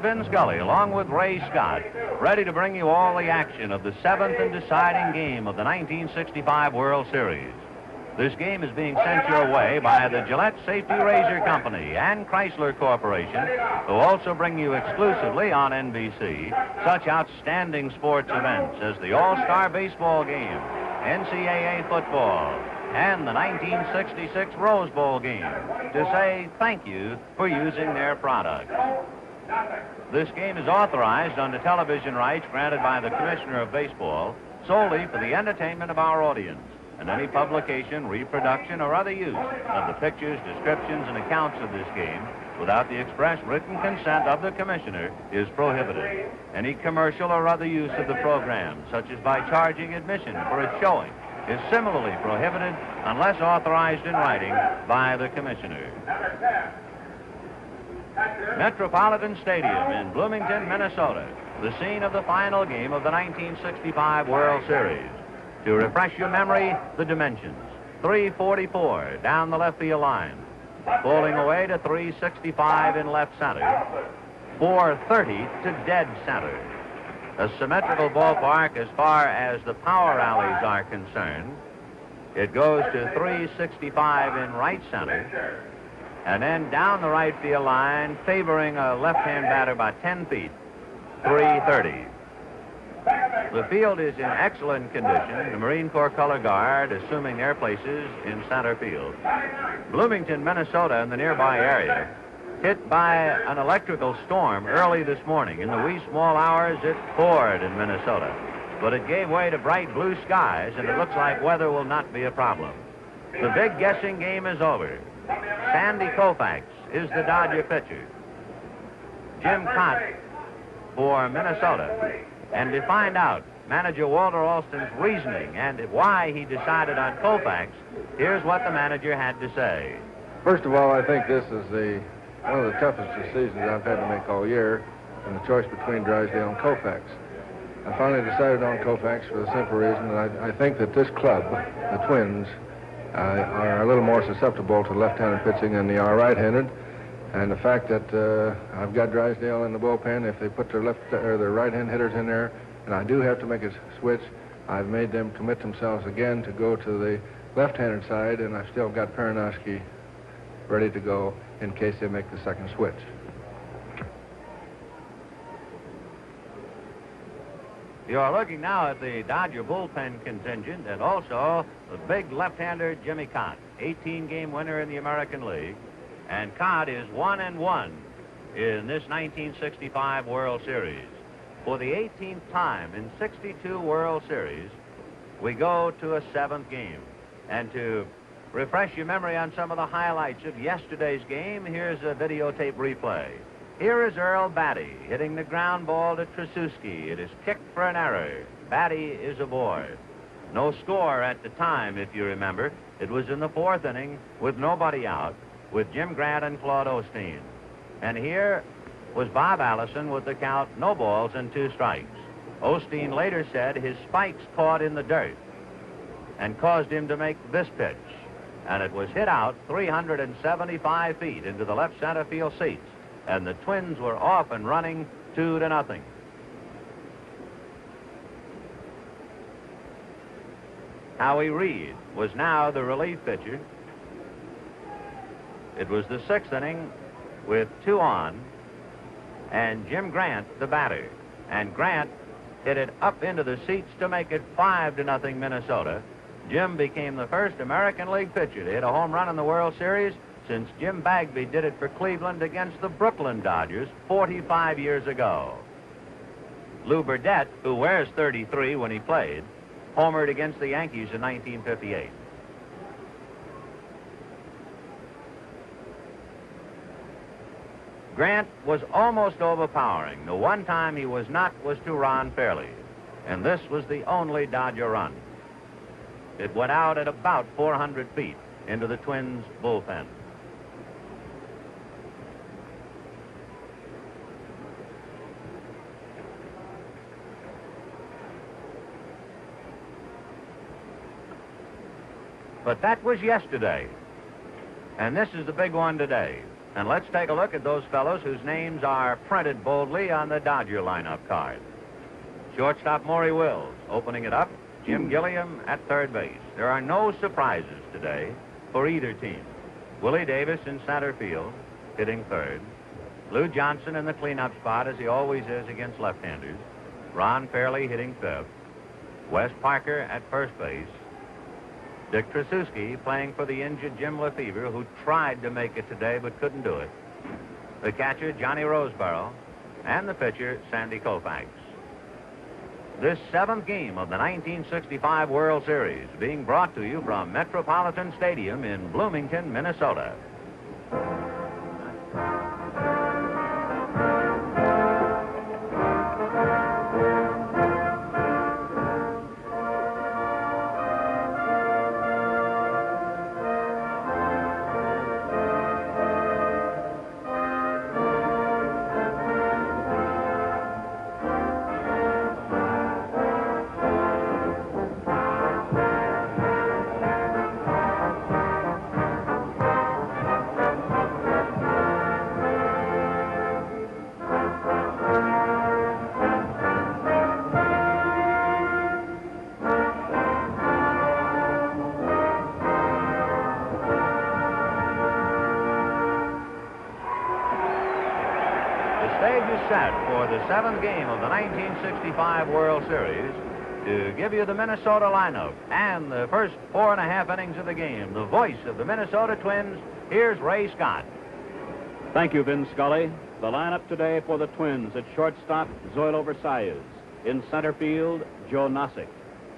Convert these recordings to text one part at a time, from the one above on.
Vin Scully, along with Ray Scott, ready to bring you all the action of the seventh and deciding game of the 1965 World Series. This game is being sent your way by the Gillette Safety Razor Company and Chrysler Corporation, who also bring you exclusively on NBC such outstanding sports events as the All-Star Baseball Game, NCAA Football, and the 1966 Rose Bowl Game, to say thank you for using their products. This game is authorized under television rights granted by the Commissioner of Baseball solely for the entertainment of our audience, and any publication, reproduction, or other use of the pictures, descriptions, and accounts of this game without the express written consent of the Commissioner is prohibited. Any commercial or other use of the program, such as by charging admission for its showing, is similarly prohibited unless authorized in writing by the Commissioner. Metropolitan Stadium in Bloomington, Minnesota, the scene of the final game of the 1965 World Series. To refresh your memory, the dimensions: 344 down the left field line, bowling away to 365 in left center, 430 to dead center. A symmetrical ballpark as far as the power alleys are concerned. It goes to 365 in right center, and then down the right field line, favoring a left-hand batter by 10 feet, 330. The field is in excellent condition, the Marine Corps Color Guard assuming their places in center field. Bloomington, Minnesota, and the nearby area, hit by an electrical storm early this morning. In the wee small hours, it poured in Minnesota, but it gave way to bright blue skies, and it looks like weather will not be a problem. The big guessing game is over. Sandy Koufax is the Dodger pitcher. Jim Cott for Minnesota. And to find out manager Walter Alston's reasoning and why he decided on Koufax, here's what the manager had to say. First of all, I think this is one of the toughest decisions I've had to make all year, in the choice between Drysdale and Koufax. I finally decided on Koufax for the simple reason that I think that this club, the Twins, are a little more susceptible to left-handed pitching than they are right-handed. And the fact that I've got Drysdale in the bullpen, if they put their their right-hand hitters in there, and I do have to make a switch, I've made them commit themselves again to go to the left-handed side, and I've still got Peronowski ready to go in case they make the second switch. You're looking now at the Dodger bullpen contingent and also the big left-hander Jimmy Cott, 18-game winner in the American League. And Cott is 1-1 in this 1965 World Series. For the 18th time in 62 World Series, we go to a seventh game. And to refresh your memory on some of the highlights of yesterday's game, here's a videotape replay. Here is Earl Batty hitting the ground ball to Tracewski. It is kicked for an error. Batty is aboard. No score at the time, if you remember. It was in the fourth inning with nobody out, with Jim Grant and Claude Osteen. And here was Bob Allison with the count, no balls and 2 strikes. Osteen later said his spikes caught in the dirt and caused him to make this pitch. And it was hit out 375 feet into the left center field seats. And the Twins were off and running 2-0. Howie Reed was now the relief pitcher. It was the 6th inning with 2 on, and Jim Grant the batter. And Grant hit it up into the seats to make it 5-0 Minnesota. Jim became the first American League pitcher to hit a home run in the World Series since Jim Bagby did it for Cleveland against the Brooklyn Dodgers 45 years ago. Lou Burdett, who wears 33 when he played, homered against the Yankees in 1958. Grant was almost overpowering. The one time he was not was to Ron Fairley, and this was the only Dodger run. It went out at about 400 feet into the Twins' bullpen. But that was yesterday, and this is the big one today. And let's take a look at those fellows whose names are printed boldly on the Dodger lineup card. Shortstop Maury Wills opening it up. Jim Gilliam at third base. There are no surprises today for either team. Willie Davis in center field, hitting third. Lou Johnson in the cleanup spot, as he always is against left-handers. Ron Fairley hitting fifth. Wes Parker at first base. Dick Tracewski playing for the injured Jim Lefevre, who tried to make it today but couldn't do it. The catcher, Johnny Roseborough, and the pitcher, Sandy Koufax. This seventh game of the 1965 World Series being brought to you from Metropolitan Stadium in Bloomington, Minnesota. Set for the seventh game of the 1965 World Series. To give you the Minnesota lineup and the first 4.5 innings of the game, the voice of the Minnesota Twins, here's Ray Scott. Thank you, Vin Scully. The lineup today for the Twins: at shortstop, Zoilo Versalles. In center field, Joe Nossick.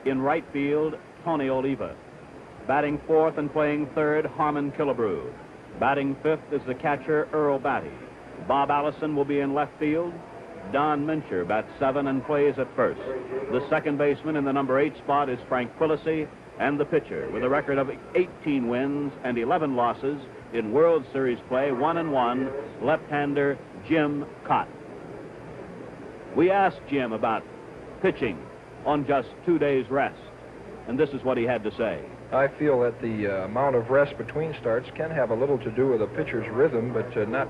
In right field, Tony Oliva. Batting fourth and playing third, Harmon Killebrew. Batting fifth is the catcher, Earl Batty. Bob Allison will be in left field. Don Mincher bats seven and plays at first. The second baseman in the number 8 spot is Frank Quillisi, and the pitcher, with a record of 18 wins and 11 losses in World Series play, 1-1, left-hander Jim Cott. We asked Jim about pitching on just 2 days' rest, and this is what he had to say. I feel that the amount of rest between starts can have a little to do with a pitcher's rhythm, but not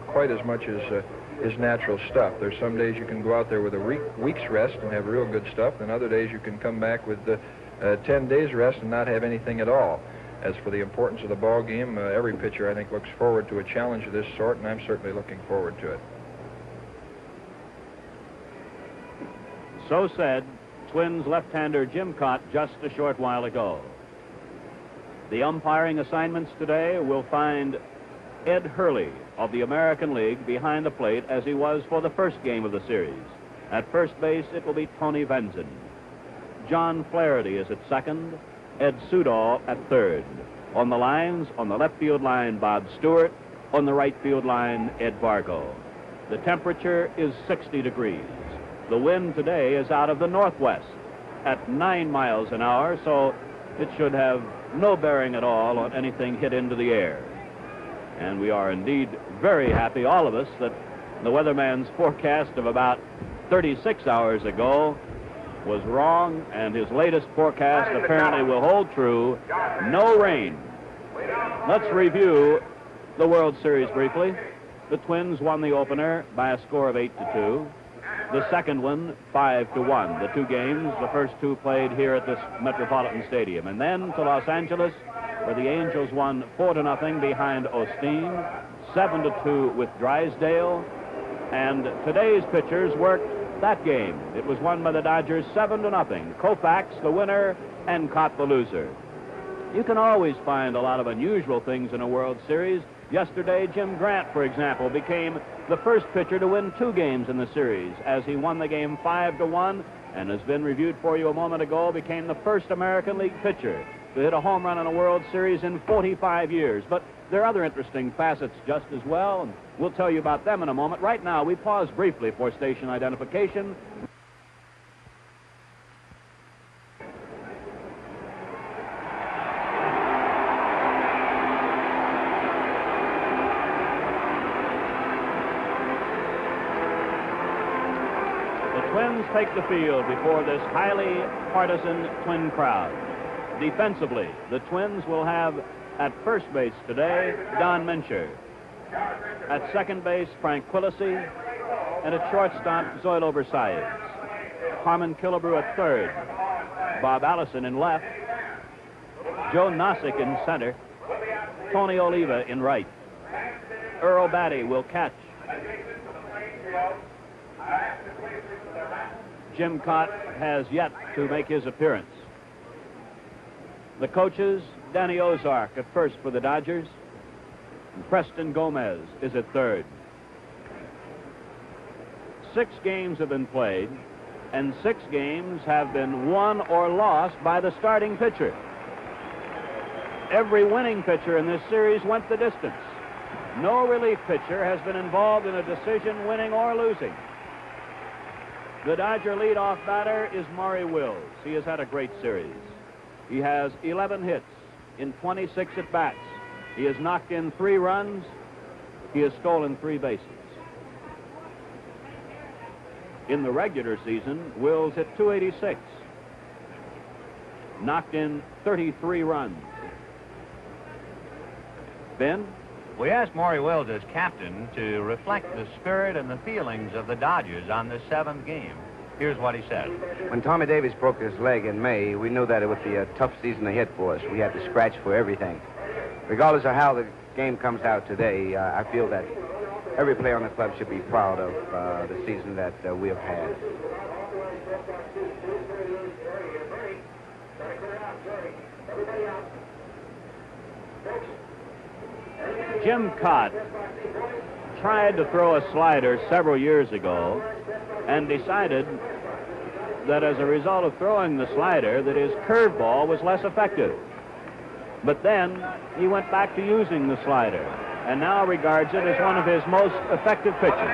quite as much as his natural stuff. There's some days you can go out there with a week's rest and have real good stuff, and other days you can come back with 10 days rest and not have anything at all. As for the importance of the ball game, every pitcher, I think, looks forward to a challenge of this sort, and I'm certainly looking forward to it. So said Twins left-hander Jim Cott just a short while ago. The umpiring assignments today will find Ed Hurley of the American League behind the plate, as he was for the first game of the series. At first base, it will be Tony Venzen. John Flaherty is at second, Ed Sudol at third. On the lines, on the left field line, Bob Stewart. On the right field line, Ed Vargo. The temperature is 60 degrees. The wind today is out of the northwest at 9 miles an hour, so it should have no bearing at all on anything hit into the air. And we are indeed very happy, all of us, that the weatherman's forecast of about 36 hours ago was wrong, and his latest forecast apparently will hold true. No rain. Let's review the World Series briefly. The Twins won the opener by a score of 8-2. The second one, 5-1. The two games, the first two played here at this Metropolitan Stadium. And then to Los Angeles, where the Angels won 4-0 behind Osteen, 7-2 with Drysdale. And today's pitchers worked that game. It was won by the Dodgers 7-0. Koufax, the winner, and Cott, the loser. You can always find a lot of unusual things in a World Series. Yesterday, Jim Grant, for example, became the first pitcher to win 2 games in the series, as he won the game 5-1, and has been reviewed for you a moment ago, became the first American League pitcher to hit a home run in a World Series in 45 years. But there are other interesting facets just as well, and we'll tell you about them in a moment. Right now, we pause briefly for station identification. Twins take the field before this highly partisan Twin crowd. Defensively, the Twins will have at first base today Don Mincher. At second base, Frank Quillisi. And at shortstop, Zoilo Versailles. Harmon Killebrew at third. Bob Allison in left. Joe Nossick in center. Tony Oliva in right. Earl Batty will catch. Jim Cott has yet to make his appearance. The coaches, Danny Ozark at first for the Dodgers. And Preston Gomez is at third. 6 games have been played, and 6 games have been won or lost by the starting pitcher. Every winning pitcher in this series went the distance. No relief pitcher has been involved in a decision, winning or losing. The Dodger leadoff batter is Maury Wills. He has had a great series. He has 11 hits in 26 at-bats. He has knocked in 3 runs. He has stolen 3 bases. In the regular season, Wills hit .286, knocked in 33 runs. Ben? We asked Maury Wills as captain to reflect the spirit and the feelings of the Dodgers on this 7th game. Here's what he said. When Tommy Davis broke his leg in May, we knew that it would be a tough season ahead for us. We had to scratch for everything. Regardless of how the game comes out today, I feel that every player on the club should be proud of the season that we have had. Jim Cott tried to throw a slider several years ago and decided that as a result of throwing the slider that his curveball was less effective. But then he went back to using the slider and now regards it as one of his most effective pitches.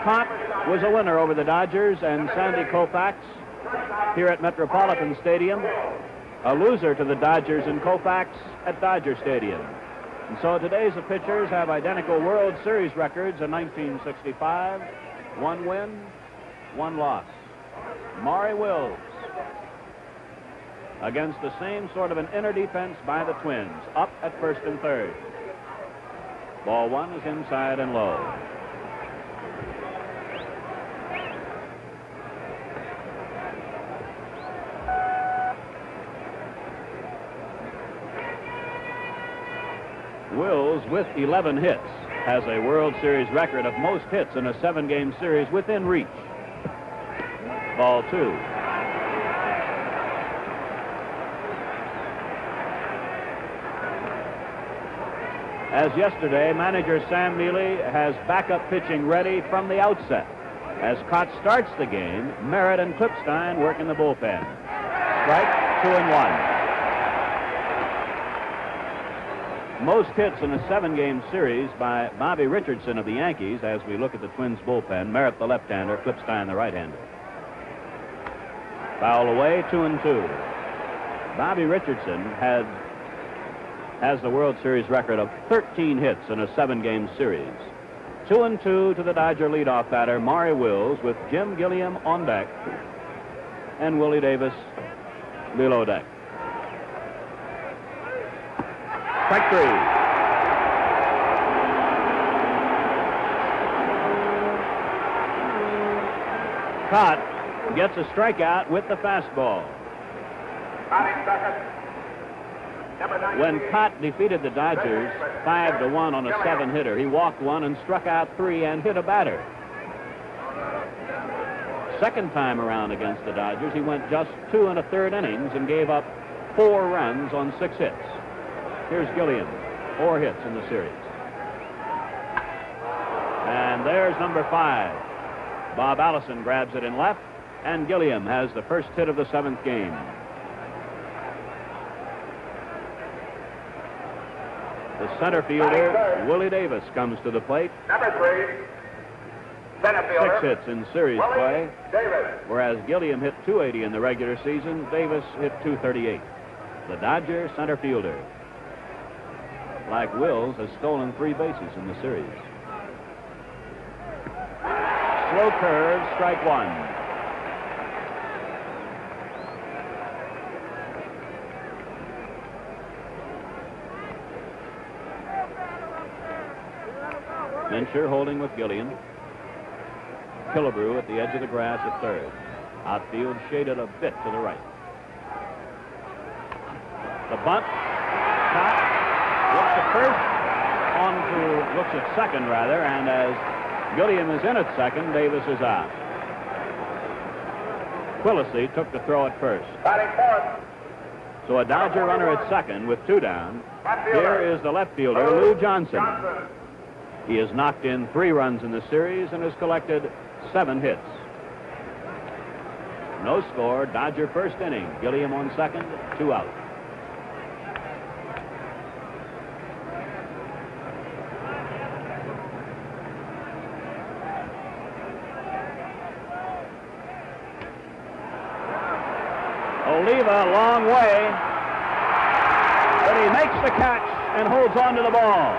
Cott was a winner over the Dodgers and Sandy Koufax here at Metropolitan Stadium, a loser to the Dodgers and Koufax at Dodger Stadium. And so today's pitchers have identical World Series records in 1965, 1 win, 1 loss. Maury Wills against the same sort of an inner defense by the Twins, up at first and third. Ball 1 is inside and low. Wills, with 11 hits, has a World Series record of most hits in a 7-game series within reach. Ball 2. As yesterday, manager Sam Neely has backup pitching ready from the outset. As Cott starts the game, Merritt and Klipstein work in the bullpen. Strike 2 and 1. Most hits in a 7-game series by Bobby Richardson of the Yankees as we look at the Twins bullpen. Merritt the left-hander, Klipstein the right-hander. Foul away, 2 and 2. Bobby Richardson has the World Series record of 13 hits in a 7-game series. 2 and 2 to the Dodger leadoff batter, Maury Wills, with Jim Gilliam on deck and Willie Davis below deck. Strike 3. Cott gets a strikeout with the fastball. When Cott defeated the Dodgers 5-1 on a 7-hitter, he walked 1 and struck out 3 and hit a batter. Second time around against the Dodgers, he went just 2 1/3 innings and gave up 4 runs on 6 hits. Here's Gilliam, 4 hits in the series. And there's number 5. Bob Allison grabs it in left, and Gilliam has the first hit of the 7th game. The center fielder, Willie Davis, comes to the plate. Number 3, center 6 fielder, hits in series play, Davis. whereas Gilliam hit .280 in the regular season. Davis hit .238. The Dodger center fielder, like Wills, has stolen 3 bases in the series. Slow curve, strike 1. Mincher holding with Gilliam. Killebrew at the edge of the grass at third. Outfield shaded a bit to the right. The bunt. Caught. Looks at first. Looks at second, rather. And as Gilliam is in at second, Davis is out. Quillisi took the throw at first. Batting fourth. So a Dodger runner at second with 2 down. Here is the left fielder, Lou Johnson. He has knocked in 3 runs in the series and has collected 7 hits. No score, Dodger first inning. Gilliam on second, 2 out. Oliva, long way, but he makes the catch and holds on to the ball.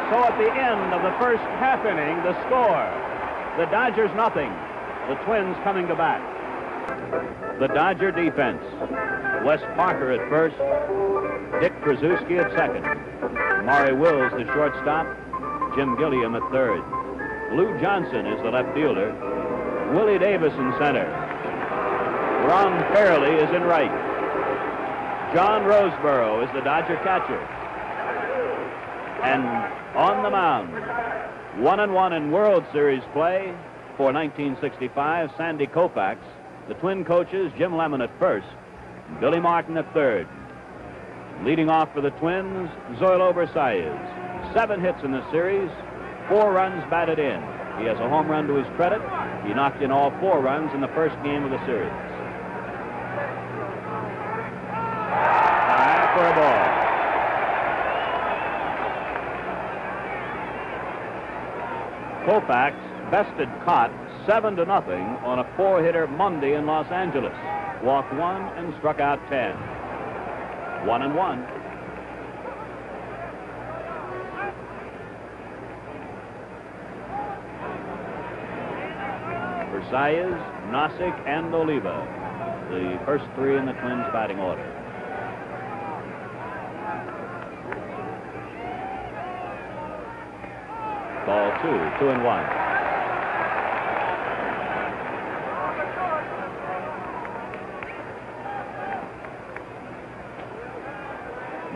So at the end of the first half inning, the score, the Dodgers nothing, the Twins coming to bat. The Dodger defense, Wes Parker at first, Dick Krasuski at second, Maury Wills the shortstop, Jim Gilliam at third. Lou Johnson is the left fielder, Willie Davis in center. Ron Fairley is in right. John Roseboro is the Dodger catcher. And on the mound, 1-1 in World Series play for 1965, Sandy Koufax. The Twin coaches, Jim Lemon at first, Billy Martin at third. Leading off for the Twins, Zoilo Versalles. 7 hits in the series, 4 runs batted in. He has a home run to his credit. He knocked in all 4 runs in the first game of the series. For a ball. Koufax bested Cott 7-0 on a 4-hitter Monday in Los Angeles. Walked 1 and struck out 10. 1-1. Versalles, Nossick, and Oliva, the first 3 in the Twins' batting order. Ball 2, 2-1.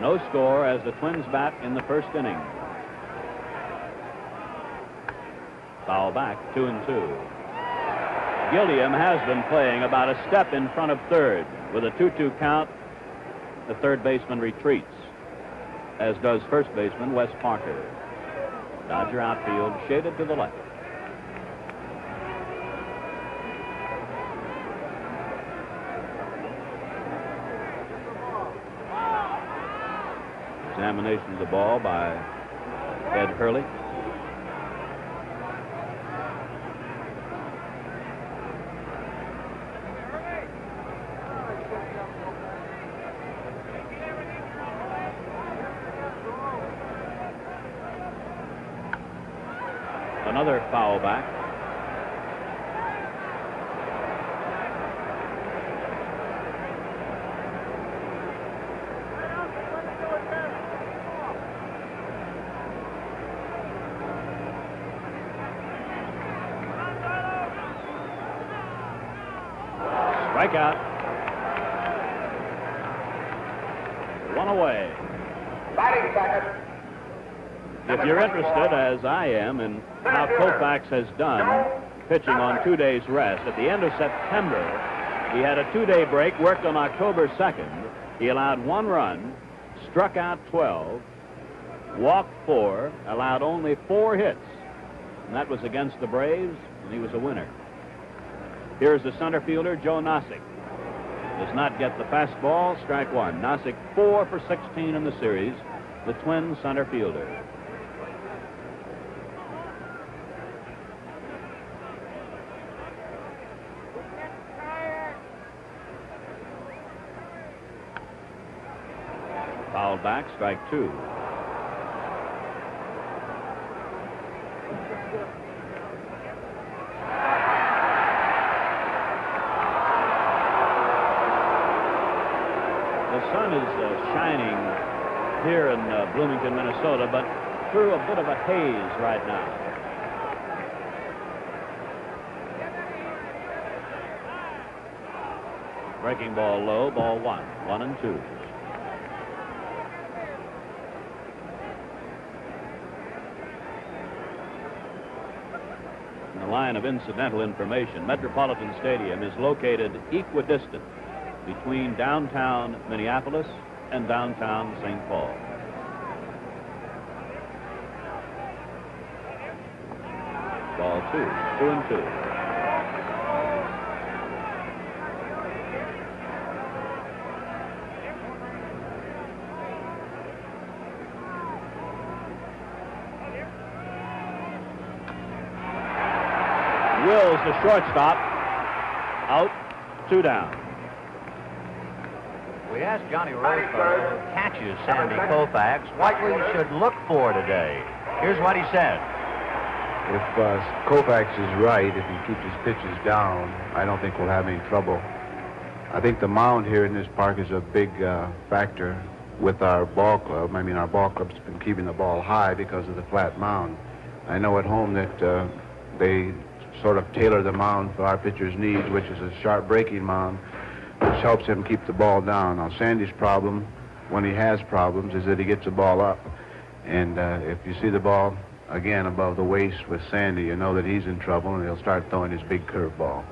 No score as the Twins bat in the first inning. Foul back, 2-2. Gilliam has been playing about a step in front of third. With a 2-2 count, the third baseman retreats, as does first baseman Wes Parker. Dodger outfield shaded to the left. Examination of the ball by Ed Hurley. Another foul back. Strikeout. 1 away. Batting second. If you're interested, as I am, in how Koufax has done pitching on 2 days rest, at the end of September, he had a 2-day break, worked on October 2nd. He allowed 1 run, struck out 12, walked 4, allowed only 4 hits, and that was against the Braves, and he was a winner. Here's the center fielder, Joe Nossick. Does not get the fastball, strike 1. Nossick 4 for 16 in the series, the Twins center fielder. Fouled back, strike 2. The sun is shining here in Bloomington, Minnesota, but through a bit of a haze right now. Breaking ball low, ball 1, 1-2. In the line of incidental information, Metropolitan Stadium is located equidistant between downtown Minneapolis and downtown St. Paul. Ball 2, 2-2. Wills, the shortstop, out, 2 down. We asked Johnny Roseborough, who catches Sandy Koufax, what we should look for today. Here's what he said. If Koufax is right, if he keeps his pitches down, I don't think we'll have any trouble. I think the mound here in this park is a big factor with our ball club. I mean, our ball club's been keeping the ball high because of the flat mound. I know at home that they sort of tailor the mound for our pitcher's needs, which is a sharp breaking mound, which helps him keep the ball down. Now, Sandy's problem, when he has problems, is that he gets the ball up. And if you see the ball, again, above the waist with Sandy, you know that he's in trouble, and he'll start throwing his big curveball.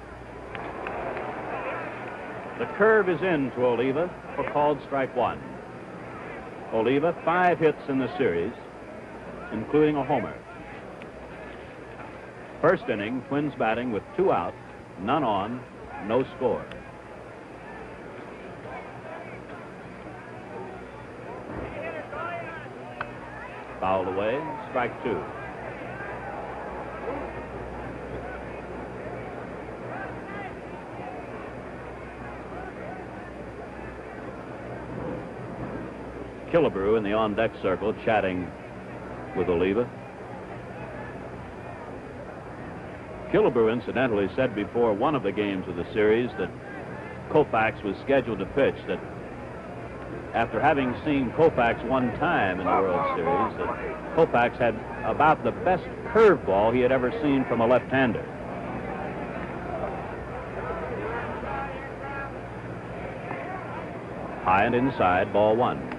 The curve is in to Oliva for called strike 1. Oliva, 5 hits in the series, including a homer. First inning, Twins batting with 2 out, none on, no score. Fouled away, strike 2. Killebrew in the on-deck circle chatting with Oliva. Killebrew, incidentally, said before one of the games of the series that Koufax was scheduled to pitch, that after having seen Koufax one time in the World Series, that Koufax had about the best curveball he had ever seen from a left-hander. High and inside, ball 1.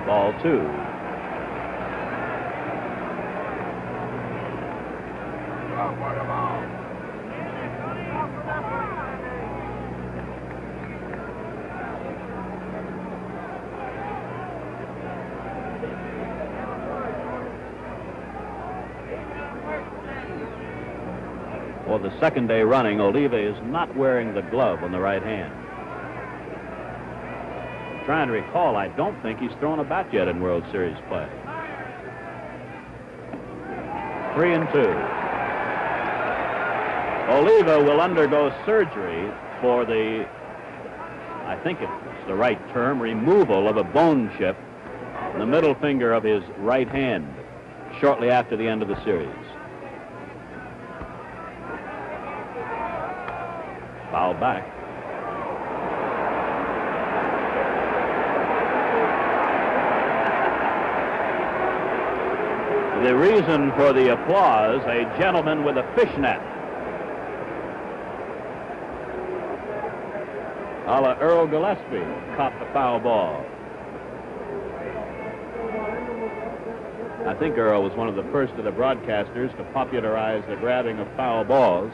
Ball 2. For the second day running, Oliva is not wearing the glove on the right hand. Trying to recall, I don't think he's thrown a bat yet in World Series play. 3-2. Oliva will undergo surgery for the, I think it's the right term, removal of a bone chip in the middle finger of his right hand shortly after the end of the series. Foul back. The reason for the applause, a gentleman with a fishnet. A la Earl Gillespie caught the foul ball. I think Earl was one of the first of the broadcasters to popularize the grabbing of foul balls.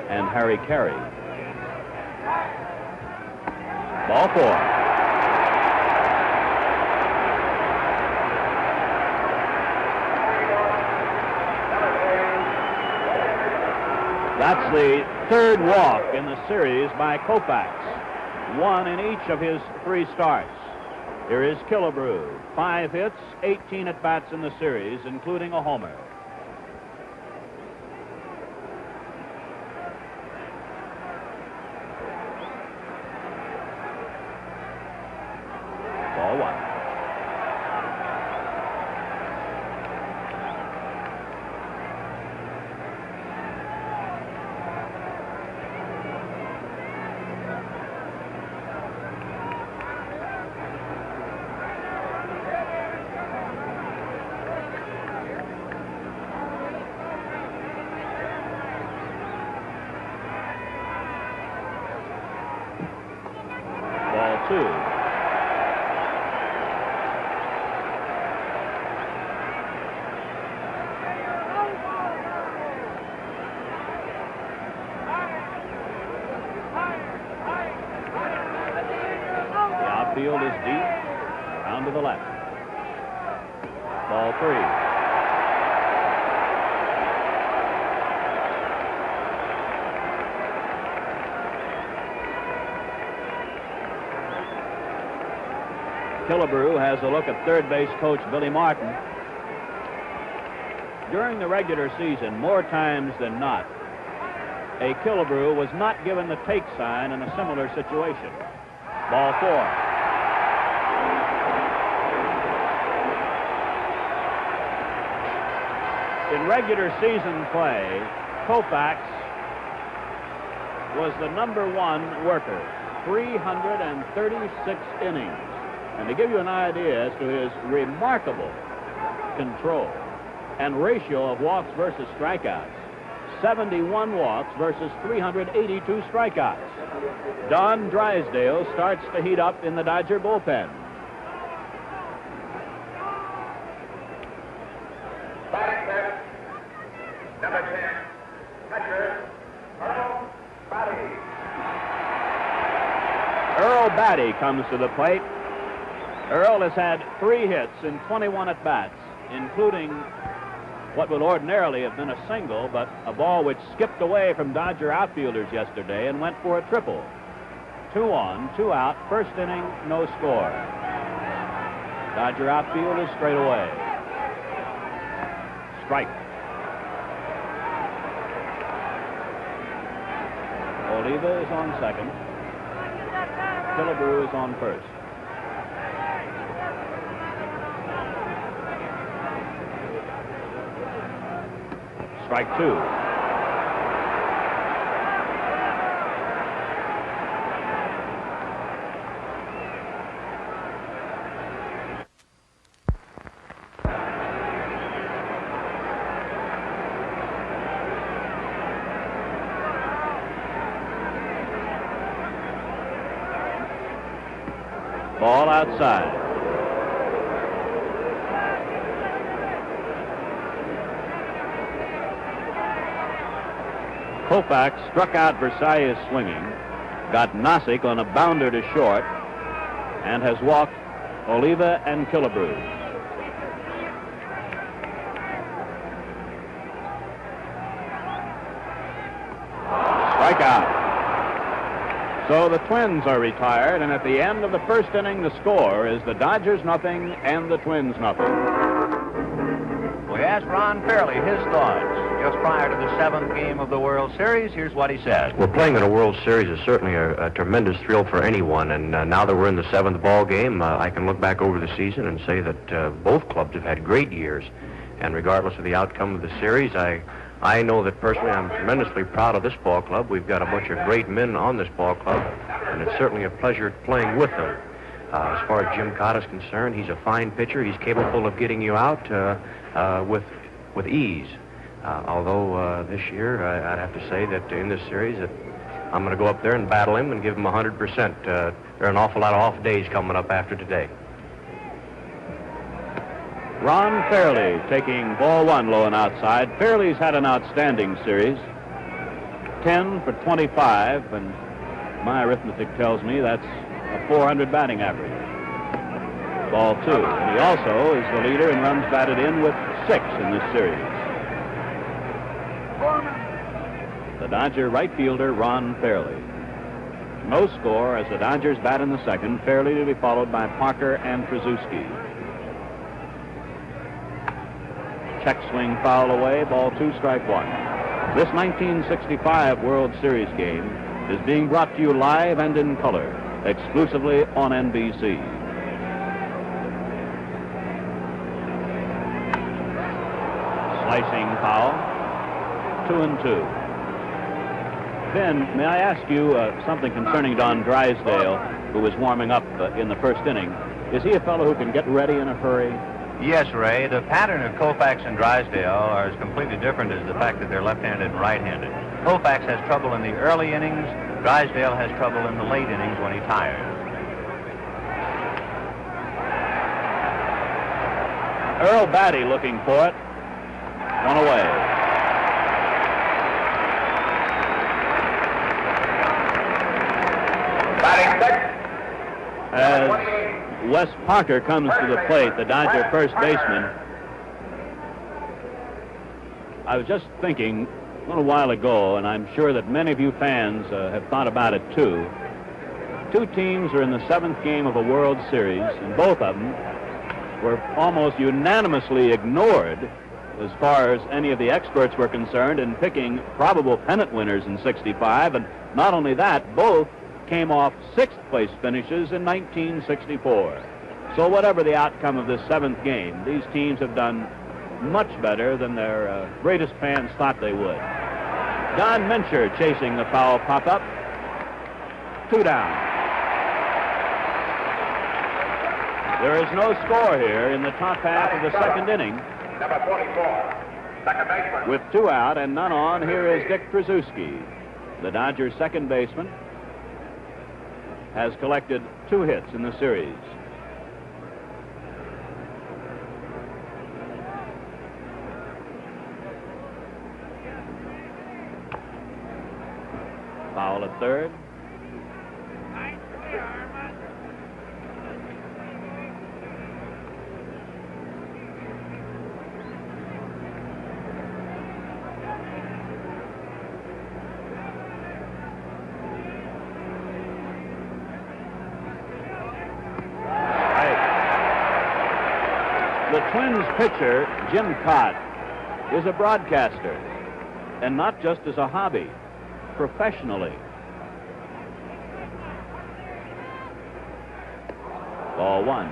And Harry Carey. Ball 4. That's the third walk in the series by Koufax. 1 in each of his 3 starts. Here is Killebrew. 5 hits, 18 at-bats in the series, including a homer. 2. The outfield is deep, around to the left. Ball 3. Killebrew has a look at third base coach Billy Martin. During the regular season, more times than not, a Killebrew was not given the take sign in a similar situation. Ball 4. In regular season play, Koufax was the #1 worker, 336 innings. And to give you an idea as to his remarkable control and ratio of walks versus strikeouts, 71 walks versus 382 strikeouts. Don Drysdale starts to heat up in the Dodger bullpen. Batting center, number 10, catcher, Earl Batty. Earl Batty comes to the plate. Earl has had 3 hits in 21 at-bats, including what would ordinarily have been a single, but a ball which skipped away from Dodger outfielders yesterday and went for a triple. 2 on, 2 out, first inning, no score. Dodger outfield is straight away. Strike. Oliva is on second. Killebrew is on first. Strike 2. Ball outside. Koufax struck out Versailles swinging, got Nozick on a bounder to short, and has walked Oliva and Killebrew. Strikeout. So the Twins are retired, and at the end of the first inning, the score is the Dodgers nothing and the Twins nothing. We asked Ron Fairley his thoughts just prior to the 7th game of the World Series. Here's what he said. Well, playing in a World Series is certainly a tremendous thrill for anyone, and now that we're in the 7th ball game, I can look back over the season and say that both clubs have had great years, and regardless of the outcome of the series, I know that personally I'm tremendously proud of this ball club. We've got a bunch of great men on this ball club, and it's certainly a pleasure playing with them. As far as Jim Cott is concerned, he's a fine pitcher. He's capable of getting you out with ease. Although this year, I'd have to say that in this series, that I'm going to go up there and battle him and give him 100%. There are an awful lot of off days coming up after today. Ron Fairley taking ball 1 low and outside. Fairley's had an outstanding series. 10 for 25, and my arithmetic tells me that's a 400 batting average. Ball 2. And he also is the leader in runs batted in with 6 in this series. The Dodger right fielder, Ron Fairley. No score as the Dodgers bat in the 2nd. Fairley to be followed by Parker and Krasuski. Check swing foul away, ball 2, strike 1. This 1965 World Series game is being brought to you live and in color, exclusively on NBC. Slicing foul, 2-2. Ben, may I ask you something concerning Don Drysdale, who was warming up in the first inning? Is he a fellow who can get ready in a hurry? Yes, Ray. The pattern of Koufax and Drysdale is completely different as the fact that they're left-handed and right-handed. Koufax has trouble in the early innings. Drysdale has trouble in the late innings when he tires. Earl Batty looking for it. One away. As Wes Parker comes to the plate, the Dodger first baseman, I was just thinking a little while ago, and I'm sure that many of you fans have thought about it too. Two teams are in the 7th game of a World Series, and both of them were almost unanimously ignored as far as any of the experts were concerned in picking probable pennant winners in '65. And not only that, both came off 6th place finishes in 1964. So whatever the outcome of this 7th game, these teams have done much better than their greatest fans thought they would. Don Mincher chasing the foul pop-up. 2 down. There is no score here in the top half of the 2nd inning. Number 44, second baseman. With 2 out and none on, here is Dick Trzaskowski. The Dodgers' second baseman has collected 2 hits in the series. Foul at third. The Twins pitcher, Jim Cott, is a broadcaster, and not just as a hobby, professionally. Ball 1.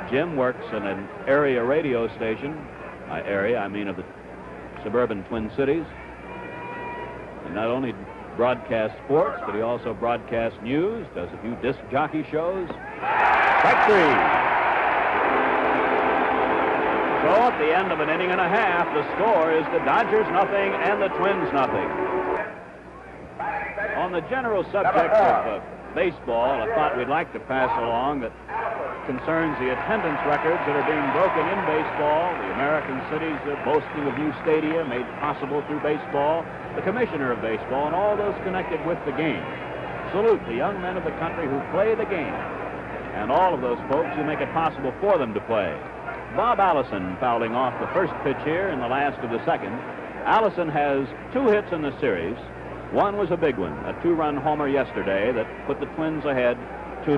Jim works in an area radio station. By area, I mean of the suburban Twin Cities. He not only broadcasts sports, but he also broadcasts news, does a few disc jockey shows. Strike 3. So at the end of an inning and a half, the score is the Dodgers nothing and the Twins nothing. On the general subject of baseball, a thought we'd like to pass along that concerns the attendance records that are being broken in baseball, the American cities boasting of new stadia made possible through baseball, the commissioner of baseball, and all those connected with the game. Salute the young men of the country who play the game, and all of those folks who make it possible for them to play. Bob Allison fouling off the first pitch here in the last of the 2nd. Allison has 2 hits in the series. One was a big one, a 2-run homer yesterday that put the Twins ahead 2-0.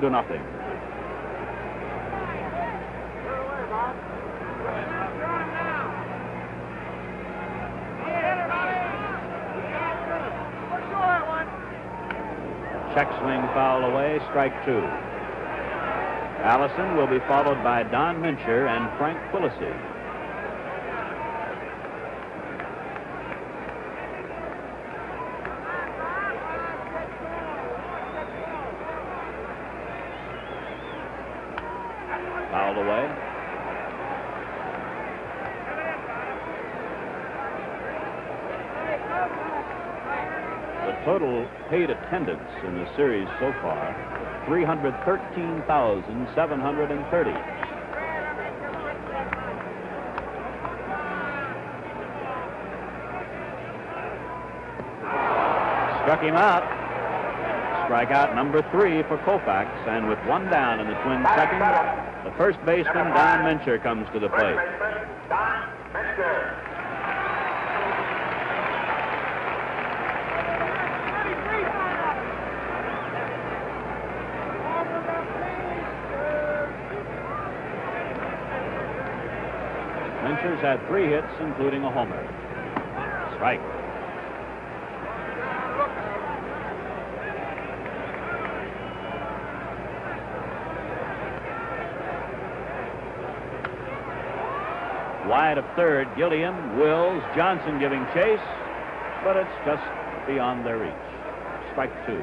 Check swing foul away, strike 2. Allison will be followed by Don Mincher and Frank Quillisi. Fouled away. The total paid attendance in the series so far, 313,730. Struck him out. Strikeout number 3 for Koufax, and with 1 down in the Twins' 2nd, the first baseman, Don Mincher, comes to the plate. Mincher's had 3 hits, including a homer. Strike. Wide of third, Gilliam, Wills, Johnson giving chase, but it's just beyond their reach. Strike 2.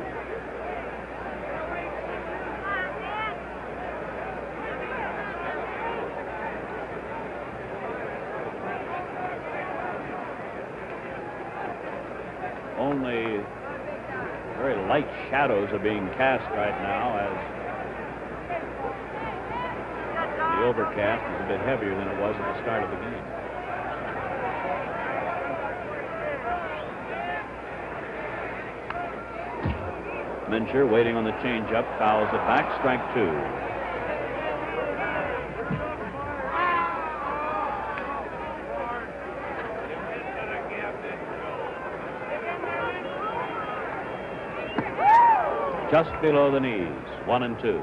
Only very light shadows are being cast right now as the overcast is a bit heavier than it was at the start of the game. Mincher waiting on the changeup, fouls it back, strike 2. Just below the knees, 1-2.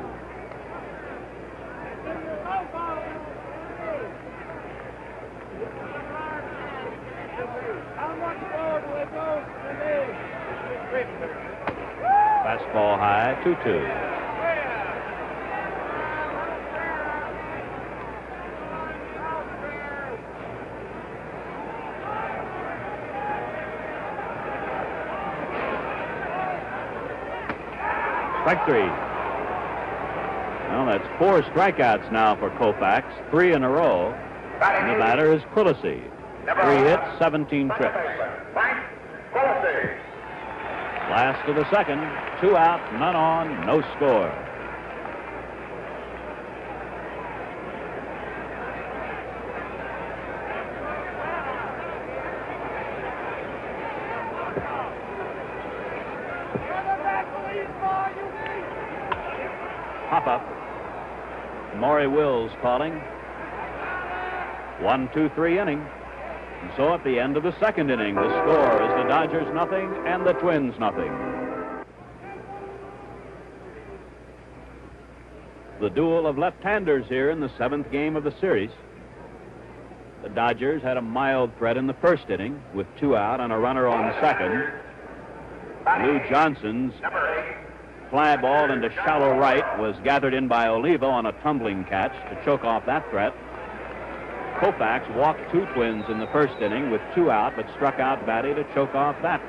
Fastball high, 2-2. Strike 3. Well, that's 4 strikeouts now for Koufax, 3 in a row. And the batter is Quillisi. 3 hits, 17 trips. Last of the second, 2 out, none on, no score. Pop-up. Maury Wills calling. 1-2-3 inning. And so at the end of the second inning, the score is the Dodgers nothing and the Twins nothing. The duel of left-handers here in the 7th game of the series. The Dodgers had a mild threat in the first inning with 2 out and a runner on second. Lou Johnson's fly ball into shallow right was gathered in by Oliva on a tumbling catch to choke off that threat. Koufax walked 2 Twins in the first inning with 2 out, but struck out Batty to choke off that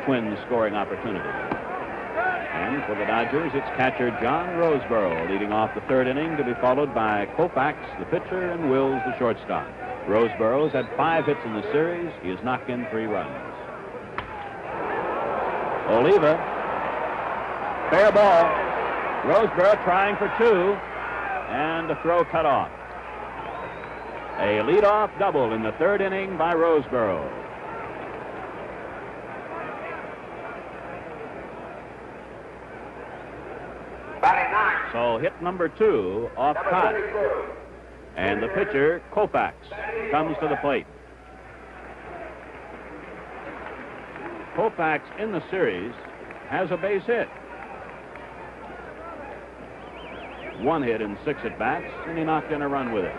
Twins scoring opportunity. And for the Dodgers, it's catcher John Roseboro leading off the 3rd inning, to be followed by Koufax, the pitcher, and Wills, the shortstop. Roseboro's had 5 hits in the series. He has knocked in 3 runs. Oliva, fair ball. Roseboro trying for 2, and the throw cut off. A leadoff double in the 3rd inning by Roseboro. So hit number 2 off cut. And the pitcher, Koufax, comes to the plate. Koufax in the series has a base hit. 1 hit in 6 at-bats, and he knocked in a run with it.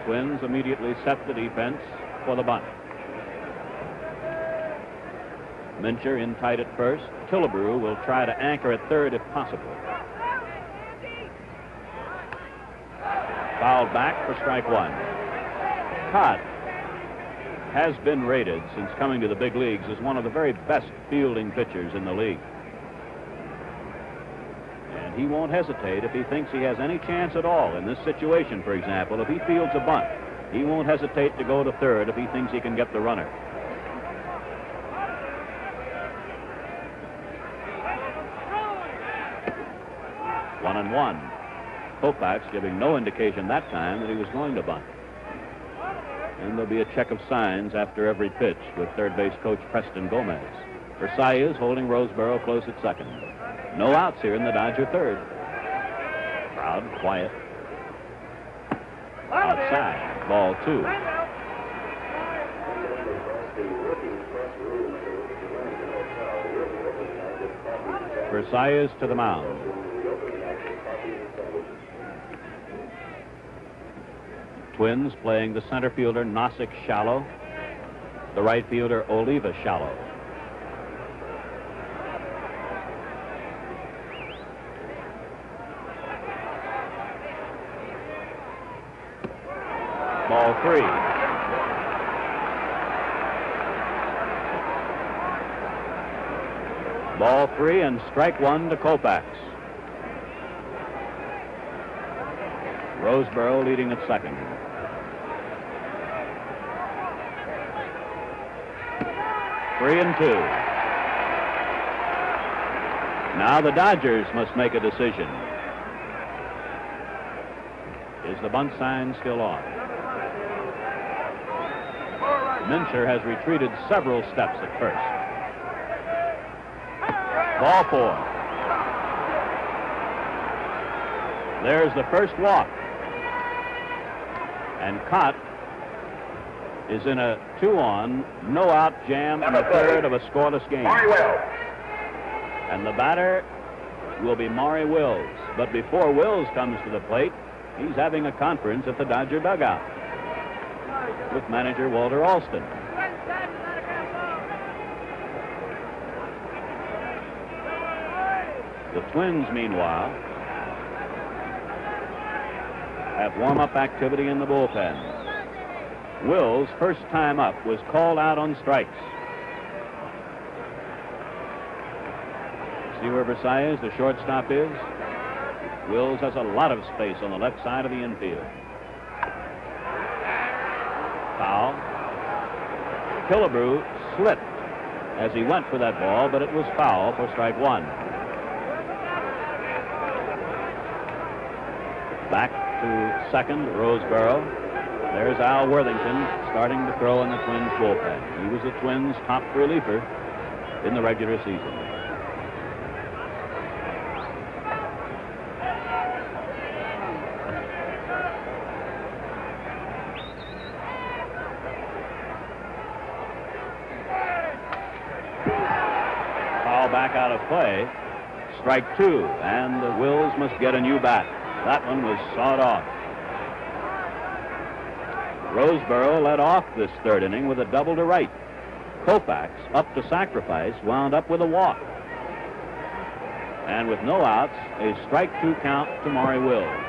Twins immediately set the defense for the bunt. Mincher in tight at first. Killebrew will try to anchor at third if possible. Fouled back for strike 1. Cott has been rated since coming to the big leagues as one of the very best fielding pitchers in the league. He won't hesitate if he thinks he has any chance at all in this situation. For example, if he fields a bunt, he won't hesitate to go to third if he thinks he can get the runner. One and one. Koufax giving no indication that time that he was going to bunt. And there'll be a check of signs after every pitch with third base coach Preston Gomez. Versailles holding Roseboro close at second. No outs here in the Dodger 3rd. Crowd quiet. Outside, ball 2. Versailles to the mound. Twins playing the center fielder Nossick shallow, the right fielder Oliva shallow. Ball 3. Ball 3 and strike 1 to Koufax. Roseboro leading at second. Three and 2. Now the Dodgers must make a decision. Is the bunt sign still on? Mincher has retreated several steps at first. Ball 4. There's the first walk. And Cott is in a 2-on, no-out jam in the third of a scoreless game. And the batter will be Maury Wills. But before Wills comes to the plate, he's having a conference at the Dodger dugout with manager Walter Alston. The Twins, meanwhile, have warm-up activity in the bullpen. Wills, first time up, was called out on strikes. See where Versailles, the shortstop, is? Wills has a lot of space on the left side of the infield. Foul. Killebrew slipped as he went for that ball, but it was foul for strike 1. Back to second, Roseboro. There's Al Worthington starting to throw in the Twins bullpen. He was the Twins' top reliever in the regular season. Foul back out of play. Strike 2, and Wills must get a new bat. That one was sawed off. Roseboro led off this third inning with a double to right. Koufax, up to sacrifice, wound up with a walk. And with no outs, a strike 2 count to Maury Wills.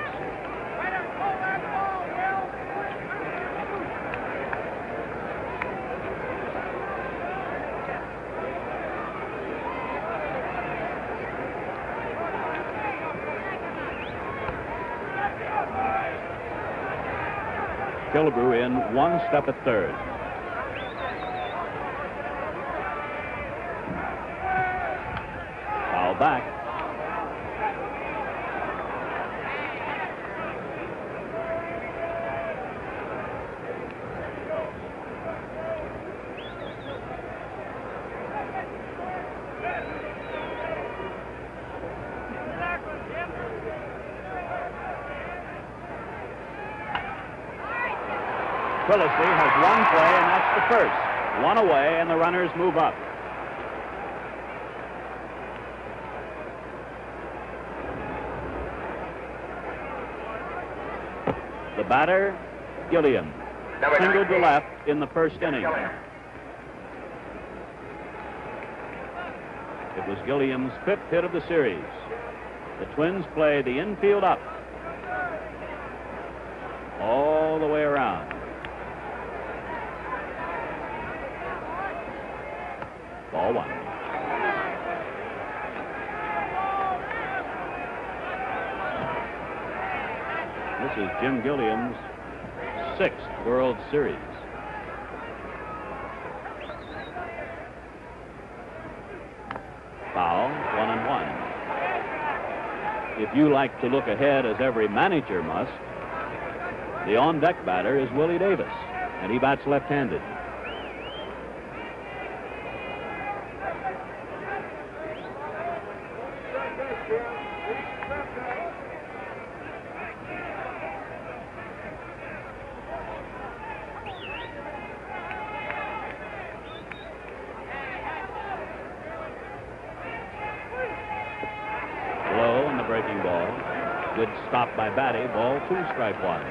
Killebrew in one step at third. Foul back. Quillisley has one play, and that's the first. One away, and the runners move up. The batter, Gilliam, singled to left in the first inning. It was Gilliam's 5th hit of the series. The Twins play the infield up all the way around. Ball 1. This is Jim Gilliam's 6th World Series. Foul, 1-1. If you like to look ahead, as every manager must, the on-deck batter is Willie Davis, and he bats left-handed. Low in the breaking ball. Good stop by Batty. Ball 2, strike 1.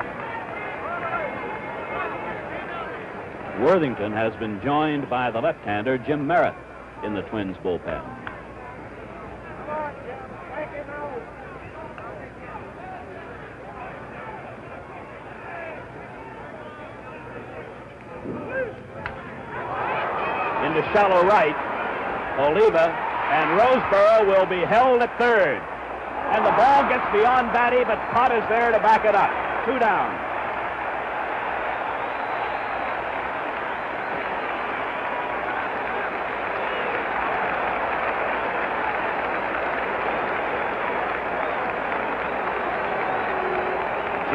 Worthington has been joined by the left-hander Jim Merritt in the Twins bullpen. Into shallow right, Oliva, and Roseboro will be held at third. And the ball gets beyond Batty, but Cott is there to back it up. 2 down.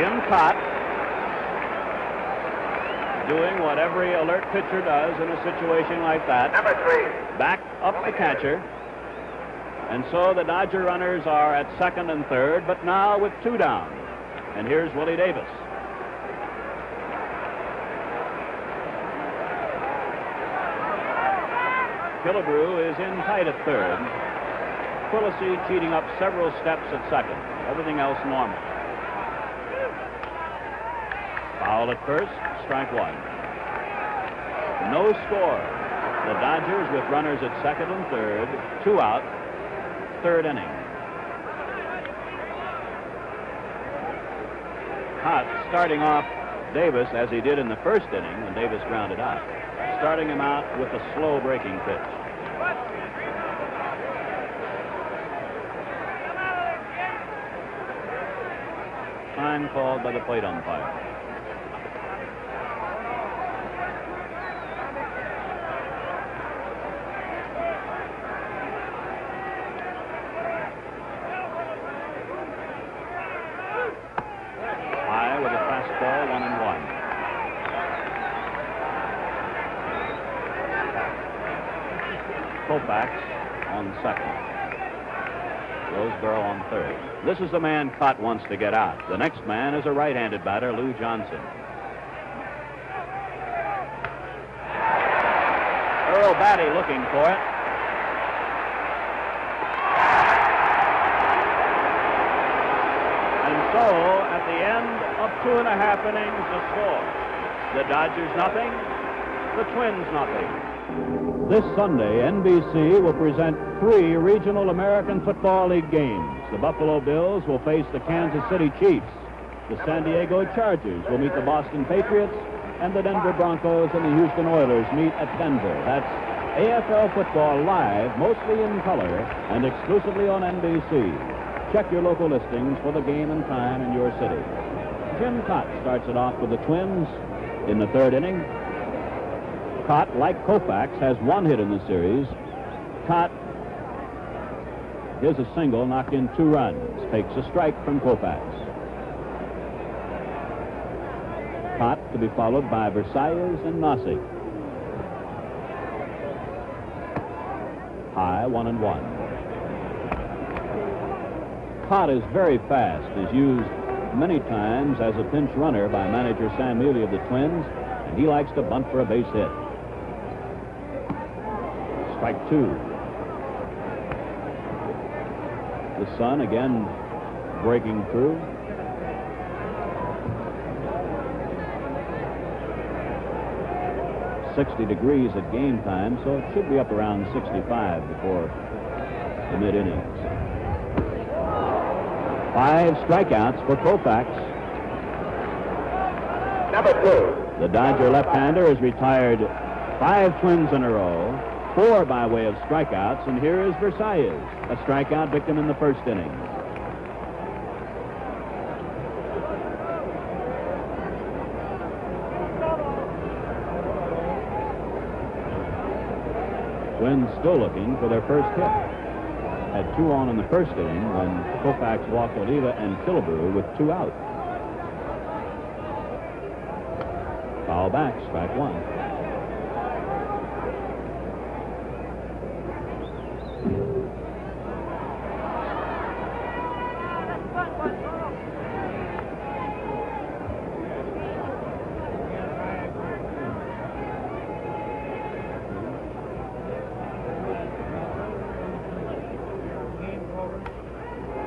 Jim Cott doing what every alert pitcher does in a situation like that. Number 3. Back up the catcher. And so the Dodger runners are at second and third, but now with 2 down. And here's Willie Davis. Killebrew is in tight at third. Quillisi cheating up several steps at second. Everything else normal. Foul at first, strike 1. No score. The Dodgers with runners at second and third, 2 out, 3rd inning. Cott starting off Davis as he did in the first inning when Davis grounded out. Starting him out with a slow breaking pitch. Time called by the plate umpire. High with a fastball, 1-1. Koufax on second. Roseboro on third. This is the man Cott wants to get out. The next man is a right-handed batter, Lou Johnson. Earl Batty looking for it. And so, at the end of 2.5 innings, the score. The Dodgers nothing, the Twins nothing. This Sunday, NBC will present 3 regional American Football League games. The Buffalo Bills will face the Kansas City Chiefs. The San Diego Chargers will meet the Boston Patriots, and the Denver Broncos and the Houston Oilers meet at Denver. That's AFL football live, mostly in color, and exclusively on NBC. Check your local listings for the game and time in your city. Jim Cott starts it off with the Twins in the 3rd inning. Cott, like Koufax, has 1 hit in the series. Cott, here's a single, knocked in 2 runs. Takes a strike from Koufax. Cott to be followed by Versailles and Nossig. High, 1-1. Cott is very fast, is used many times as a pinch runner by manager Sam Mealy of the Twins, and he likes to bunt for a base hit. Strike 2. The sun again breaking through. .60 degrees at game time, so it should be up around 65 before the mid-innings. 5 strikeouts for Koufax. Number 2. The Dodger left-hander has retired 5 Twins in a row, 4 by way of strikeouts, and here is Versailles, a strikeout victim in the 1st inning. Twins still looking for their first hit. Had 2 on in the 1st inning when Koufax walked Oliva and Killebrew with 2 out. Foul back, strike 1.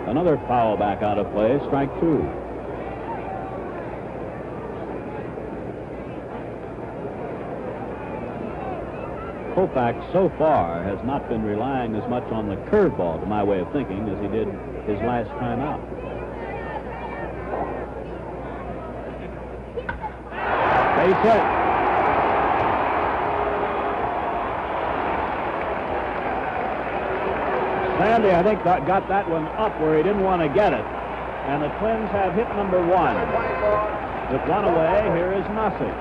Another foul back out of play, strike 2. Koufax so far has not been relying as much on the curveball, to my way of thinking, as he did his last time out. Base hit. Sandy, I think, got that one up where he didn't want to get it. And the Twins have hit number 1. With 1 away, here is Nossig.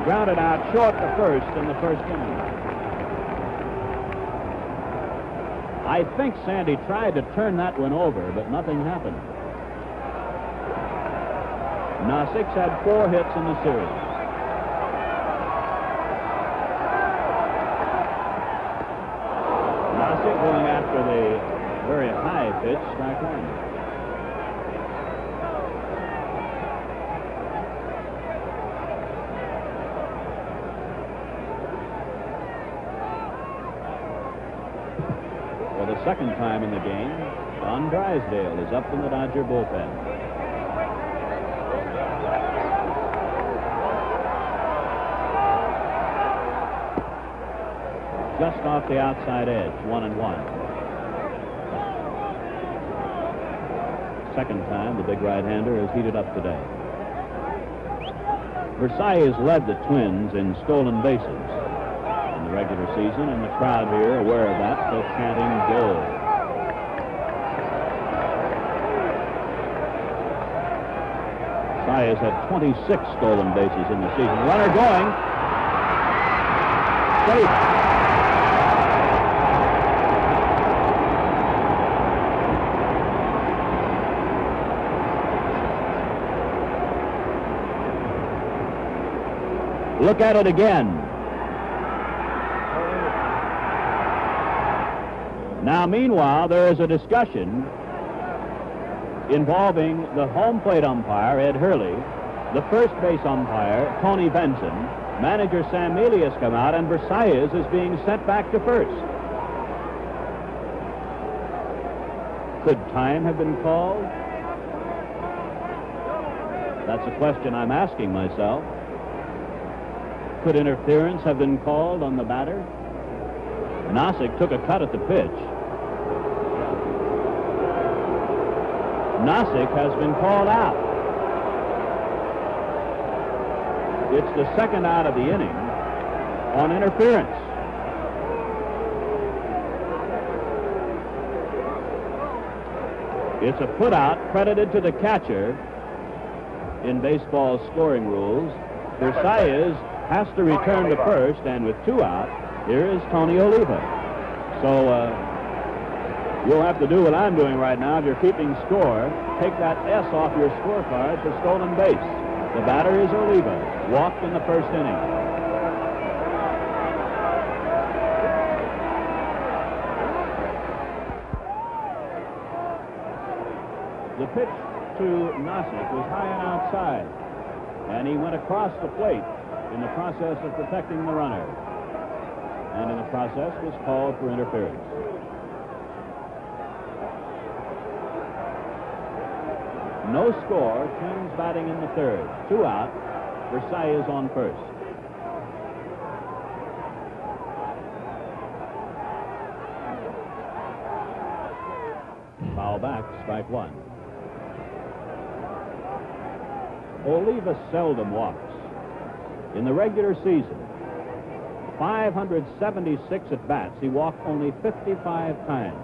Grounded out short the first in the 1st inning. I think Sandy tried to turn that one over, but nothing happened. Nossic's had 4 hits in the series. Nossic going after the very high pitch, strike one. For the second time in the game, Don Drysdale is up in the Dodger bullpen. Just off the outside edge, 1-1. Second time the big right-hander has heated up today. Versailles led the Twins in stolen bases in the regular season, and the crowd here, aware of that, still chanting goal. Versailles has had 26 stolen bases in the season. Runner going. Safe. Look at it again. Now, meanwhile, there is a discussion involving the home plate umpire, Ed Hurley, the first base umpire, Tony Benson, manager Sam Mealy has come out, and Versailles is being sent back to first. Could time have been called? That's a question I'm asking myself. Could interference have been called on the batter? Nossic took a cut at the pitch. Nossic has been called out. It's the second out of the inning on interference. It's a putout credited to the catcher in baseball's scoring rules. Versailles has to return to first, and with 2 out, here is Tony Oliva. So you'll have to do what I'm doing right now. If you're keeping score, take that S off your scorecard for stolen base. The batter is Oliva, walked in the first inning. The pitch to Nossic was high and outside, and he went across the plate in the process of protecting the runner, and in the process was called for interference. No score, Twins batting in the third. 2 out, Versailles on first. Foul back, strike one. Oliva seldom walks. In the regular season, 576 at-bats, he walked only 55 times.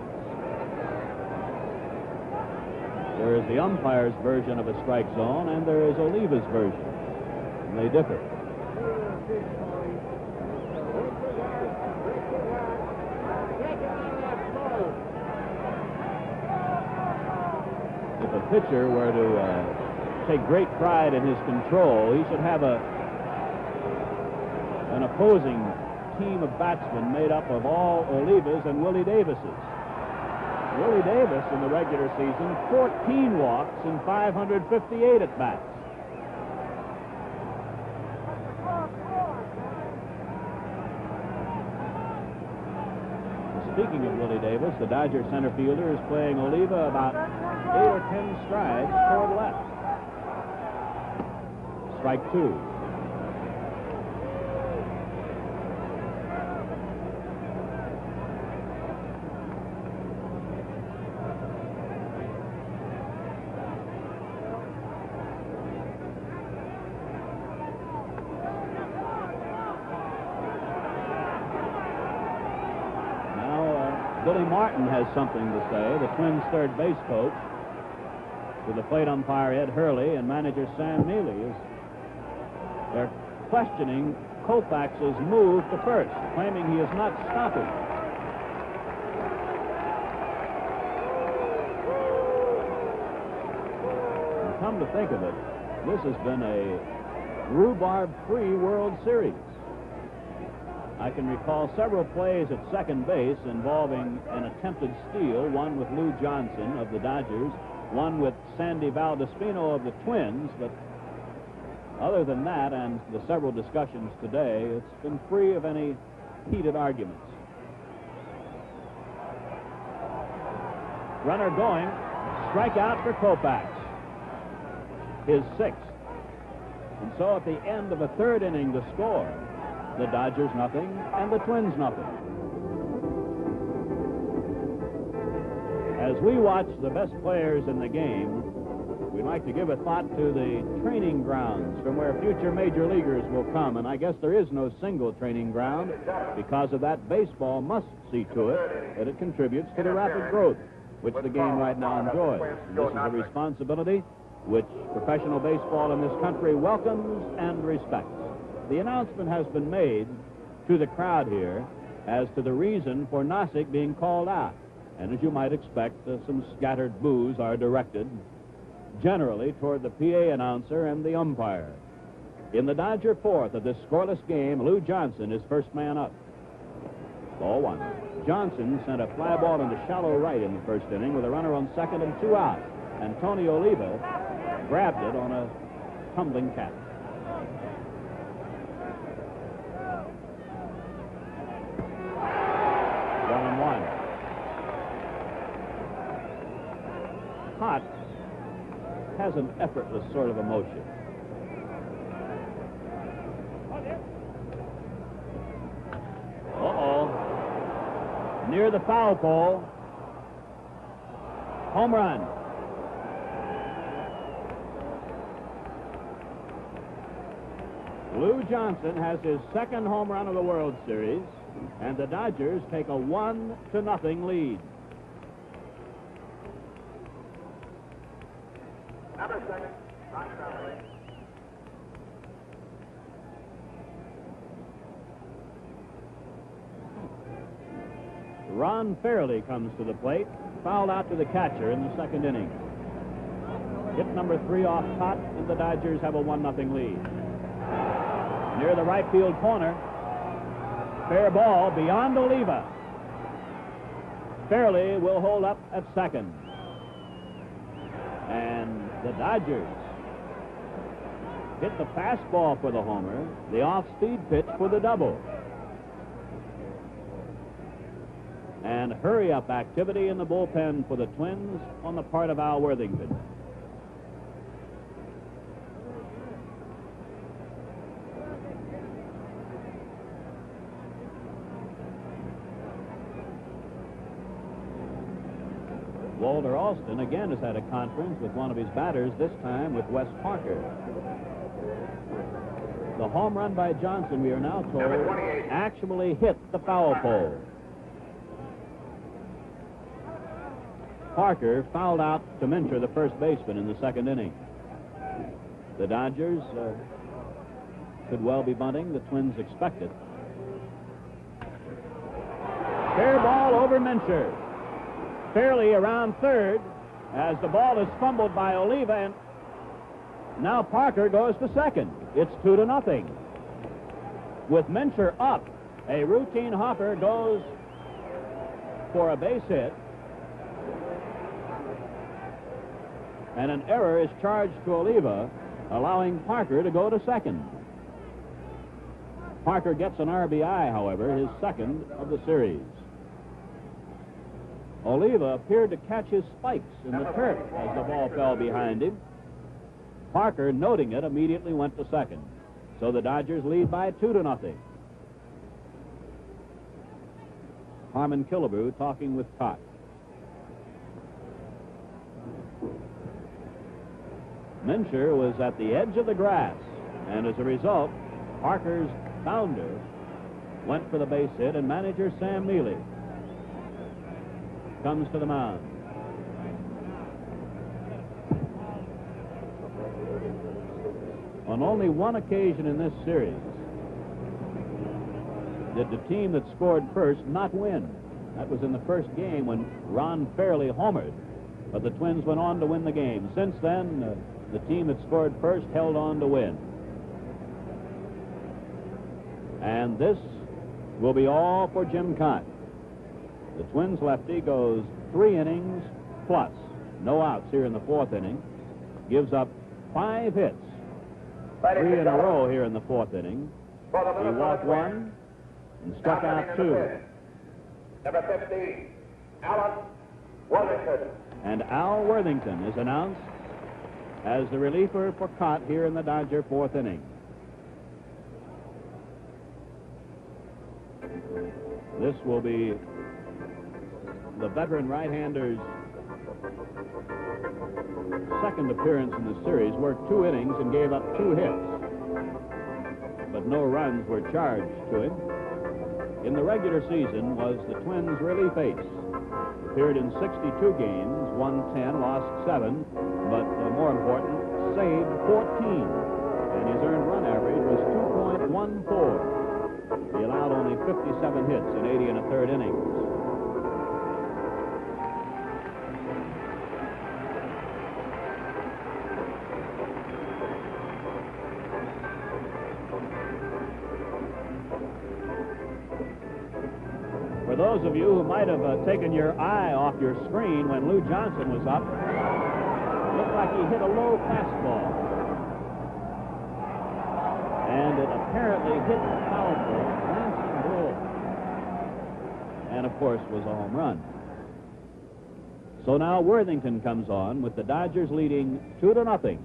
There is the umpire's version of a strike zone, and there is Oliva's version, and they differ. If a pitcher were to take great pride in his control, he should have an opposing team of batsmen made up of all Olivas and Willie Davises. Willie Davis in the regular season, 14 walks and 558 at-bats. Speaking of Willie Davis, the Dodger center fielder is playing Oliva about 8 or 10 strides toward left. Strike two. Billy Martin has something to say, the Twins' third base coach, to the plate umpire Ed Hurley and manager Sam Mealy. They're questioning Koufax's move to first, claiming he is not stopping. And come to think of it, This has been a rhubarb-free World Series. I can recall several plays at second base involving an attempted steal, one with Lou Johnson of the Dodgers, one with Sandy Valdespino of the Twins, but other than that and the several discussions today, it's been free of any heated arguments. Runner going, strikeout for Koufax, his 6th. And so at the end of the 3rd inning, the score, the Dodgers nothing and the Twins nothing. As we watch the best players in the game, we'd like to give a thought to the training grounds from where future major leaguers will come. And I guess there is no single training ground. Because of that, baseball must see to it that it contributes to the rapid growth which the game right now enjoys. And this is a responsibility which professional baseball in this country welcomes and respects. The announcement has been made to the crowd here as to the reason for Nossick being called out. And as you might expect, some scattered boos are directed generally toward the PA announcer and the umpire. In the Dodger 4th of this scoreless game, Lou Johnson is first man up. Ball 1. Johnson sent a fly ball into shallow right in the 1st inning with a runner on 2nd and 2 out. And Tony Oliva grabbed it on a tumbling catch. One and one. Hot has an effortless sort of emotion. Uh-oh. Near the foul pole. Home run. Lou Johnson has his 2nd home run of the World Series, and the Dodgers take a 1-0 lead. Ron Fairley comes to the plate, fouled out to the catcher in the 2nd inning. Hit number 3 off Tot, and the Dodgers have a 1-0 lead. Near the right field corner, fair ball beyond Oliva. Fairley will hold up at 2nd. And the Dodgers hit the fastball for the homer, the off-speed pitch for the double. And hurry-up activity in the bullpen for the Twins on the part of Al Worthington. Walter Alston again has had a conference with one of his batters, this time with Wes Parker. The home run by Johnson, we are now told, actually hit the foul pole. Parker fouled out to Mincher, the first baseman, in the 2nd inning. The Dodgers could well be bunting. The Twins expect it. Fair ball over Mincher. Fairly around 3rd as the ball is fumbled by Oliva, and now Parker goes to 2nd. It's 2-0. With Mincher up, a routine hopper goes for a base hit, and an error is charged to Oliva, allowing Parker to go to 2nd. Parker gets an RBI, however, his 2nd of the series. Oliva appeared to catch his spikes in the turf as the ball fell behind him. Parker, noting it, immediately went to 2nd. So the Dodgers lead by 2-0. Harmon Killebrew talking with Tot. Mincher was at the edge of the grass, and as a result, Parker's bounder went for the base hit, and manager Sam Mealy comes to the mound. On only one occasion in this series did the team that scored first not win. That was in the 1st game when Ron Fairley homered, but the Twins went on to win the game. Since then, The team that scored first held on to win. And this will be all for Jim Cott. The Twins lefty goes 3 innings plus. No outs here in the 4th inning. Gives up 5 hits. 3 in a row here in the 4th inning. He walked 1 and struck out 2. Number 15, Alan Worthington. And Al Worthington is announced as the reliever for Cott here in the Dodger 4th inning. This will be the veteran right-hander's second appearance in the series. Worked 2 innings and gave up 2 hits, but no runs were charged to him. In the regular season was the Twins' relief ace. Appeared in 62 games, won 10, lost 7, but more important, saved 14. And his earned run average was 2.14. He allowed only 57 hits in 80 1/3 innings. For those of you who might have taken your eye off your screen when Lou Johnson was up, it looked like he hit a low fastball. And it apparently hit the powerful glancing blow. And, of course, was a home run. So now Worthington comes on with the Dodgers leading 2-0.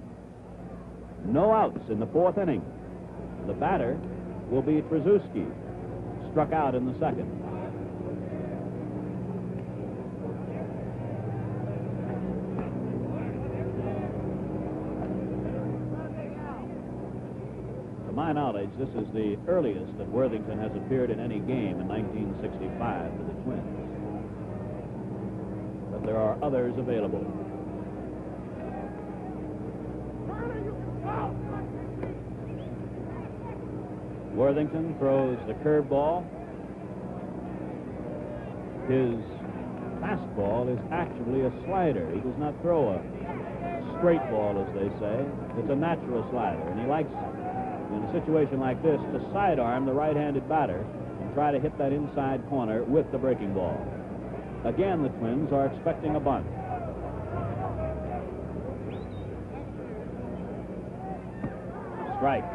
No outs in the 4th inning. The batter will be Trzaskowski, struck out in the 2nd. To my knowledge, this is the earliest that Worthington has appeared in any game in 1965 for the Twins. But there are others available. Worthington throws the curveball. His fastball is actually a slider. He does not throw a straight ball, as they say. It's a natural slider, and he likes, in a situation like this, to sidearm the right-handed batter and try to hit that inside corner with the breaking ball. Again, the Twins are expecting a bunt. Strike.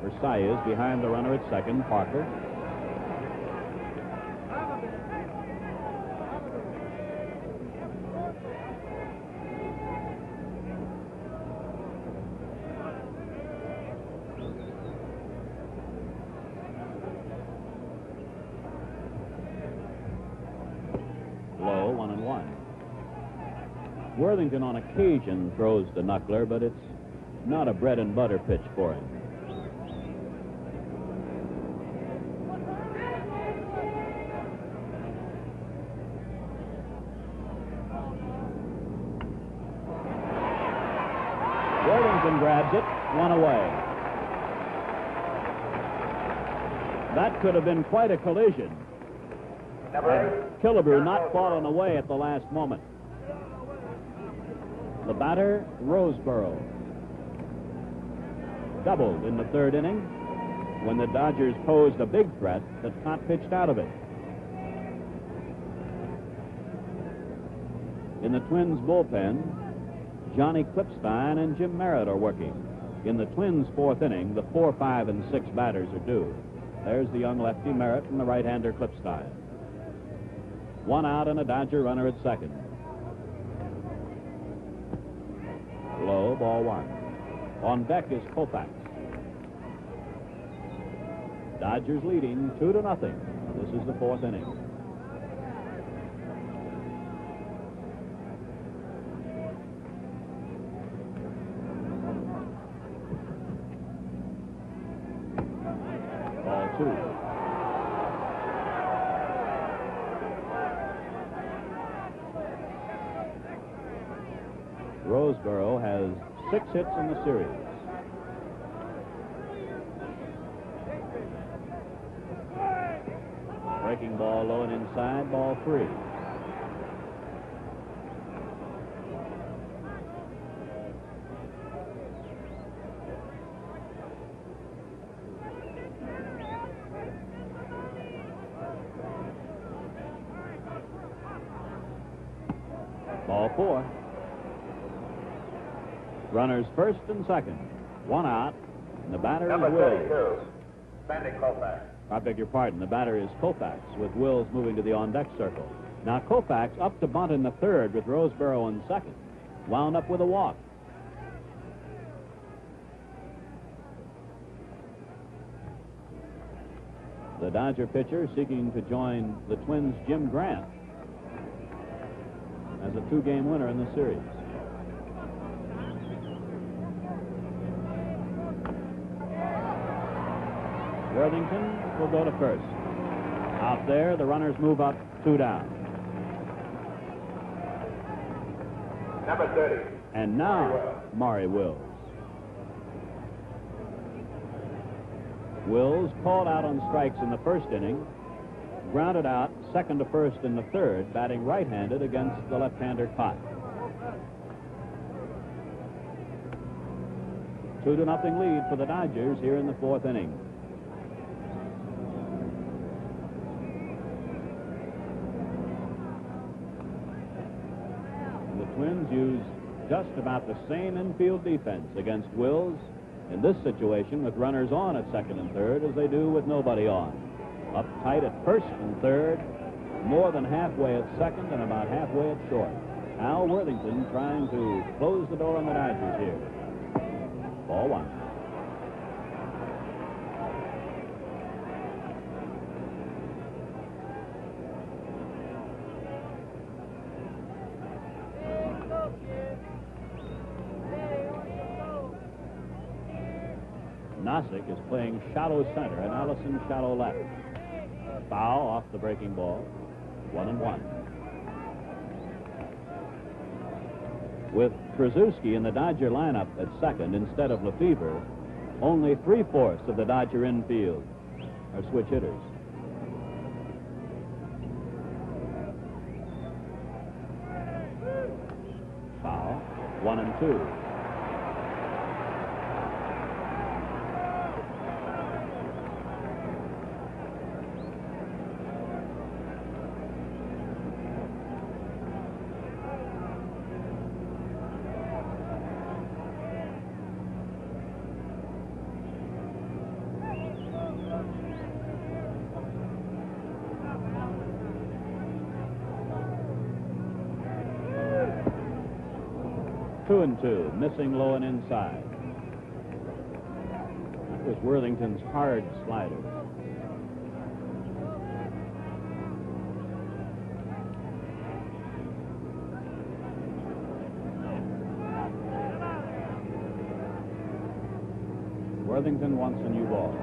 Versailles is behind the runner at second, Parker. Low, 1-1. Worthington on occasion throws the knuckler, but it's not a bread and butter pitch for him. Worthington grabs it, 1 away. That could have been quite a collision. Killebrew not fallen away at the last moment. The batter, Roseboro. Doubled in the 3rd inning when the Dodgers posed a big threat that Cott pitched out of it. In the Twins bullpen, Johnny Clipstein and Jim Merritt are working. In the Twins' 4th inning, the 4, 5, and 6 batters are due. There's the young lefty Merritt and the right-hander Clipstein. 1 out and a Dodger runner at second. Low, ball 1. On deck is Koufax. Dodgers leading 2-0. This is the 4th inning. Ball 2. Roseboro has 6 hits in the series. Breaking ball low and inside, ball 3. ball four. Runners first and second. One out. And the batter is Number Wills. 32, Sandy Koufax. I beg your pardon. The batter is Koufax, with Wills moving to the on-deck circle. Now Koufax up to bunt in the third with Roseboro in second. Wound up with a walk. The Dodger pitcher seeking to join the Twins' Jim Grant as a two-game winner in the series. Worthington will go to first. Out there, the runners move up, two down. Number 30. And now, Maury Wills. Wills called out on strikes in the first inning, grounded out second to first in the third, batting right-handed against the left-hander Cott. 2-0 lead for the Dodgers here in the fourth inning. The Twins use just about the same infield defense against Wills in this situation with runners on at second and third as they do with nobody on. Up tight at first and third, more than halfway at second and about halfway at short. Al Worthington trying to close the door on the Dodgers here. Ball one. Nosick is playing shallow center and Allison shallow left. Foul off the breaking ball. 1-1. With Krasuski in the Dodger lineup at second instead of Lefevre, only 3/4 of the Dodger infield are switch hitters. Foul. 1-2. Two and two, missing low and inside. That was Worthington's hard slider. Worthington wants a new ball.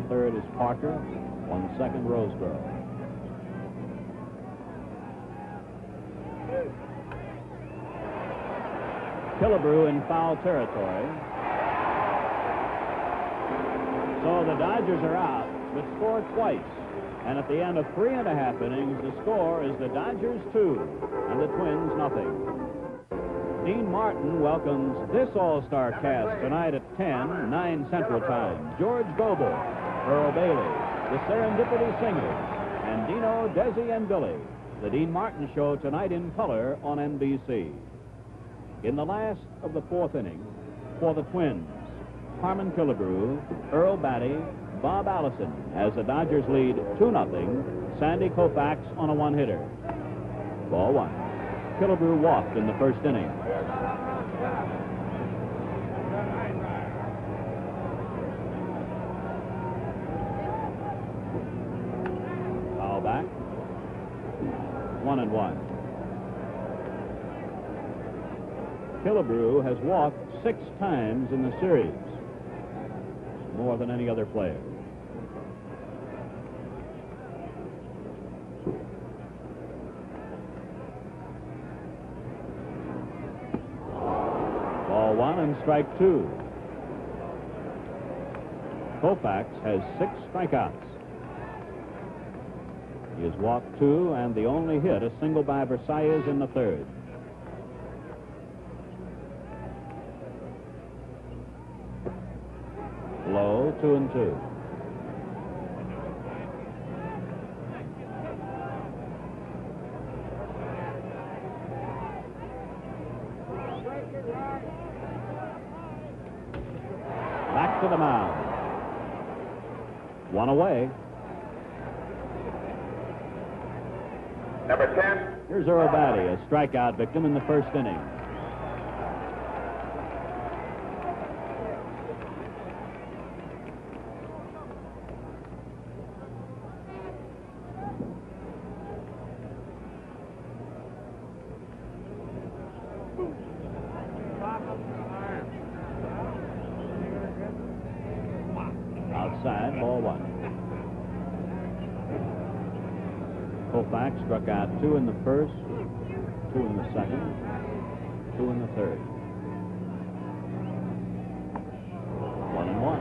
Third is Parker. 1 second, Roseboro. Killebrew in foul territory. So the Dodgers are out, but scored twice. And at the end of 3.5 innings, the score is the Dodgers 2 and the Twins nothing. Dean Martin welcomes this All-Star cast tonight at 10, 9 Central Time. George Goebel, Earl Bailey, the Serendipity Singers, and Dino, Desi, and Billy. The Dean Martin Show tonight in color on NBC. In the last of the fourth inning, for the Twins, Harmon Killebrew, Earl Batty, Bob Allison, as the Dodgers lead 2-0, Sandy Koufax on a one-hitter. Ball one. Killebrew walked in the first inning. Foul back. 1-1. Killebrew has walked 6 times in the series, more than any other player. Ball one and strike 2. Koufax has 6 strikeouts. He has walked 2 and the only hit, a single by Versailles in the third. Low, 2-2. Back to the mound. One away. Number 10. Here's Earl Batty, a strikeout victim in the first inning. Outside, ball 1. Koufax struck out 2 in the first, 2 in the second, 2 in the third. 1-1.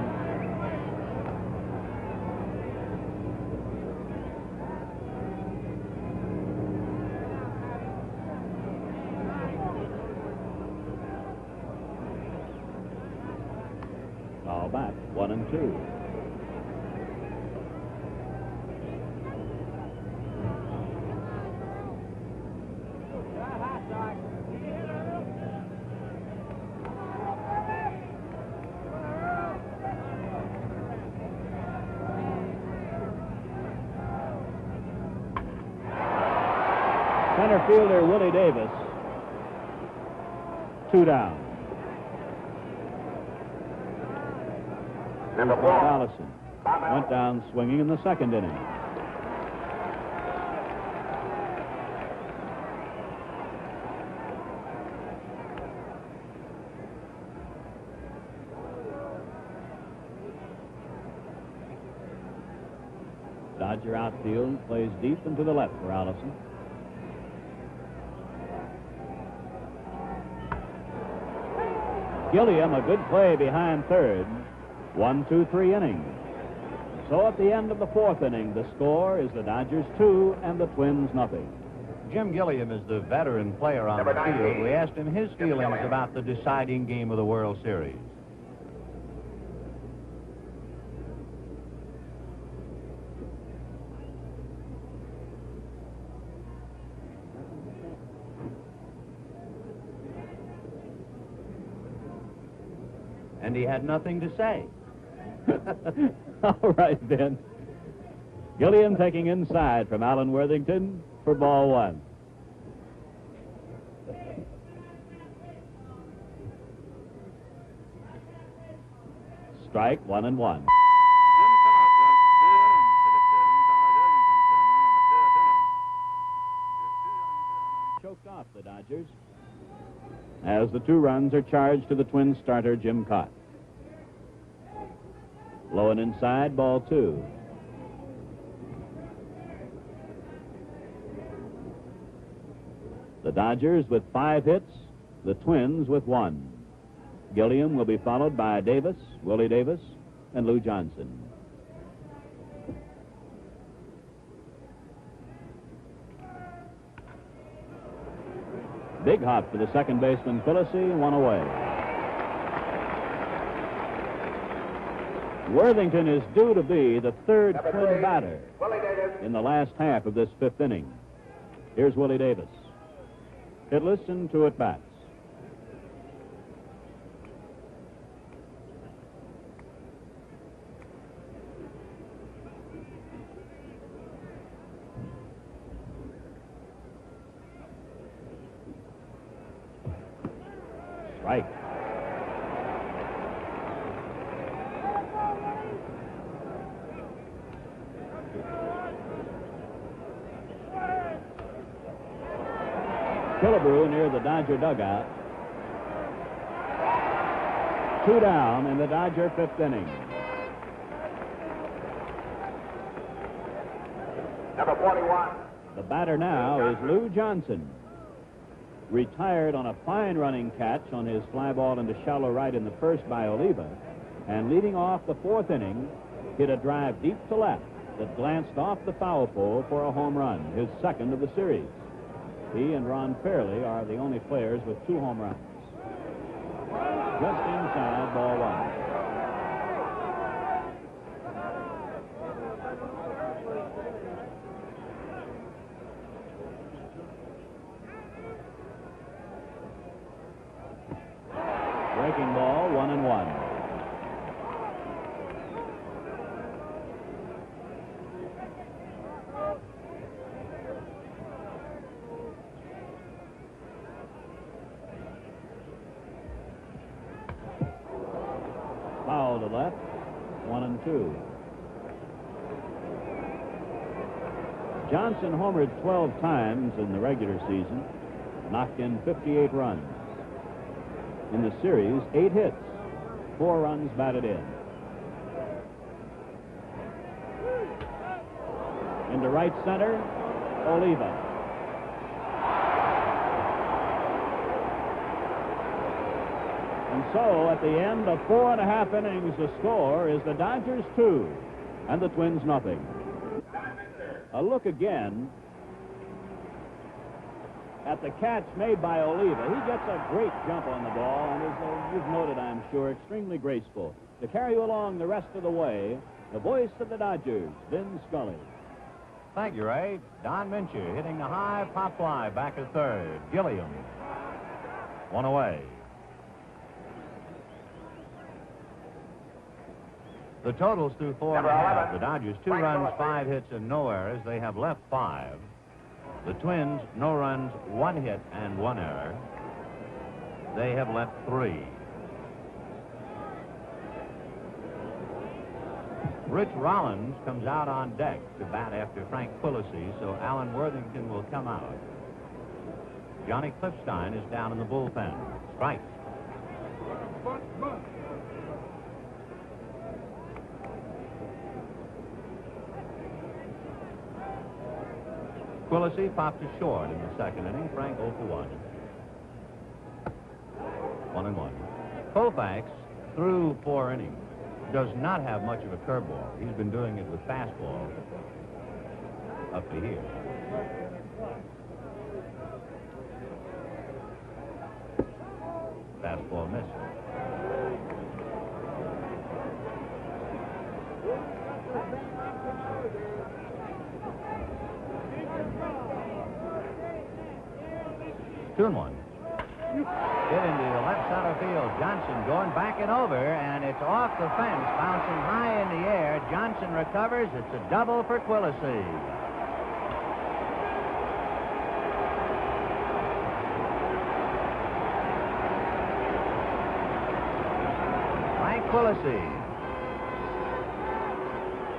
Foul back, 1-2. Center fielder Willie Davis, 2 down. Number 4. Allison went down swinging in the second inning. Dodger outfield plays deep and to the left for Allison. Gilliam, a good play behind third. 1-2-3 inning. So at the end of the fourth inning, the score is the Dodgers 2 and the Twins nothing. Jim Gilliam is the veteran player on the field. We asked him his feelings about the deciding game of the World Series. And he had nothing to say. All right, then. Gilliam taking inside from Alan Worthington for ball 1. Strike, 1-1. Choked off the Dodgers as the 2 runs are charged to the Twins starter, Jim Cott. Low and inside, ball 2. The Dodgers with 5 hits, the Twins with 1. Gilliam will be followed by Davis, Willie Davis, and Lou Johnson. Big hop for the second baseman, Phillips, 1 away. Worthington is due to be the third Twin batter in the last half of this 5th inning. Here's Willie Davis. Hitless and 2 at-bats. Strike. Killebrew near the Dodger dugout. 2 down in the Dodger 5th inning. Number 41. The batter now is Lou Johnson. Retired on a fine running catch on his fly ball into shallow right in the first by Oliva. And leading off the 4th inning, hit a drive deep to left that glanced off the foul pole for a home run, his second of the series. He and Ron Fairley are the only players with 2 home runs. Just inside, ball 1. Breaking ball, 1-1. Foul to left, 1-2. Johnson homered 12 times in the regular season, knocked in 58 runs. In the series, 8 hits, 4 runs batted in. Into right center, Oliva. And so, at the end of 4.5 innings, the score is the Dodgers 2 and the Twins nothing. A look again at the catch made by Oliva. He gets a great jump on the ball and is, you've noted, I'm sure, extremely graceful. To carry you along the rest of the way, the voice of the Dodgers, Vin Scully. Thank you, Ray. Don Mincher hitting the high pop fly back at third. Gilliam. 1 away. The totals through 4.5. The Dodgers 2 runs, 5 hits, and no errors. They have left 5. The Twins, no runs, 1 hit, and 1 error. They have left 3. Rich Rollins comes out on deck to bat after Frank Quillisi, so Alan Worthington will come out. Johnny Clipstein is down in the bullpen. Strike. Quillisi popped to short in the second inning. Frank 0 for 1. 1-1. Koufax, through 4 innings, does not have much of a curveball. He's been doing it with fastball up to here. Fastball missed. Two and 1. Hit into the left center field. Johnson going back and over, and it's off the fence, bouncing high in the air. Johnson recovers. It's a double for Quillisi. Frank Quillisi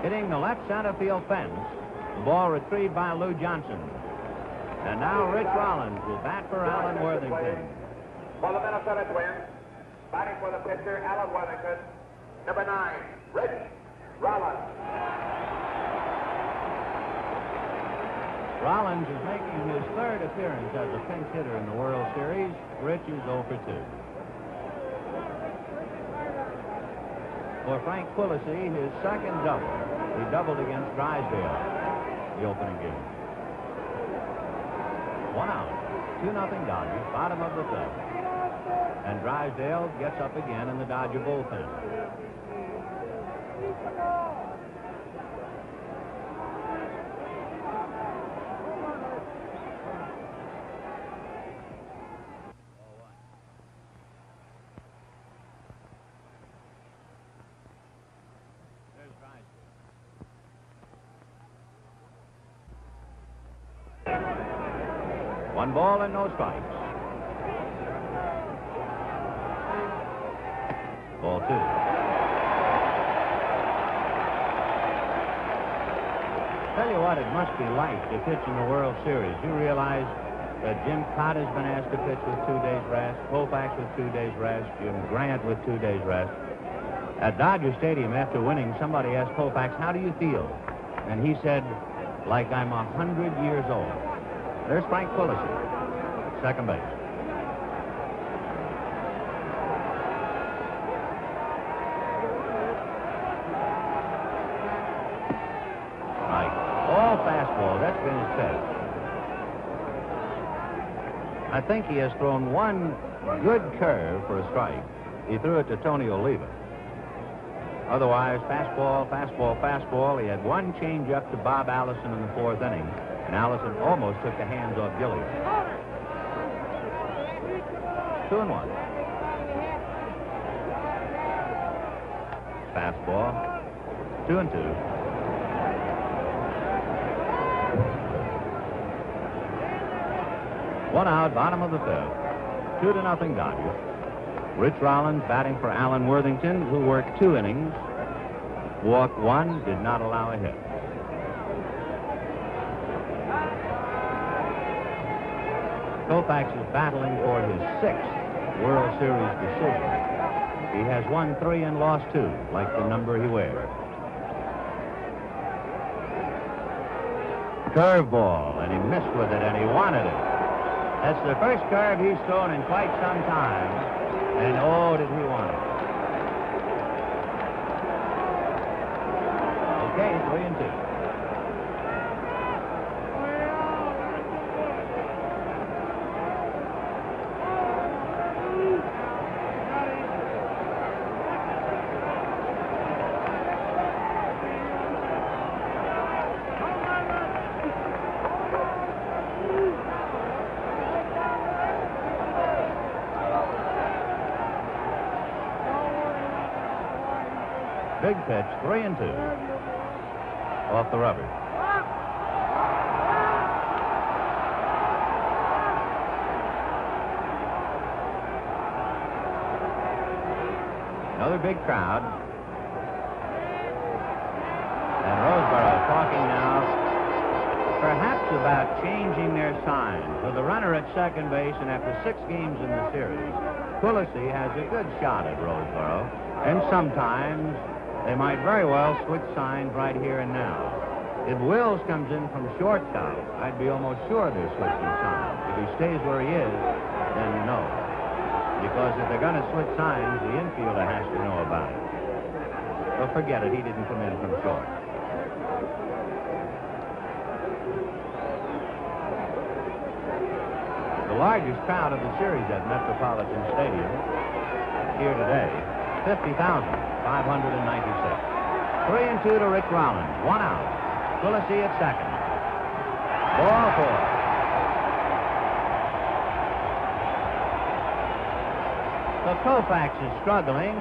hitting the left center field fence. The ball retrieved by Lou Johnson. And now Rich Rollins will bat for Alan Worthington. For the Minnesota Twins, batting for the pitcher, Alan Worthington, number 9, Rich Rollins. Rollins is making his 3rd appearance as a pinch hitter in the World Series. Rich is 0 for 2. For Frank Quillisi, his 2nd double. He doubled against Drysdale the opening game. 1 out. 2-0 Dodgers, bottom of the 5th. And Drysdale gets up again in the Dodger bullpen. There's Drysdale. One ball and no strikes. Ball 2. Tell you what, it must be like to pitch in the World Series. You realize that Jim Cott has been asked to pitch with 2 days rest, Koufax with 2 days rest, Jim Grant with 2 days rest. At Dodger Stadium, after winning, somebody asked Koufax, "How do you feel?" And he said, "Like I'm 100 years old." There's Frank Quillisi, second base. Right. All fastball. That's been his test. I think he has thrown one good curve for a strike. He threw it to Tony Oliva. Otherwise, fastball, fastball, fastball. He had one change-up to Bob Allison in the 4th inning, and Allison almost took the hands off Gilliam. 2-1. Fastball. 2-2. One out, bottom of the fifth. 2-0 Dodgers. Rich Rollins batting for Alan Worthington, who worked 2 innings. Walked 1, did not allow a hit. Koufax is battling for his 6th World Series decision. He has won 3 and lost 2, like the number he wears. Curveball, and he missed with it, and he wanted it. That's the first curve he's thrown in quite some time, and oh, did he want it. Okay, 3-2. Big pitch, 3-2. Off the rubber. Another big crowd. And Roseboro talking now, perhaps about changing their sign. With the runner at second base, and after 6 games in the series, Quillisi has a good shot at Roseboro. And sometimes they might very well switch signs right here and now. If Wills comes in from shortstop, I'd be almost sure they're switching signs. If he stays where he is, then no. Because if they're going to switch signs, the infielder has to know about it. So forget it, he didn't come in from short. The largest crowd of the series at Metropolitan Stadium here today, 50,596. 3-2 to Rick Rollins. 1 out. Quillisi at second. Ball 4. So Koufax is struggling.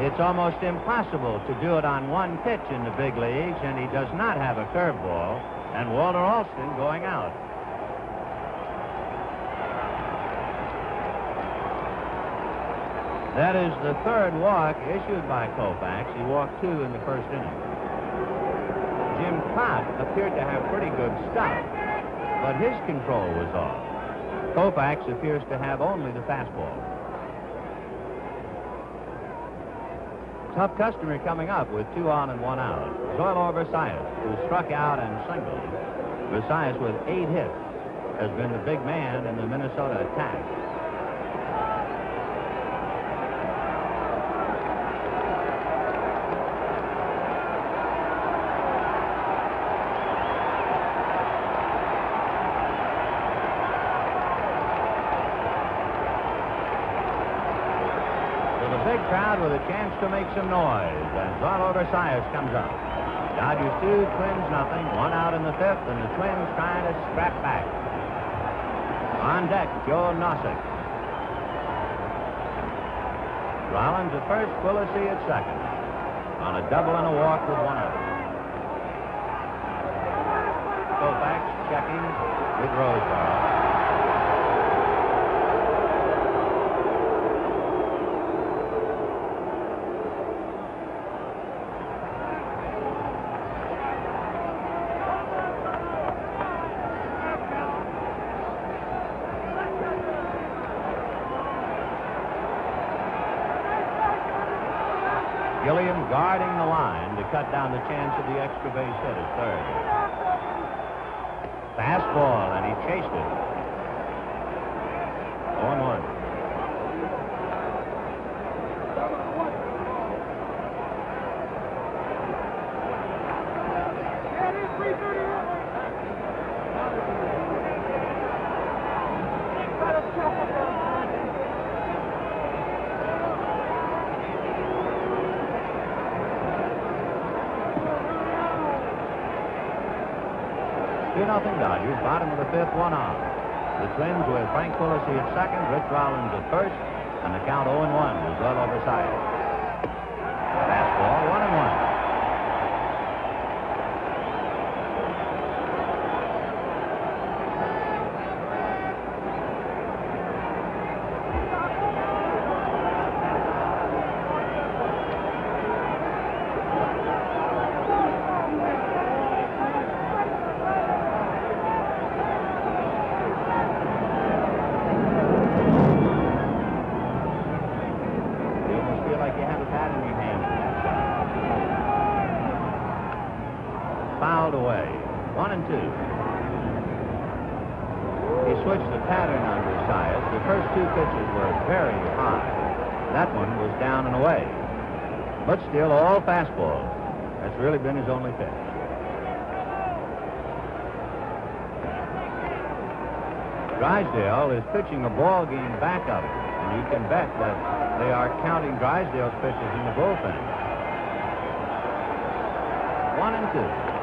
It's almost impossible to do it on 1 pitch in the big leagues, and he does not have a curveball. And Walter Alston going out. That is the 3rd walk issued by Koufax. He walked 2 in the first inning. Jim Cott appeared to have pretty good stuff, but his control was off. Koufax appears to have only the fastball. Tough customer coming up with 2 on and 1 out. Zoilo Versailles, who struck out and singled. Versailles with 8 hits has been the big man in the Minnesota attack. Crowd with a chance to make some noise as Zoilo Versailles comes up. Dodgers 2, Twins nothing. 1 out in the 5th, and the Twins trying to scrap back. On deck, Joe Nossick. Rollins at first, Quillisi at second. On a double and a walk with 1 out. Koufax checking with Roseboro. Gilliam guarding the line to cut down the chance of the extra base hit at third. Fastball, and he chased it. 0-1. Nothing Dodgers, bottom of the 5th, 1 on. The Twins with Frank Quillisi at second, Rich Rollins at first, and the count 0-1 to Zoilo Versailles. Fastball, 1-2. He switched the pattern on Josias. The first two pitches were very high. That one was down and away. But still all fastballs. That's really been his only pitch. Drysdale is pitching a ball game back of it, and you can bet that they are counting Drysdale's pitches in the bullpen. 1-2.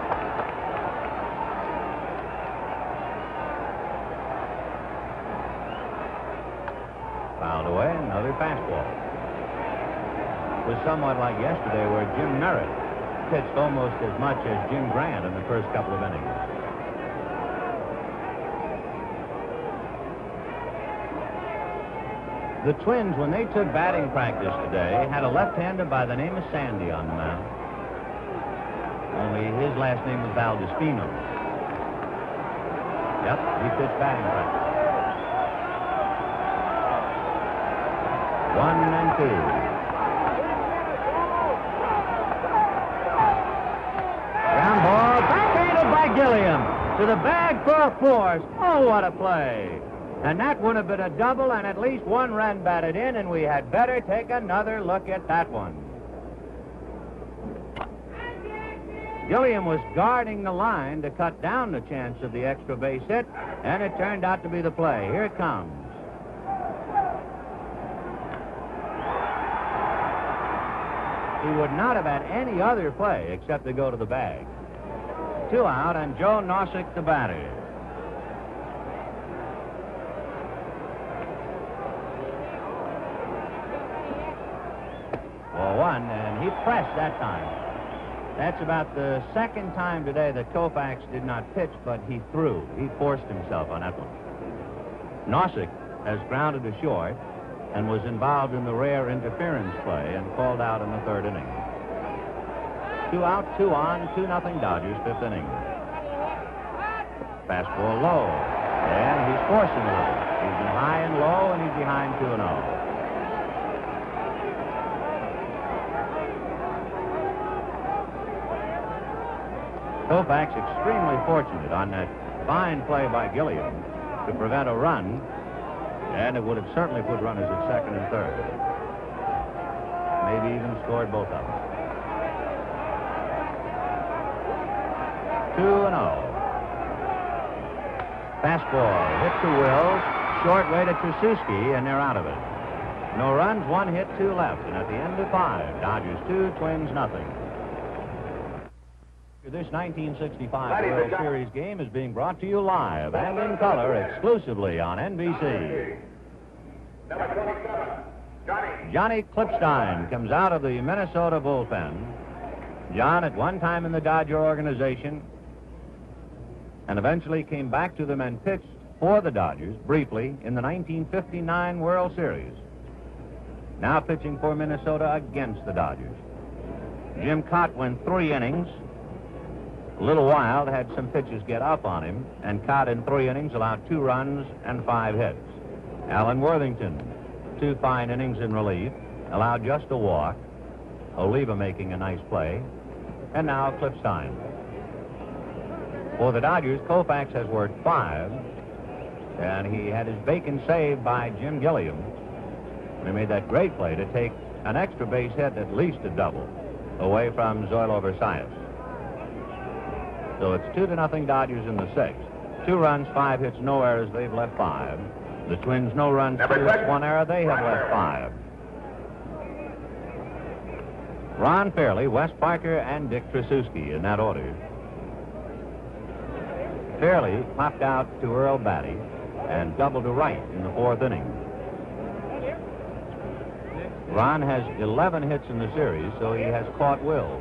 Fouled away, another fastball. It was somewhat like yesterday where Jim Merritt pitched almost as much as Jim Grant in the first couple of innings. The Twins, when they took batting practice today, had a left-hander by the name of Sandy on the mound. Only his last name was Valdeспino. Yep, he pitched batting practice. 1-2. Ground ball, backhanded by Gilliam to the bag for a force. Oh, what a play. And that would have been a double and at least one run batted in, and we had better take another look at that one. Gilliam was guarding the line to cut down the chance of the extra base hit, and it turned out to be the play. Here it comes. He would not have had any other play except to go to the bag. 2 out, and Joe Nozick the batter. Ball 1, and he pressed that time. That's about the second time today that Koufax did not pitch, but he threw. He forced himself on that one. Nozick has grounded to short and was involved in the rare interference play and called out in the third inning. 2 out, 2 on, 2-0 Dodgers, fifth inning. Fastball low, and he's forcing a little. He's been high and low, and he's behind 2-0. Koufax extremely fortunate on that fine play by Gilliam to prevent a run, and it would have certainly put runners at second and third. Maybe even scored both of them. 2-0. Fastball hit to Wills, short way to Tracewski, and they're out of it. No runs, 1 hit, 2 left, and at the end of 5, Dodgers 2, Twins nothing. This 1965 World Series game is being brought to you live and in color exclusively on NBC. Number 27, Johnny Clipstein comes out of the Minnesota bullpen. John at one time in the Dodger organization and eventually came back to them and pitched for the Dodgers briefly in the 1959 World Series. Now pitching for Minnesota against the Dodgers. Jim Cott went 3 innings. A little Wild had some pitches get up on him, and Cott in 3 innings allowed 2 runs and 5 hits. Alan Worthington, 2 fine innings in relief, allowed just a walk. Oliva making a nice play. And now Clipstein. For the Dodgers, Koufax has worked 5, and he had his bacon saved by Jim Gilliam. He made that great play to take an extra base hit, at least a double, away from Zoilo Versailles. So it's 2-0 Dodgers in the 6th. 2 runs, 5 hits, no errors. They've left 5. The Twins, no runs, 2 hits, 1 error. They have left 5. Ron Fairley, Wes Parker, and Dick Tracewski in that order. Fairley popped out to Earl Batty and doubled to right in the 4th inning. Ron has 11 hits in the series, so he has caught Wills.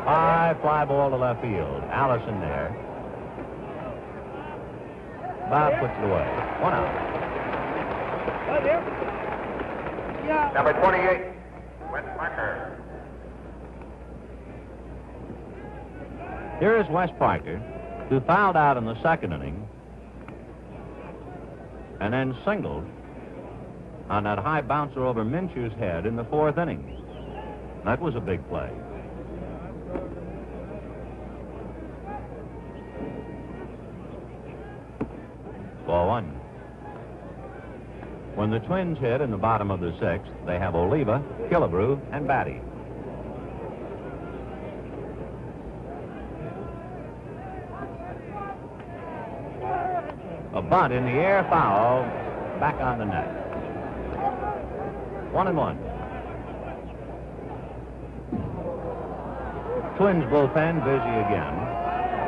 High fly ball to left field. Allison there. Bob puts it away. 1 out. number 28, Wes Parker. Here is Wes Parker, who fouled out in the 2nd inning and then singled on that high bouncer over Minshew's head in the 4th inning. That was a big play. When the Twins hit in the bottom of the sixth, they have Oliva, Killebrew, and Batty. A bunt in the air, foul, back on the net. 1-1. Twins bullpen busy again.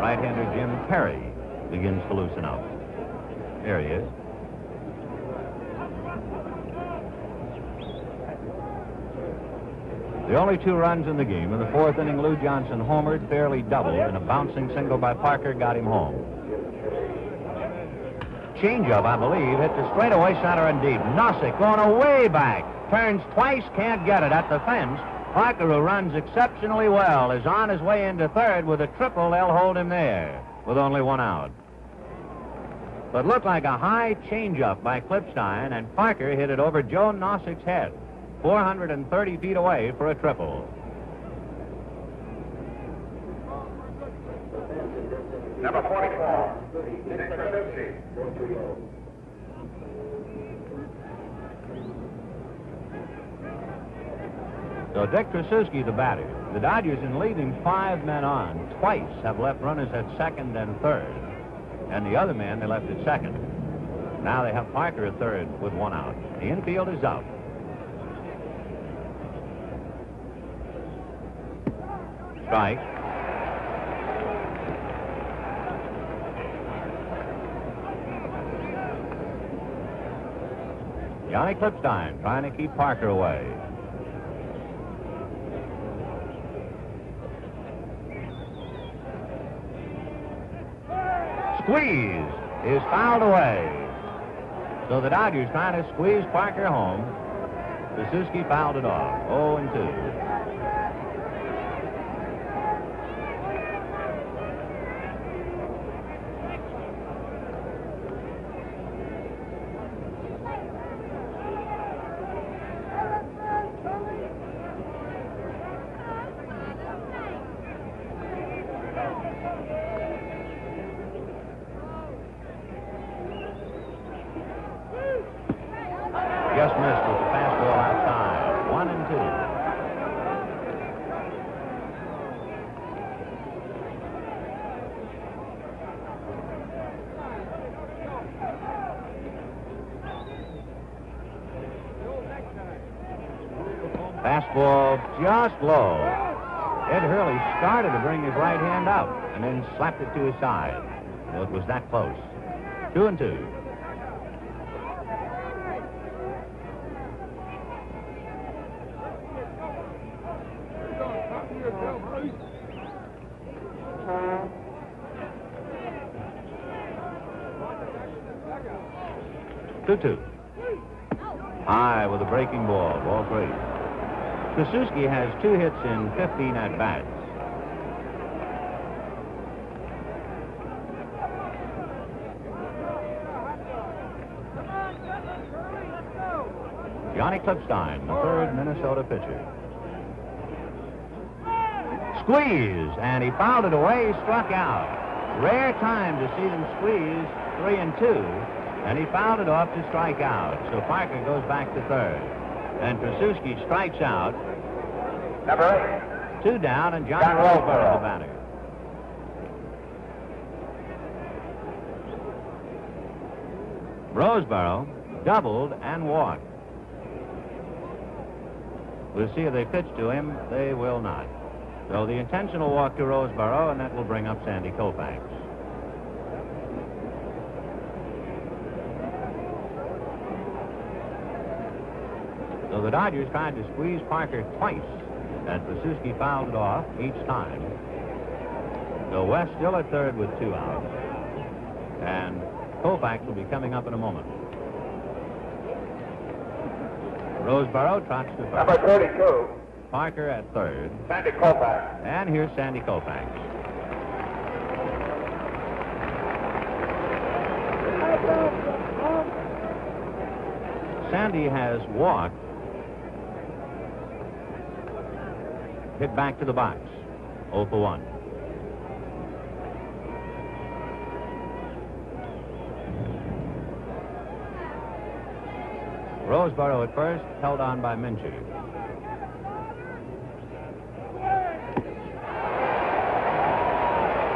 Right-hander Jim Perry begins to loosen up. There he is. The only 2 runs in the game. In the 4th inning, Lou Johnson homered, fairly doubled, and a bouncing single by Parker got him home. Changeup, I believe, hit to straightaway center and deep. Nossick going away back. Turns twice, can't get it at the fence. Parker, who runs exceptionally well, is on his way into third with a triple. They'll hold him there with only 1 out. But looked like a high changeup by Klipstein, and Parker hit it over Joe Nossick's head, 430 feet away for a triple. Number 44, Dick Tracewski. So Dick Tracewski, the batter. The Dodgers, in leaving 5 men on, twice have left runners at second and third. And the other man they left at second. Now they have Parker at third with 1 out. The infield is out. Strike. Johnny Klipstein trying to keep Parker away. Squeeze is fouled away. So the Dodgers trying to squeeze Parker home. Tracewski fouled it off. 0-2. Just missed with the fastball outside. 1-2. Fastball just low. Ed Hurley started to bring his right hand up and then slapped it to his side. Well, it was that close. 2-2. High with a breaking ball. Ball 3. Tracewski has 2 hits in 15 at-bats. Johnny Klipstein, the 3rd Minnesota pitcher. Squeeze, and he fouled it away, struck out. Rare time to see them squeeze 3-2. And he fouled it off to strike out. So Parker goes back to third. And Tracewski strikes out. Number 8. 2 down, and Johnny Roseboro, the batter. Roseboro doubled and walked. We'll see if they pitch to him. They will not. So the intentional walk to Roseboro, and that will bring up Sandy Koufax. So the Dodgers tried to squeeze Parker twice, and Tracewski fouled it off each time. So West still at third with 2 outs. And Koufax will be coming up in a moment. Roseboro trots to first. Number 32, Parker at third. Sandy Koufax. And here's Sandy Koufax. Sandy has walked. Hit back to the box. 0 for 1. Roseboro at first, held on by Minchie.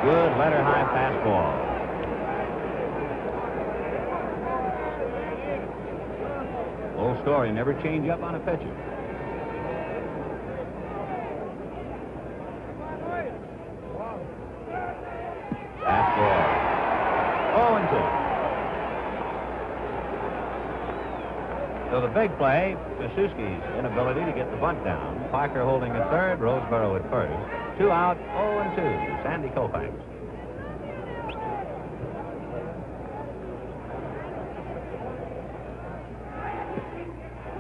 Good letter-high fastball. Old story, never change up on a pitcher. Fastball. 0-2. So the big play, Kosuski's inability to get the bunt down. Parker holding at third, Roseboro at first. 2 out, 0-2. Sandy Koufax.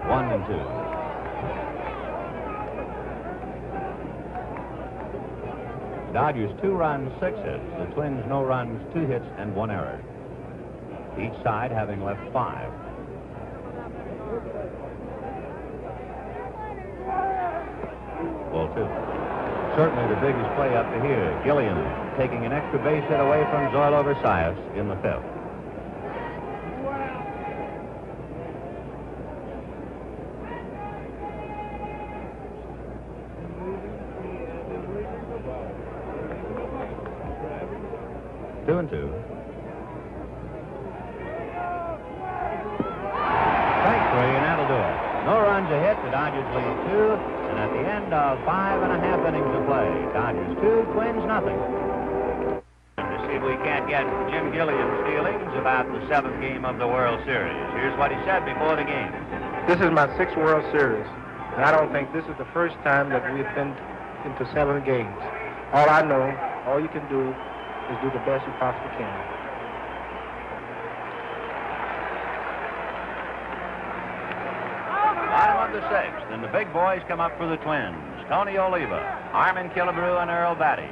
One and two. Dodgers 2 runs, 6 hits. The Twins no runs, 2 hits, and 1 error. Each side having left 5. Ball 2. Certainly the biggest play up to here. Gilliam taking an extra base hit away from Zoilo Versailles in the 5th. Two and two. Strike 3, and that'll do it. No runs a hit. The Dodgers lead 2. And at the end of 5.5 innings of play, Dodgers 2, Twins nothing. To see if we can't get Jim Gilliam's feelings about the 7th game of the World Series. Here's what he said before the game. This is my 6th World Series, and I don't think this is the first time that we've been into 7 games. All I know, all you can do is do the best you possibly can. Bottom of the 6th, and the big boys come up for the Twins. Tony Oliva, Armin Killebrew, and Earl Batty.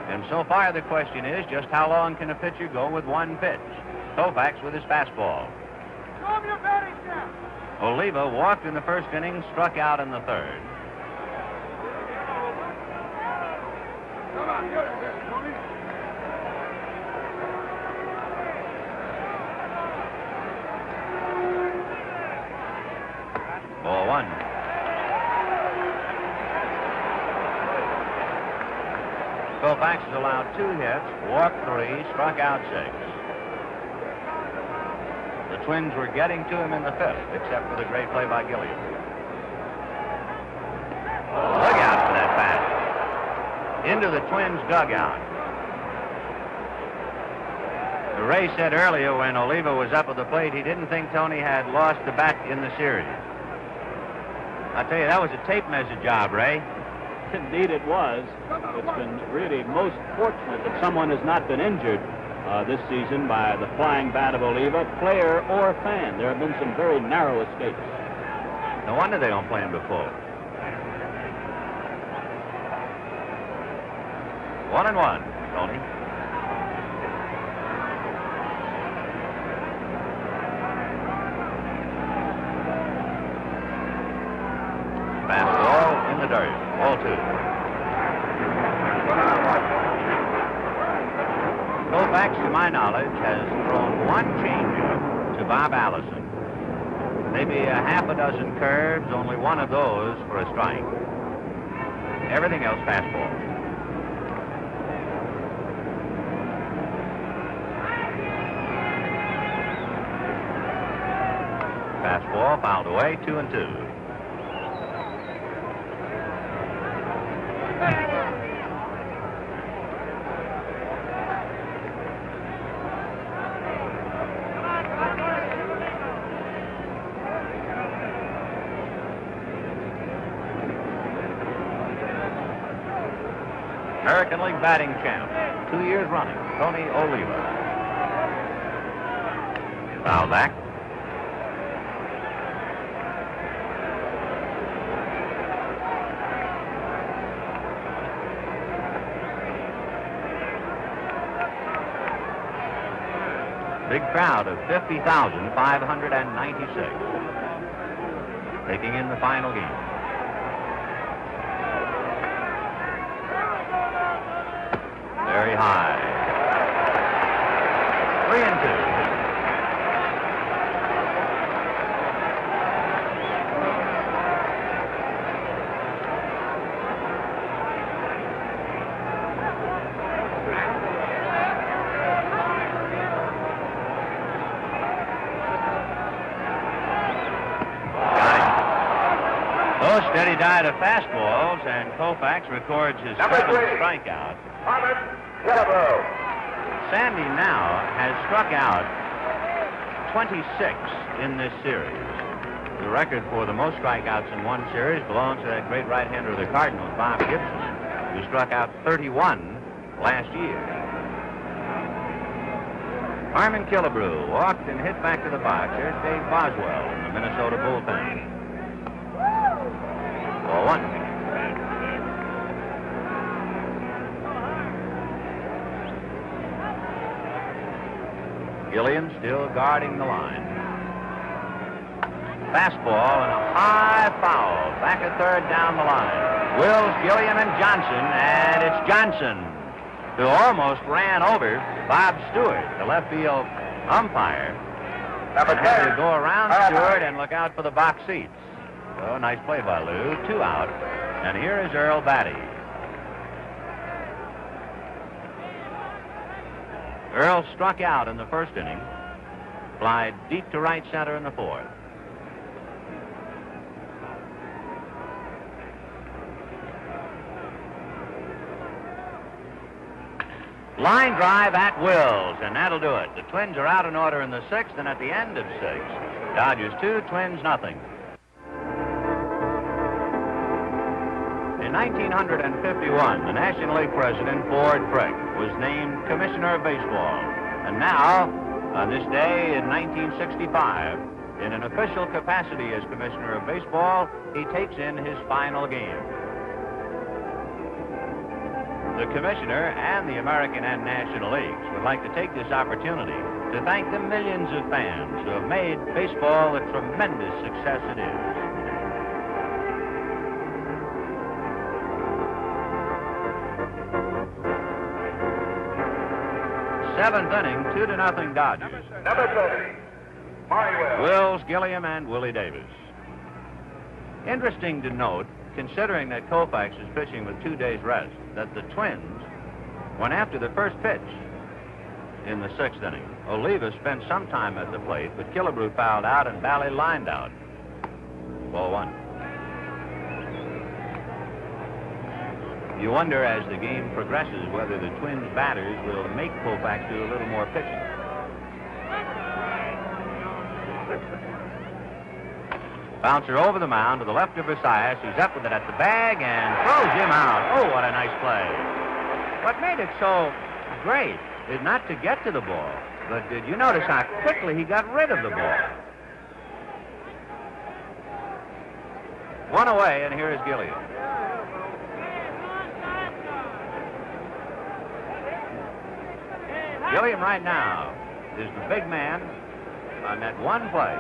And so far the question is just how long can a pitcher go with one pitch? Koufax with his fastball. Oliva walked in the first inning, struck out in the 3rd. Ball 1. Koufax has allowed 2 hits, walked 3, struck out 6. The Twins were getting to him in the 5th, except for the great play by Gilliam. Look out for that pass. Into the Twins' dugout. Ray said earlier when Oliva was up at the plate, he didn't think Tony had lost the bat in the series. I tell you, that was a tape measure job, Ray. Indeed it was. It's been really most fortunate that someone has not been injured this season by the flying bat of Oliva, player or fan. There have been some very narrow escapes. No wonder they don't play him before. 1-1, Tony. Fastball in the dirt. Ball 2. Koufax, to my knowledge, has thrown 1 changeup to Bob Allison. Maybe a half a dozen curves, only 1 of those for a strike. Everything else fastball. Fastball fouled away, 2-2. American League batting champ, 2 years running, Tony Oliva. Foul back. Big crowd of 50,596 taking in the final game. Very high. 3-2. said he died of fastballs, and Koufax records his seventh strikeout. Sandy now has struck out 26 in this series. The record for the most strikeouts in one series belongs to that great right-hander of the Cardinals, Bob Gibson, who struck out 31 last year. Harmon Killebrew walked and hit back to the box. There's Dave Boswell in the Minnesota bullpen. Ball one. Gilliam still guarding the line. Fastball and a high foul. Back at third down the line. Wills, Gilliam, and Johnson, and it's Johnson who almost ran over Bob Stewart, the left field umpire. And had to go around Stewart and look out for the box seats. So nice play by Lou. 2 out. And here is Earl Batty. Earl struck out in the first inning. Flied deep to right center in the fourth. Line drive at Wills, and that'll do it. The Twins are out in order in the sixth, and at the end of 6, Dodgers 2, Twins nothing. In 1951, the National League president, Ford Frick, was named Commissioner of Baseball. And now, on this day in 1965, in an official capacity as Commissioner of Baseball, he takes in his final game. The Commissioner and the American and National Leagues would like to take this opportunity to thank the millions of fans who have made baseball the tremendous success it is. Seventh inning, 2-0 Dodgers. Number 30, Maury Wills. Wills, Gilliam, and Willie Davis. Interesting to note, considering that Koufax is pitching with 2 days rest, that the Twins went after the first pitch in the 6th inning. Oliva spent some time at the plate, but Killebrew fouled out and Bally lined out. Ball one. You wonder as the game progresses whether the Twins batters will make Koufax do a little more pitching. Bouncer over the mound to the left of Versailles. He's up with it at the bag and throws him out. Oh, what a nice play. What made it so great is not to get to the ball, but did you notice how quickly he got rid of the ball? One away, and here is Gilliam. Gilliam right now is the big man on that one play,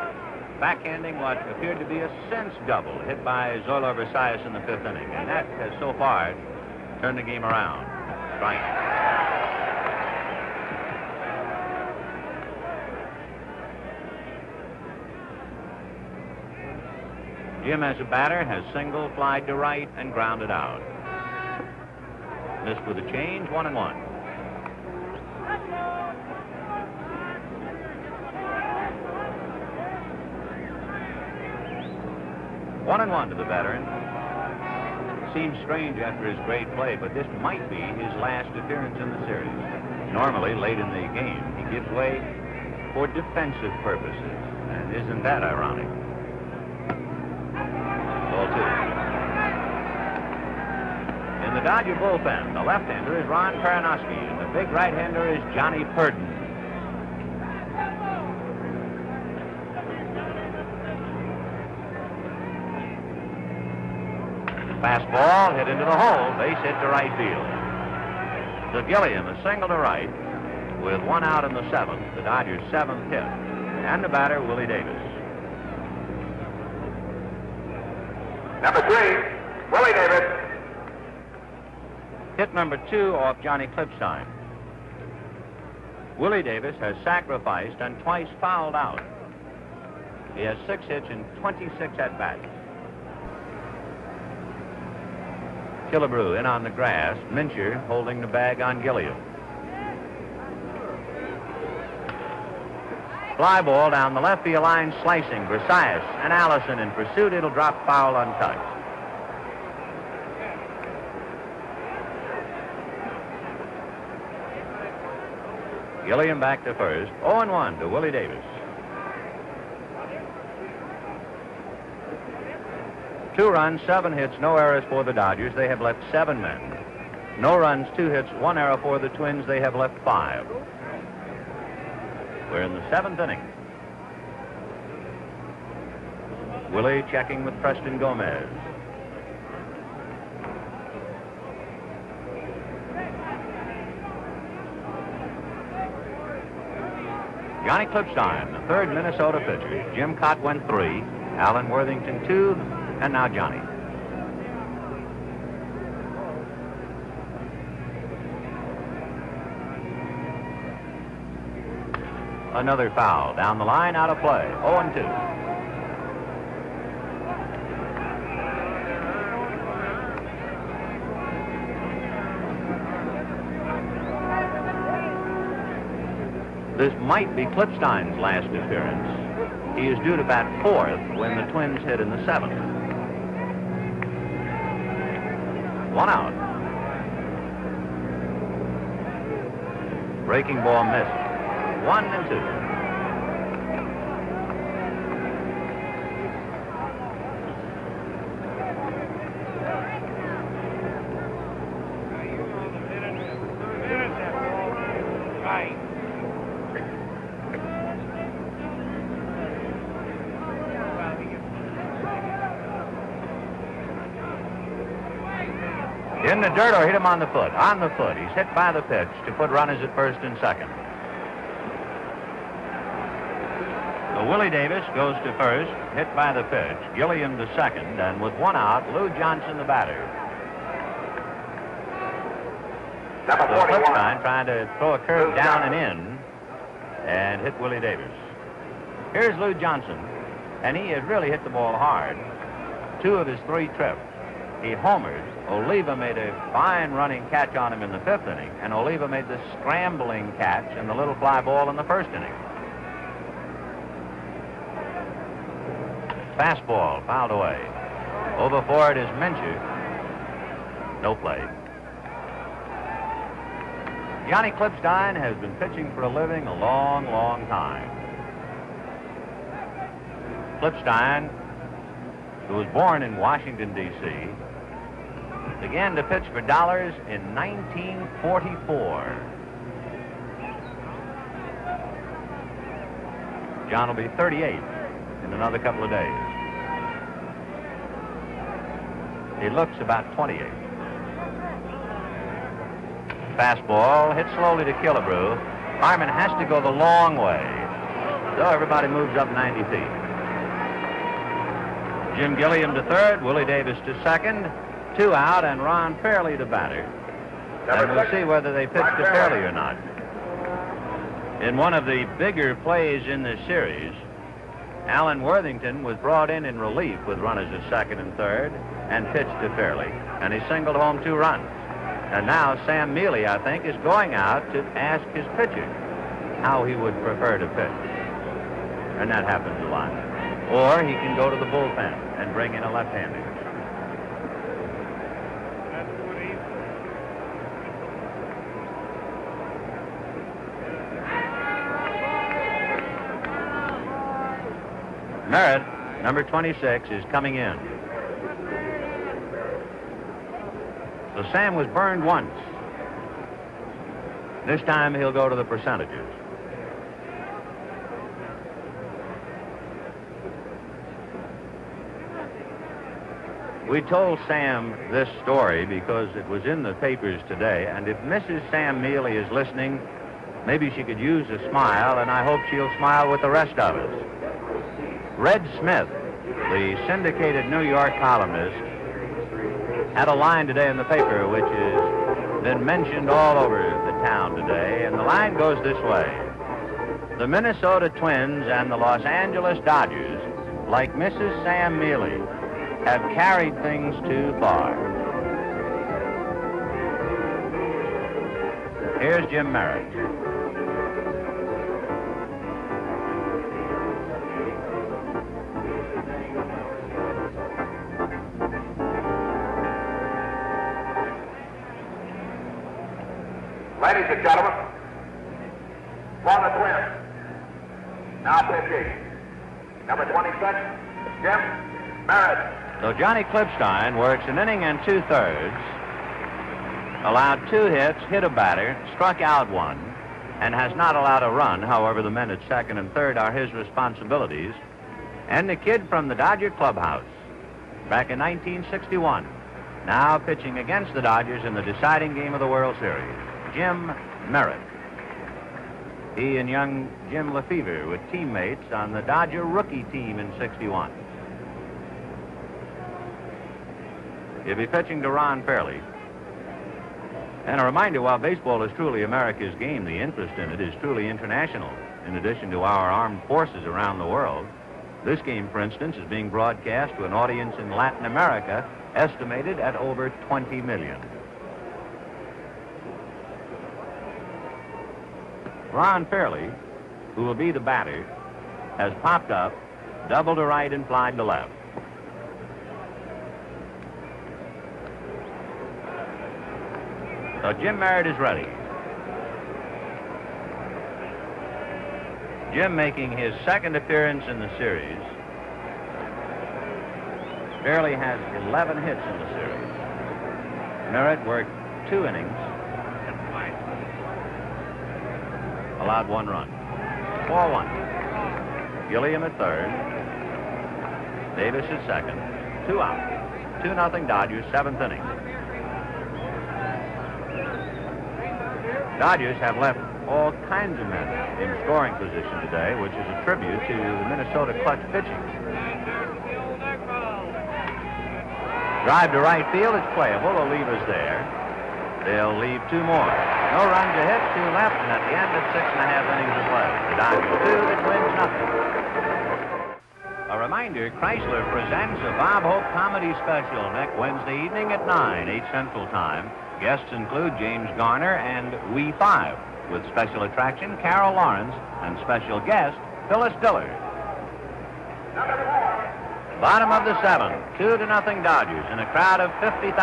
backhanding what appeared to be a sense double hit by Zola Versailles in the 5th inning. And that has so far turned the game around. Strike. Jim, as a batter, has singled, flied to right, and grounded out. Missed with a change, 1-1. One and one to the veteran. Seems strange after his great play, but this might be his last appearance in the series. Normally, late in the game, he gives way for defensive purposes. And isn't that ironic? Ball two. In the Dodger bullpen, the left-hander is Ron Peranowski, and the big right-hander is Johnny Purdon. Fastball hit into the hole, base hit to right field. So Gilliam, a single to right, with 1 out in the 7th, the Dodgers' 7th hit. And the batter, Willie Davis. Number 3, Willie Davis. Hit number 2 off Johnny Clipstein. Willie Davis has sacrificed and twice fouled out. He has 6 hits in 26 at-bats. Killebrew in on the grass. Mincher holding the bag on Gilliam. Fly ball down the left field line, slicing. Versailles and Allison in pursuit. It'll drop foul untouched. Gilliam back to first. 0-1 to Willie Davis. 2 runs, 7 hits, no errors for the Dodgers. They have left 7 men. No runs, 2 hits, 1 error for the Twins. They have left 5. We're in the 7th inning. Willie checking with Preston Gomez. Johnny Clipstein, the third Minnesota pitcher. Jim Cott went 3, Alan Worthington 2, and now Johnny. Another foul. Down the line, out of play. 0-2. This might be Clipstein's last appearance. He is due to bat 4th when the Twins hit in the 7th. 1 out. Breaking ball missed. 1-2. In the dirt or hit him on the foot? On the foot. He's hit by the pitch to put runners at first and second. So Willie Davis goes to first, hit by the pitch. Gilliam to second, and with 1 out, Lou Johnson the batter. So Clipstein trying to throw a curve down and in and hit Willie Davis. Here's Lou Johnson, and he has really hit the ball hard. 2 of his 3 trips. He homered. Oliva made a fine running catch on him in the 5th inning, and Oliva made the scrambling catch in the little fly ball in the 1st inning. Fastball fouled away. Over for it is Mincher. No play. Johnny Clipstein has been pitching for a living a long, long time. Clipstein, who was born in Washington, D.C., began to pitch for dollars in 1944. John will be 38 in another couple of days. He looks about 28. Fastball hit slowly to Killebrew. Harmon has to go the long way, so everybody moves up 90 feet. Jim Gilliam to third, Willie Davis to second. 2 out, and Ron Fairley to batter. And we'll see whether they pitch to Fairley or not. In one of the bigger plays in this series, Alan Worthington was brought in relief with runners at second and third and pitched to Fairley, and he singled home 2 runs. And now Sam Mealy, I think, is going out to ask his pitcher how he would prefer to pitch. And that happens a lot. Or he can go to the bullpen and bring in a left-hander. Merritt, number 26, is coming in. So Sam was burned once. This time he'll go to the percentages. We told Sam this story because it was in the papers today, and if Mrs. Sam Mealy is listening, maybe she could use a smile, and I hope she'll smile with the rest of us. Red Smith, the syndicated New York columnist, had a line today in the paper which has been mentioned all over the town today, and the line goes this way. The Minnesota Twins and the Los Angeles Dodgers, like Mrs. Sam Mealy, have carried things too far. Here's Jim Merritt. Ladies and gentlemen, for the Twins. Now pitching. Number 26, Jim Merritt. So Johnny Clipstein works an inning and 2/3, allowed 2 hits, hit a batter, struck out 1, and has not allowed a run. However, the men at second and third are his responsibilities. And the kid from the Dodger clubhouse back in 1961, now pitching against the Dodgers in the deciding game of the World Series, Jim Merritt. He and young Jim Lefevre were teammates on the Dodger rookie team in '61. He'll be pitching to Ron Fairley. And a reminder, while baseball is truly America's game, the interest in it is truly international. In addition to our armed forces around the world, this game, for instance, is being broadcast to an audience in Latin America estimated at over 20 million. Ron Fairley, who will be the batter, has popped up, doubled to right and flied to left. So Jim Merritt is ready. Jim making his second appearance in the series. Fairley has 11 hits in the series. Merritt worked 2 innings and allowed 1 run. 4-1. Gilliam at third. Davis at second. 2 out. 2-0 Dodgers, 7th inning. Dodgers have left all kinds of men in scoring position today, which is a tribute to the Minnesota clutch pitching. Drive to right field, it's playable. The lever's there. They'll leave 2 more. No runs, a hit, 2 left, and at the end of 6.5 innings of play, the Dodgers 2, the Twins nothing. A reminder, Chrysler presents a Bob Hope comedy special next Wednesday evening at 9, 8 Central Time. Guests include James Garner and We 5, with special attraction Carol Lawrence and special guest Phyllis Dillard. Bottom of the 7th, 2-0 Dodgers in a crowd of 50,000,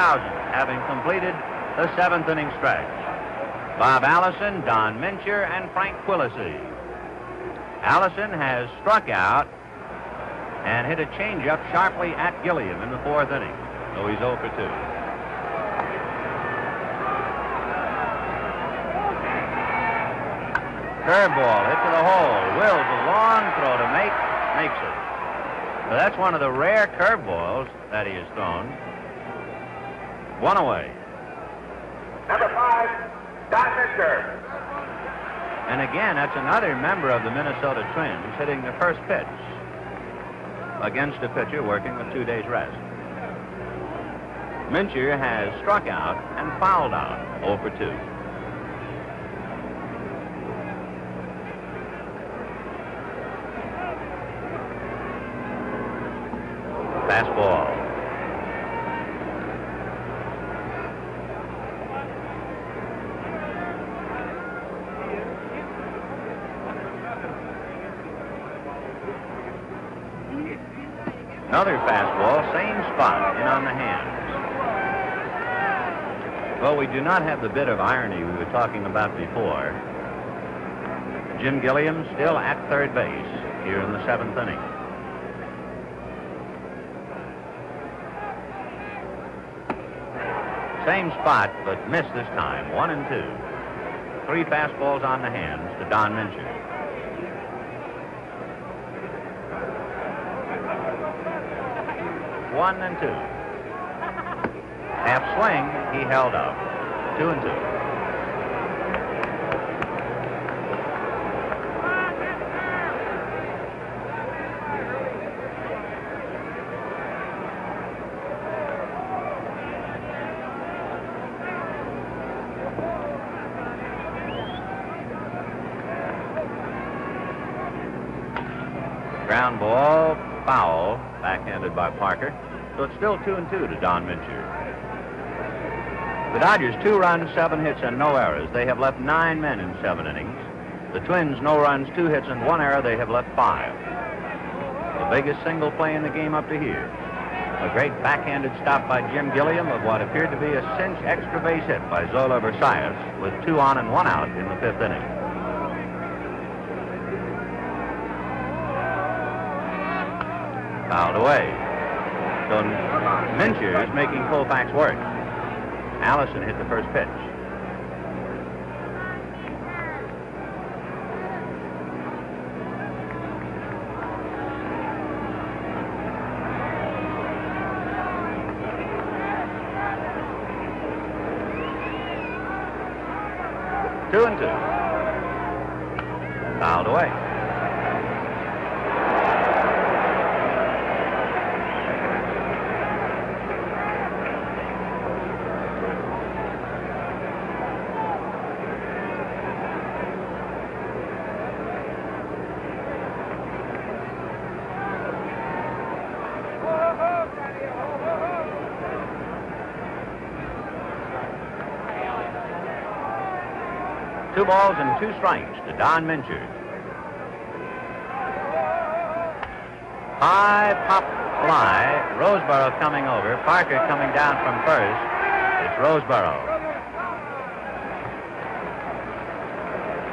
having completed the 7th inning stretch. Bob Allison, Don Mincher, and Frank Quillisi. Allison has struck out and hit a changeup sharply at Gilliam in the 4th inning, so he's 0 for 2. Curveball hit to the hole. Wills a long throw to makes it. So that's one of the rare curveballs that he has thrown. 1 away. Number 5, Don Mincher. And again, that's another member of the Minnesota Twins hitting the first pitch against a pitcher working with 2 days rest. Mincher has struck out and fouled out, 0 for 2. Fastball. Another fastball, same spot, in on the hands. Well, we do not have the bit of irony we were talking about before. Jim Gilliam still at third base here in the 7th inning. Same spot, but missed this time. 1 and 2. 3 fastballs on the hands to Don Mincher. One and 2. Half swing, he held up. 2 and 2. Ground ball, foul, backhanded by Parker. So it's still 2 and 2 to Don Mincher. The Dodgers 2 runs, 7 hits, and no errors. They have left 9 men in 7 innings. The Twins, no runs, 2 hits, and 1 error. They have left 5. The biggest single play in the game up to here. A great backhanded stop by Jim Gilliam of what appeared to be a cinch extra base hit by Zola Versailles with 2 on and 1 out in the 5th inning. Fouled away. So Mincher is making Koufax work. Allison hit the first pitch. Two and two. Fouled away. Two balls and two strikes to Don Mincher. High pop fly. Roseboro coming over. Parker coming down from first. It's Roseboro.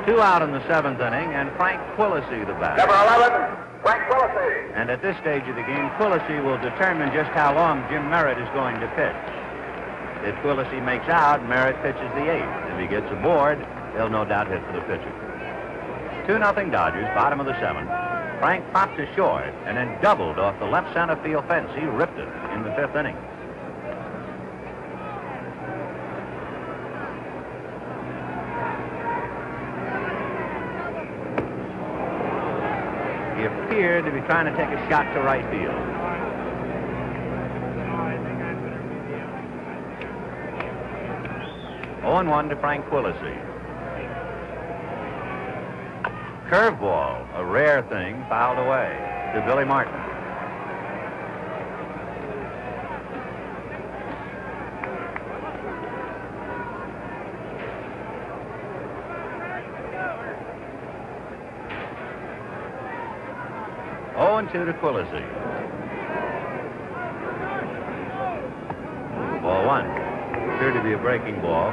Two out in the seventh inning, and Frank Quillisi the batter. Number 11, Frank Quillisi. And at this stage of the game, Quillisi will determine just how long Jim Merritt is going to pitch. If Quillisi makes out, Merritt pitches the eighth. If he gets aboard, he'll no doubt hit for the pitcher. 2-0 Dodgers, bottom of the seventh. Frank popped to short and then doubled off the left center field fence. He ripped it in the fifth inning. He appeared to be trying to take a shot to right field. Oh, 0-1 to Frank Quillisi. Curveball, a rare thing, fouled away to Billy Martin. Oh, 0-2 to Quillisi. Ball one. Appeared to be a breaking ball.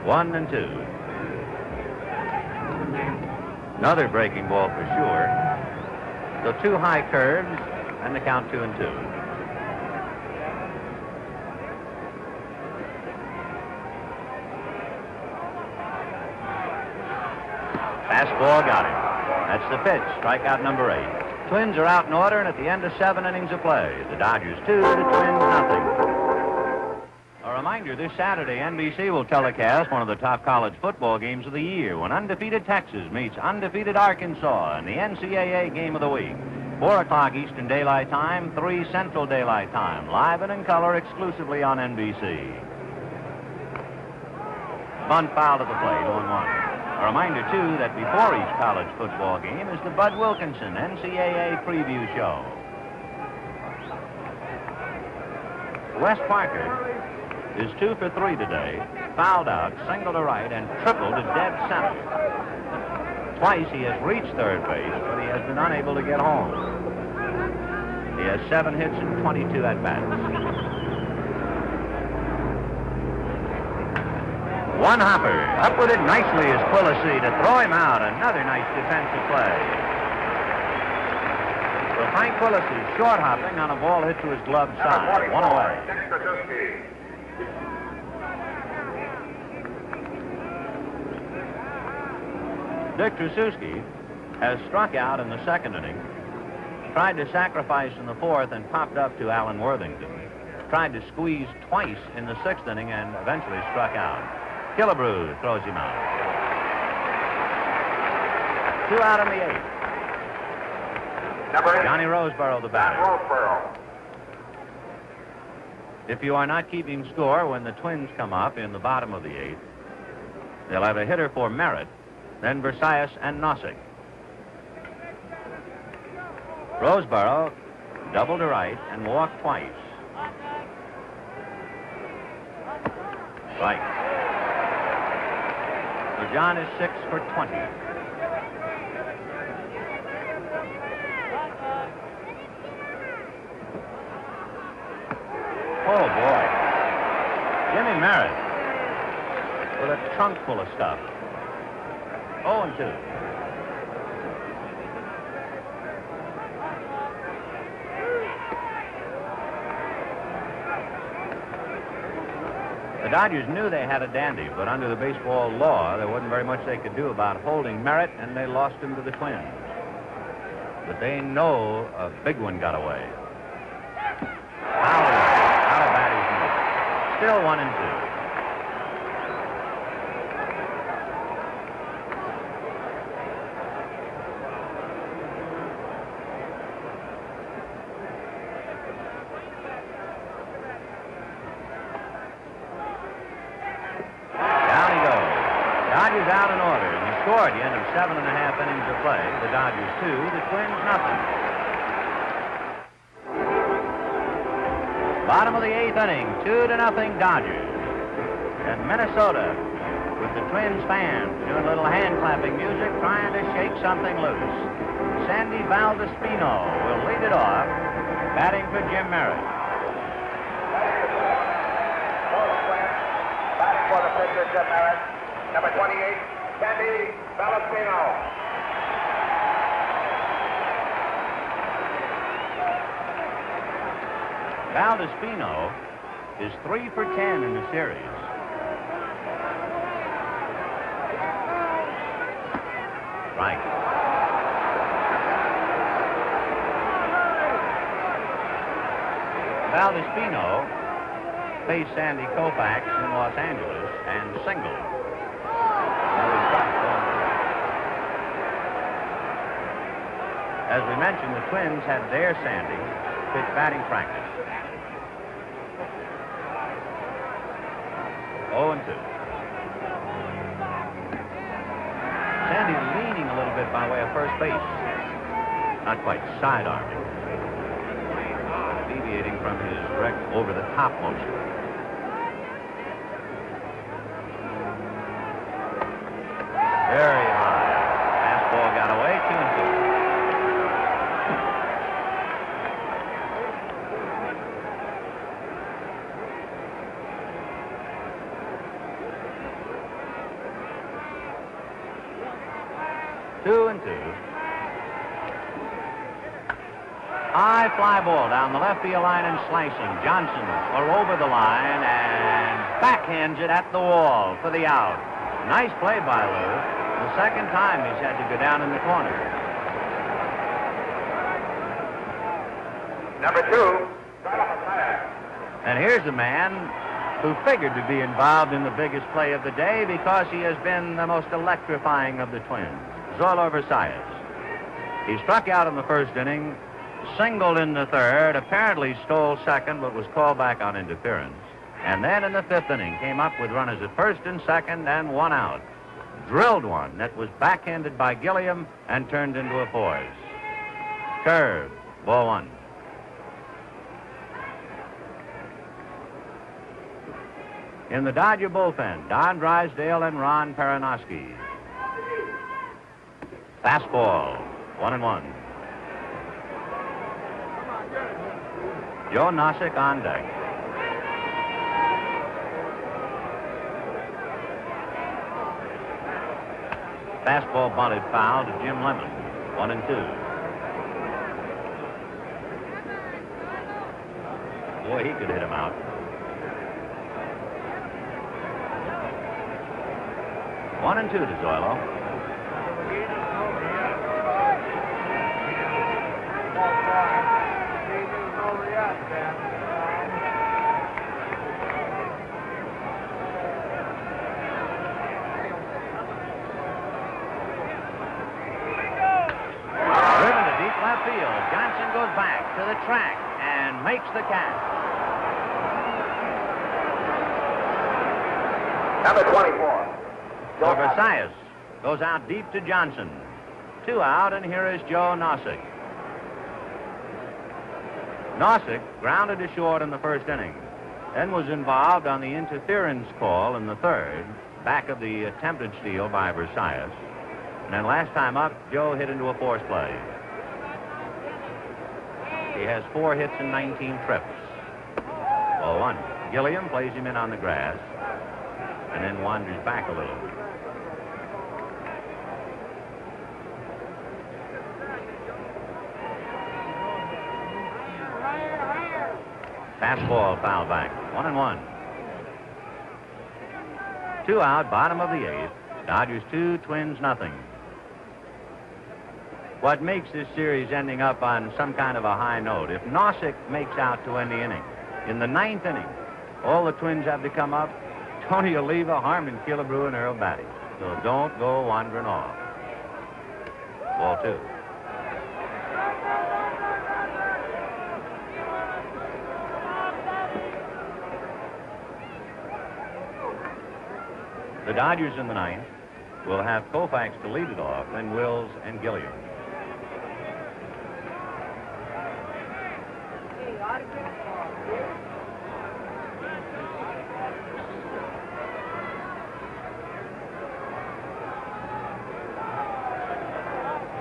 One and two. Another breaking ball for sure. So two high curves, and the count 2-2. Fastball got him. That's the pitch. Strikeout number 8. Twins are out in order, and at the end of 7 innings of play, the Dodgers 2, the Twins nothing. A reminder, this Saturday, NBC will telecast one of the top college football games of the year when undefeated Texas meets undefeated Arkansas in the NCAA Game of the Week. 4 o'clock Eastern Daylight Time, 3 Central Daylight Time, live and in color exclusively on NBC. Bunt foul to the plate, 0-1. A reminder, too, that before each college football game is the Bud Wilkinson NCAA preview show. Wes Parker is 2 for 3 today, fouled out, single to right, and triple to dead center. Twice he has reached third base, but he has been unable to get home. He has 7 hits and 22 at-bats. One hopper. Up with it nicely is Quillisi to throw him out. Another nice defensive play. So Frank Quillisi short hopping on a ball hit to his glove side. 1 away. Dick Tracewski has struck out in the second inning, tried to sacrifice in the fourth, and popped up to Alan Worthington. Tried to squeeze twice in the sixth inning and eventually struck out. Killebrew throws him out. 2 out in the 8th. Johnny Roseboro, the batter. If you are not keeping score when the Twins come up in the bottom of the 8th, they'll have a hitter for Merritt, then Versailles and Nossick. Roseboro doubled to right and walked twice. Right. So John is 6 for 20. Oh, boy. Jimmy Merritt with a trunk full of stuff. 0-2. The Dodgers knew they had a dandy, but under the baseball law, there wasn't very much they could do about holding Merritt, and they lost him to the Twins. But they know a big one got away. Out of batter's middle. Still 1-2. Dodgers out in order, and he scored the end of 7.5 innings of play. The Dodgers 2, the Twins nothing. Bottom of the 8th inning, 2-0 Dodgers. And Minnesota, with the Twins fans doing a little hand clapping music, trying to shake something loose. Sandy Valdeспino will lead it off, batting for Jim Merritt. Batting for the pitcher, Jim Merritt. Number 28, Sandy Valdeспino. Valdeспino is 3 for 10 in the series. Right. Valdeспino faced Sandy Koufax in Los Angeles and singled. As we mentioned, the Twins had their Sandy pitch batting practice. 0-2. Sandy leaning a little bit by way of first base. Not quite side-arming. Deviating from his direct over-the-top motion. Very high. Fastball got away, 2-2. High fly ball down the left field line and slicing. Johnson over the line and backhands it at the wall for the out. Nice play by Lou. The second time he's had to go down in the corner. Number 2, Messiah. And here's a man who figured to be involved in the biggest play of the day because he has been the most electrifying of the Twins, Zoilo Versalles. He struck out in the first inning, singled in the third, apparently stole second, but was called back on interference. And then in the 5th inning, came up with runners at first and second and 1 out. Drilled one that was backhanded by Gilliam and turned into a force. Curve, ball 1. In the Dodger bullpen, Don Drysdale and Ron Perinoski. Fastball, 1-1. Joe Nosek on deck. Fastball bunted foul to Jim Lemon, 1-2. Boy, he could hit him out. 1-2 to Zoilo. Driven to deep left field. Johnson goes back to the track and makes the catch. Number 24. So Versalles goes out deep to Johnson. 2 out, and here is Joe Nosek. Nosek grounded to short in the first inning, then was involved on the interference call in the third, back of the attempted steal by Versalles. And then last time up, Joe hit into a force play. He has 4 hits and 19 trips. Ball 1. Gilliam plays him in on the grass. and then wanders back a little. Fastball foul back. 1-1. 2 out, bottom of the 8th. Dodgers 2, Twins nothing. What makes this series ending up on some kind of a high note, if Nossick makes out to end the inning, in the 9th inning, all the Twins have to come up, Tony Oliva, Harmon Killebrew, and Earl Batty. So don't go wandering off. Ball 2. The Dodgers in the 9th will have Koufax to lead it off, then Wills and Gilliam.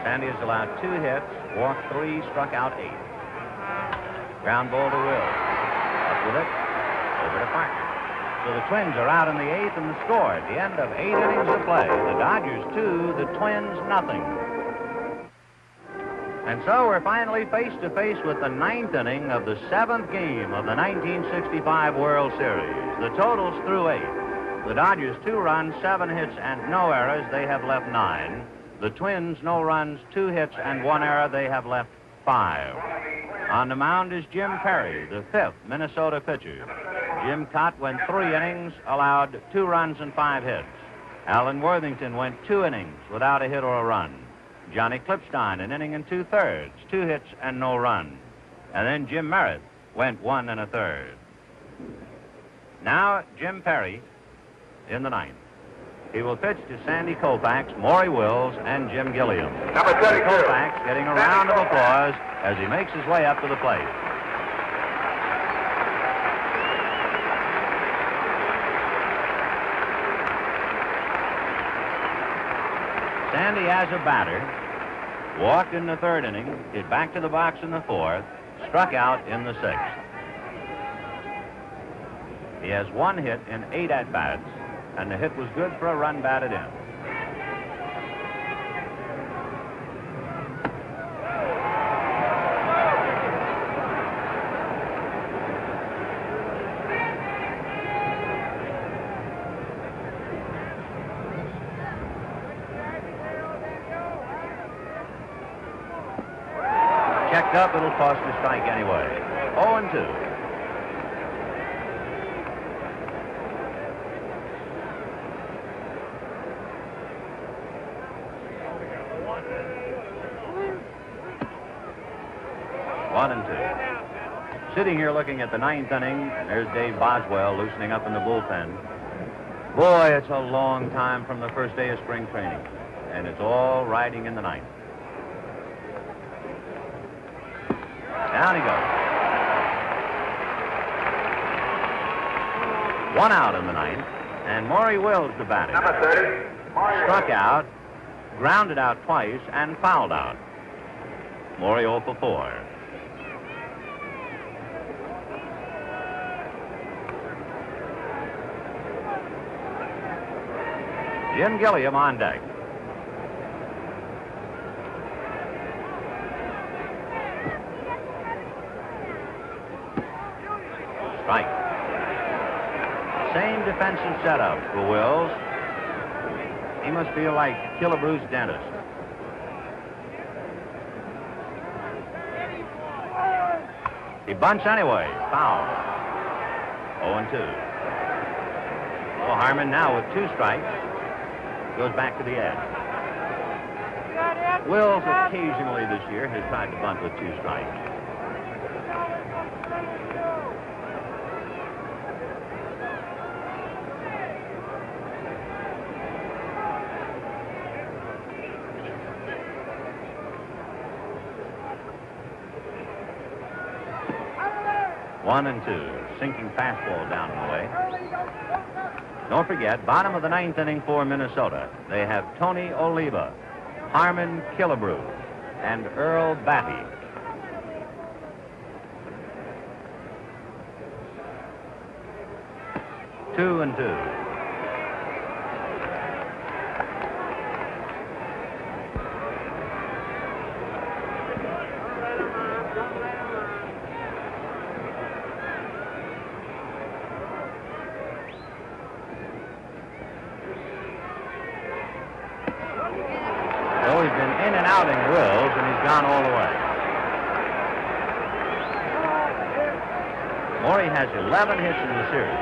Sandy has allowed 2 hits, walked 3, struck out 8. Ground ball to Wills. Up with it, over to Parker. So the Twins are out in the 8th, and the score at the end of 8 innings of play. The Dodgers 2, the Twins nothing. And so we're finally face to face with the 9th inning of the 7th game of the 1965 World Series. The totals through 8. The Dodgers 2 runs, 7 hits, and no errors. They have left 9. The Twins, no runs, 2 hits, and 1 error. They have left 5. On the mound is Jim Perry, the 5th Minnesota pitcher. Jim Cott went 3 innings, allowed 2 runs and 5 hits. Alan Worthington went 2 innings without a hit or a run. Johnny Klipstein, an inning and 2/3, 2 hits and no run. And then Jim Merritt went 1 1/3. Now Jim Perry in the 9th. He will pitch to Sandy Koufax, Maury Wills, and Jim Gilliam. Number 32. Koufax getting a round of applause as he makes his way up to the plate. Sandy, as a batter, walked in the 3rd inning, hit back to the box in the 4th, struck out in the 6th. He has 1 hit in 8 at-bats, and the hit was good for a run batted in. Checked up, it'll cost a strike anyway. 0-2. Sitting here looking at the 9th inning, there's Dave Boswell loosening up in the bullpen. Boy, it's a long time from the first day of spring training, and it's all riding in the 9th. Down he goes. 1 out in the 9th, and Maury Wills the batter. Number 30. Struck out, grounded out twice, and fouled out. Maury 0 for 4. Jim Gilliam on deck. Strike. Same defensive setup for Wills. He must feel like Killebrew's dentist. He bunts anyway. Foul. 0-2. Well, Harmon now with 2 strikes. Goes back to the edge. Wills occasionally this year has tried to bunt with 2 strikes. One and 2. Sinking fastball down and away. Don't forget, bottom of the 9th inning for Minnesota, they have Tony Oliva, Harmon Killebrew, and Earl Batty. Two and 2. down all the way. Morey has 11 hits in the series.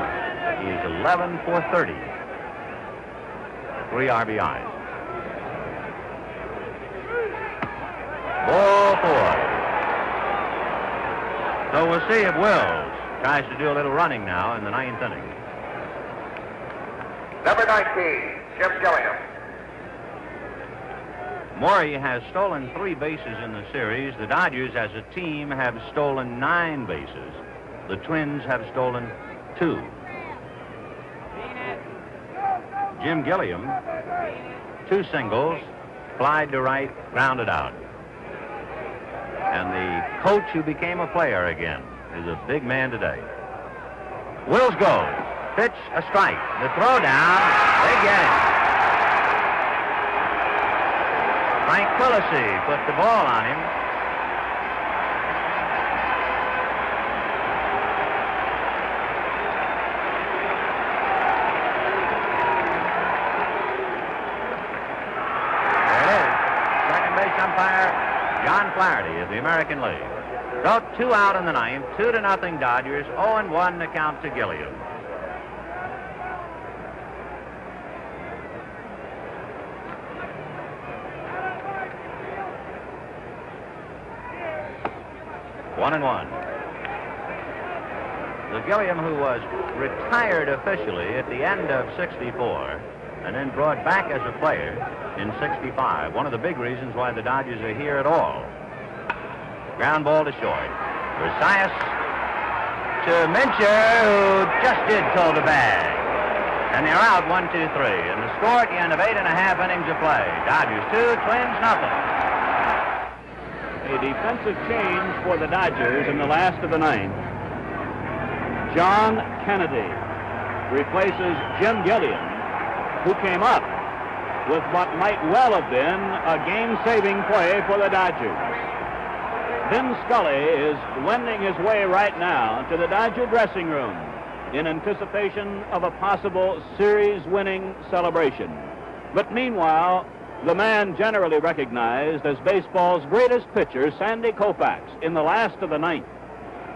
He is 11 for 30. 3 RBIs. Ball 4. So we'll see if Wills tries to do a little running now in the 9th inning. Number 19, Jim Gilliam. Morey has stolen 3 bases in the series. The Dodgers, as a team, have stolen 9 bases. The Twins have stolen 2. Jim Gilliam, 2 singles, flied to right, grounded out. And the coach who became a player again is a big man today. Wills goes. Pitch, a strike. The throw down, they get him. Frank Quillisi put the ball on him. There it is. Second base umpire John Flaherty of the American League. So 2 out in the 9th, 2-0 Dodgers, 0-1 the count to Gilliam. One and one. The Gilliam who was retired officially at the end of '64 and then brought back as a player in '65. One of the big reasons why the Dodgers are here at all. Ground ball to short. Versailles to Mincher, who just did pull the bag. And they're out 1-2-3. And the score at the end of 8.5 innings of play. Dodgers 2, Twins nothing. A defensive change for the Dodgers in the last of the 9th. John Kennedy replaces Jim Gilliam, who came up with what might well have been a game-saving play for the Dodgers. Vin Scully is wending his way right now to the Dodger dressing room in anticipation of a possible series-winning celebration. But meanwhile, the man generally recognized as baseball's greatest pitcher, Sandy Koufax, in the last of the 9th,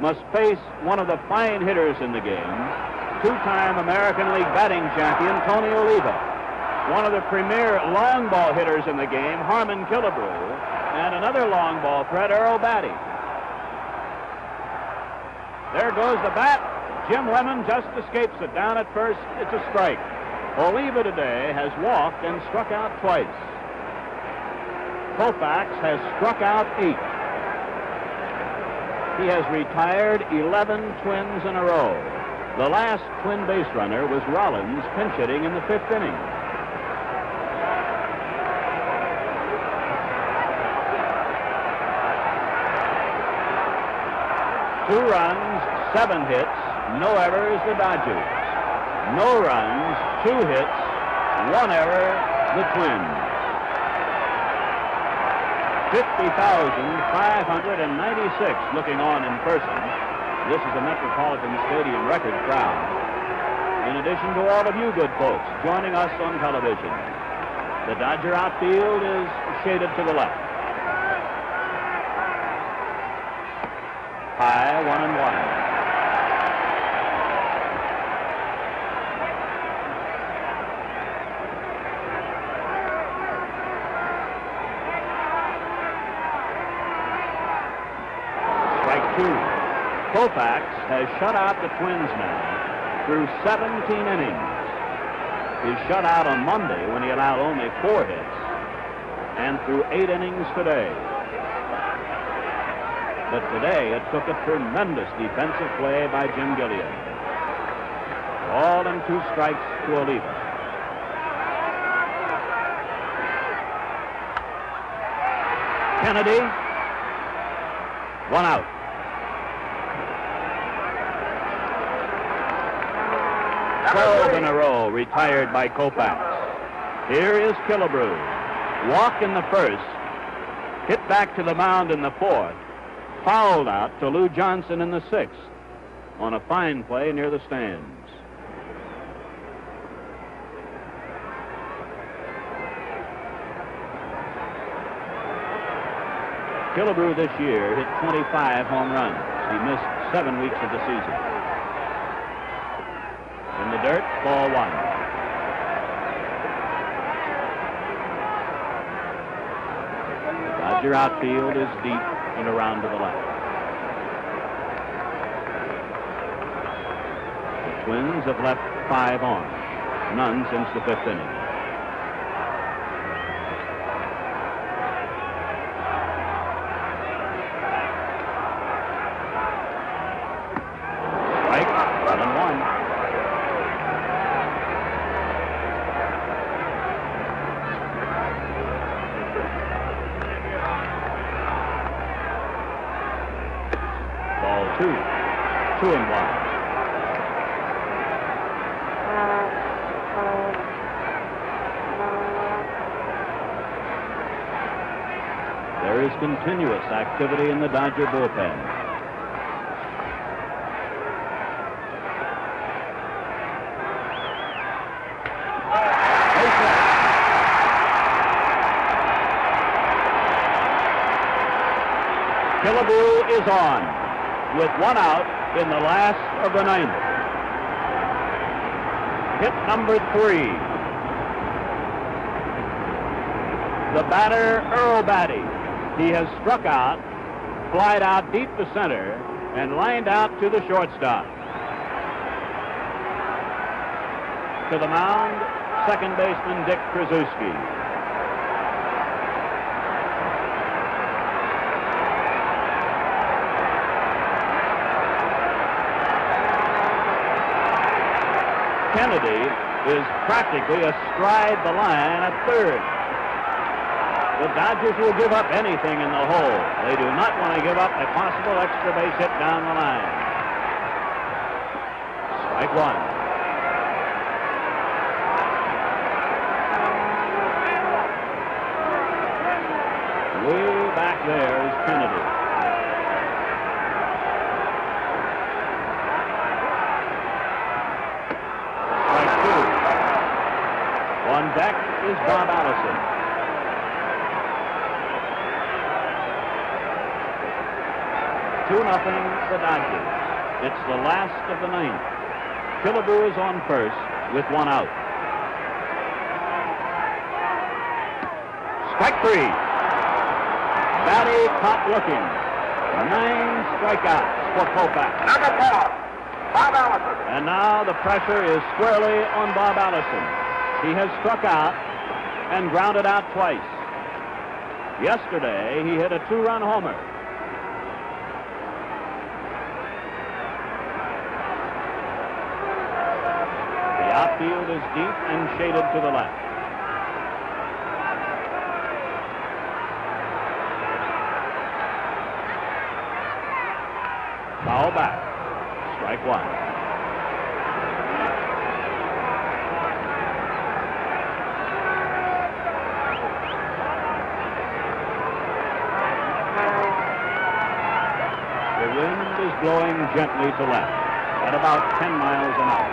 must face one of the fine hitters in the game, 2-time American League batting champion Tony Oliva, one of the premier long ball hitters in the game, Harmon Killebrew, and another long ball threat, Earl Batty. There goes the bat. Jim Lemon just escapes it. Down at first, it's a strike. Oliva today has walked and struck out twice. Koufax has struck out 8. He has retired 11 Twins in a row. The last Twin base runner was Rollins, pinch hitting in the 5th inning. Two runs, 7 hits, no errors, the Dodgers. No runs, 2 hits, 1 error, the Twins. 50,596 looking on in person. This is a Metropolitan Stadium record crowd. In addition to all of you good folks joining us on television. The Dodger outfield is shaded to the left. High, 1-1. Koufax has shut out the Twins now through 17 innings. He shut out on Monday when he allowed only 4 hits, and through 8 innings today. But today it took a tremendous defensive play by Jim Gilliam. Ball and 2 strikes to Oliva. Kennedy, 1 out. 12 in a row retired by Koufax. Here is Killebrew. Walk in the 1st. Hit back to the mound in the 4th. Fouled out to Lou Johnson in the 6th on a fine play near the stands. Killebrew this year hit 25 home runs. He missed 7 weeks of the season. In the dirt, ball 1. The Dodger outfield is deep and around to the left. The Twins have left 5 on, none since the 5th inning. Strike, 1-1. Ball 2, 2-1. There is continuous activity in the Dodger bullpen. Killebrew is on with 1 out in the last of the 9th. Hit number 3. The batter, Earl Batty. He has struck out, flied out deep to center, and lined out to the shortstop. To the mound, second baseman Dick Krasuski. Kennedy is practically astride the line at third. The Dodgers will give up anything in the hole. They do not want to give up a possible extra base hit down the line. Strike 1. Way back there is Kennedy. Strike 2. On deck is Bob Allison. 2-0 the Dodgers. It's the last of the 9th. Killebrew is on first with 1 out. Strike 3. Batty caught looking. 9 strikeouts for Koufax. Number 4, Bob Allison. And now the pressure is squarely on Bob Allison. He has struck out and grounded out twice. Yesterday, he hit a 2-run homer. The outfield is deep and shaded to the left. Foul back. Strike 1. The wind is blowing gently to left at about 10 miles an hour.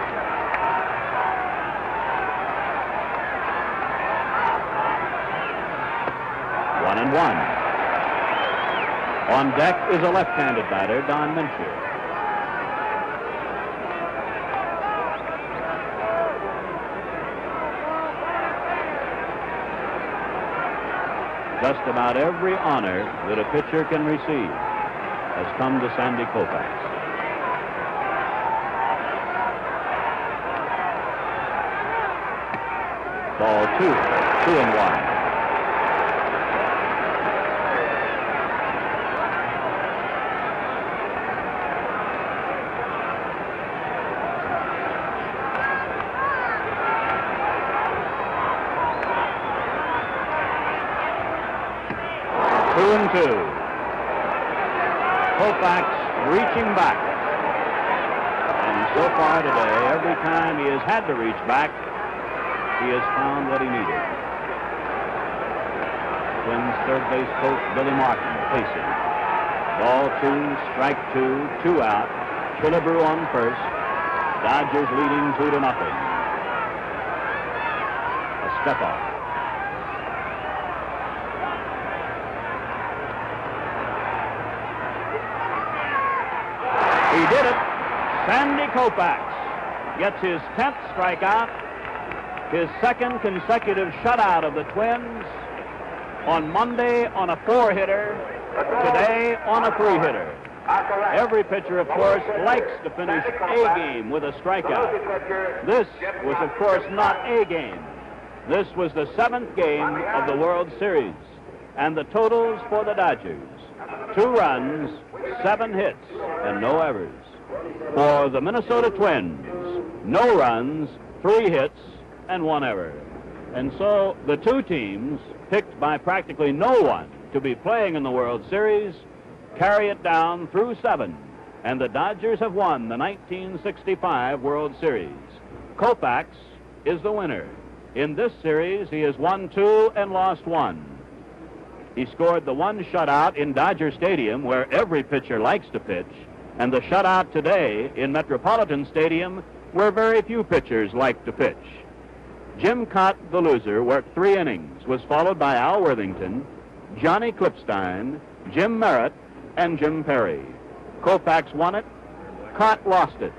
One and one. On deck is a left-handed batter, Don Mincher. Just about every honor that a pitcher can receive has come to Sandy Koufax. Ball 2, 2-1. Koufax reaching back. And so far today, every time he has had to reach back, he has found what he needed. Twins third base coach Billy Martin facing. Ball 2, strike 2, 2 out. Killebrew on first. Dodgers leading 2-0. A step off. He did it. Sandy Koufax gets his 10th strikeout, his second consecutive shutout of the Twins. On Monday on a 4-hitter, today on a 3-hitter. Every pitcher, of course, likes to finish a game with a strikeout. This was, of course, not a game. This was the 7th game of the World Series. And the totals for the Dodgers: 2 runs, 7 hits, and no errors. For the Minnesota Twins, no runs, 3 hits, and 1 error. And so the two teams, picked by practically no one to be playing in the World Series, carry it down through 7. And the Dodgers have won the 1965 World Series. Koufax is the winner. In this series, he has won 2 and lost 1. He scored the 1 shutout in Dodger Stadium, where every pitcher likes to pitch, and the shutout today in Metropolitan Stadium, where very few pitchers like to pitch. Jim Cott, the loser, worked 3 innings, was followed by Al Worthington, Johnny Klipstein, Jim Merritt, and Jim Perry. Koufax won it, Cott lost it.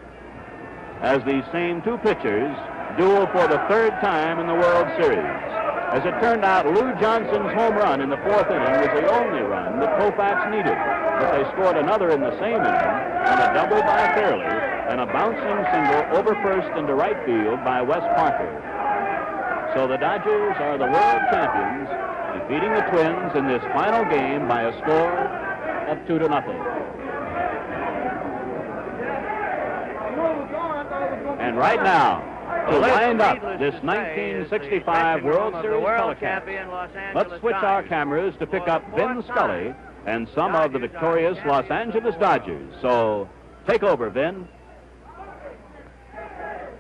As these same 2 pitchers duel for the 3rd time in the World Series. As it turned out, Lou Johnson's home run in the 4th inning was the only run that Koufax needed, but they scored another in the same inning, and a double by Fairley, and a bouncing single over first into right field by Wes Parker. So the Dodgers are the world champions, defeating the Twins in this final game by a score of 2-0. And right now, to wind up this 1965 World Series telecast, let's switch our cameras to pick up Vin Scully and some of the victorious Los Angeles Dodgers. So, take over, Vin.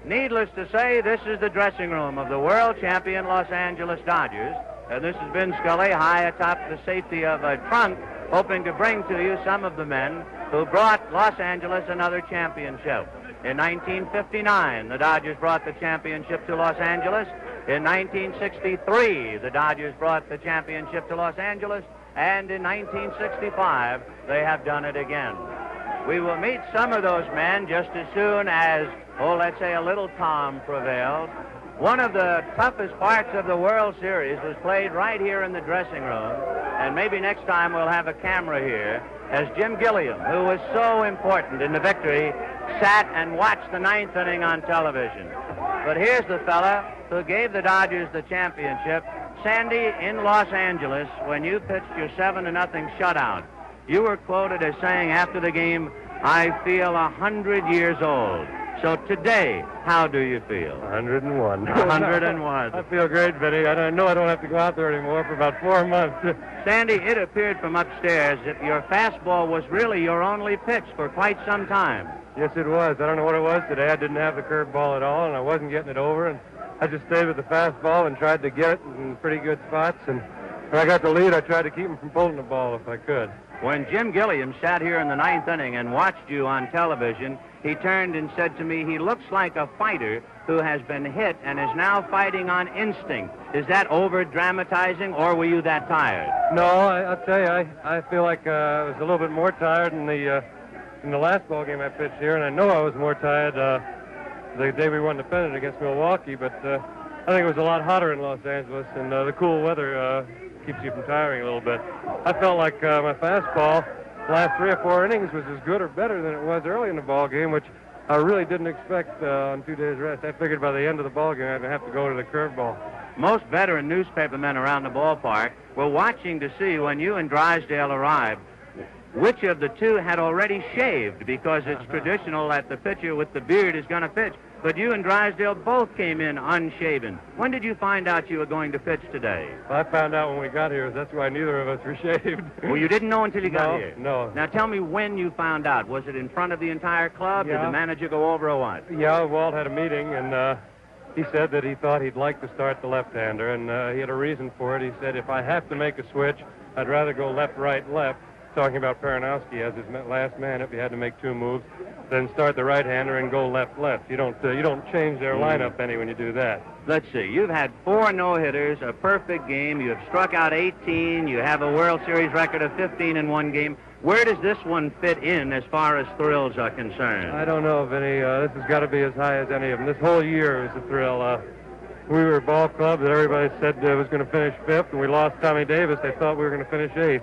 Needless to say, this is the dressing room of the world champion Los Angeles Dodgers. And this has been Scully high atop the safety of a trunk, hoping to bring to you some of the men who brought Los Angeles another championship. In 1959, the Dodgers brought the championship to Los Angeles. In 1963, the Dodgers brought the championship to Los Angeles. And in 1965, they have done it again. We will meet some of those men just as soon as, let's say a little calm prevails. One of the toughest parts of the World Series was played right here in the dressing room. And maybe next time we'll have a camera here, as Jim Gilliam, who was so important in the victory, sat and watched the 9th inning on television. But here's the fella who gave the Dodgers the championship. Sandy, in Los Angeles, when you pitched your 7-0 shutout, you were quoted as saying after the game, "I feel 100 years old." So today, how do you feel? 101. 101. I feel great, Vinny. I know I don't have to go out there anymore for about 4 months. Sandy, it appeared from upstairs that your fastball was really your only pitch for quite some time. Yes, it was. I don't know what it was today. I didn't have the curveball at all, and I wasn't getting it over, and I just stayed with the fastball and tried to get it in pretty good spots, and when I got the lead, I tried to keep him from pulling the ball if I could. When Jim Gilliam sat here in the 9th inning and watched you on television, he turned and said to me, he looks like a fighter who has been hit and is now fighting on instinct. Is that over-dramatizing, or were you that tired? No, I'll tell you, I feel like I was a little bit more tired in the last ball game I pitched here, and I know I was more tired the day we won the pennant against Milwaukee, but I think it was a lot hotter in Los Angeles, and the cool weather keeps you from tiring a little bit. I felt like my fastball the last 3 or 4 innings was as good or better than it was early in the ball game, which I really didn't expect on 2 days rest. I figured by the end of the ball game I'd have to go to the curveball. Most veteran newspapermen around the ballpark were watching to see when you and Drysdale arrived which of the two had already shaved, because it's traditional that the pitcher with the beard is going to pitch. But you and Drysdale both came in unshaven. When did you find out you were going to pitch today? Well, I found out when we got here. That's why neither of us were shaved. Well, you didn't know until you got here? No. Now, tell me when you found out. Was it in front of the entire club? Yeah. Did the manager go over or what? Yeah, Walt had a meeting, and he said that he thought he'd like to start the left-hander, and he had a reason for it. He said, if I have to make a switch, I'd rather go left, right, left, talking about Peronowski as his last man if he had to make 2 moves, then start the right-hander and go left, left. You don't change their lineup any when you do that. Let's see. You've had 4 no-hitters, a perfect game. You have struck out 18. You have a World Series record of 15 in one game. Where does this one fit in as far as thrills are concerned? I don't know, Vinny. This has got to be as high as any of them. This whole year was a thrill. We were a ball club that everybody said was going to finish 5th, and we lost Tommy Davis. They thought we were going to finish 8th.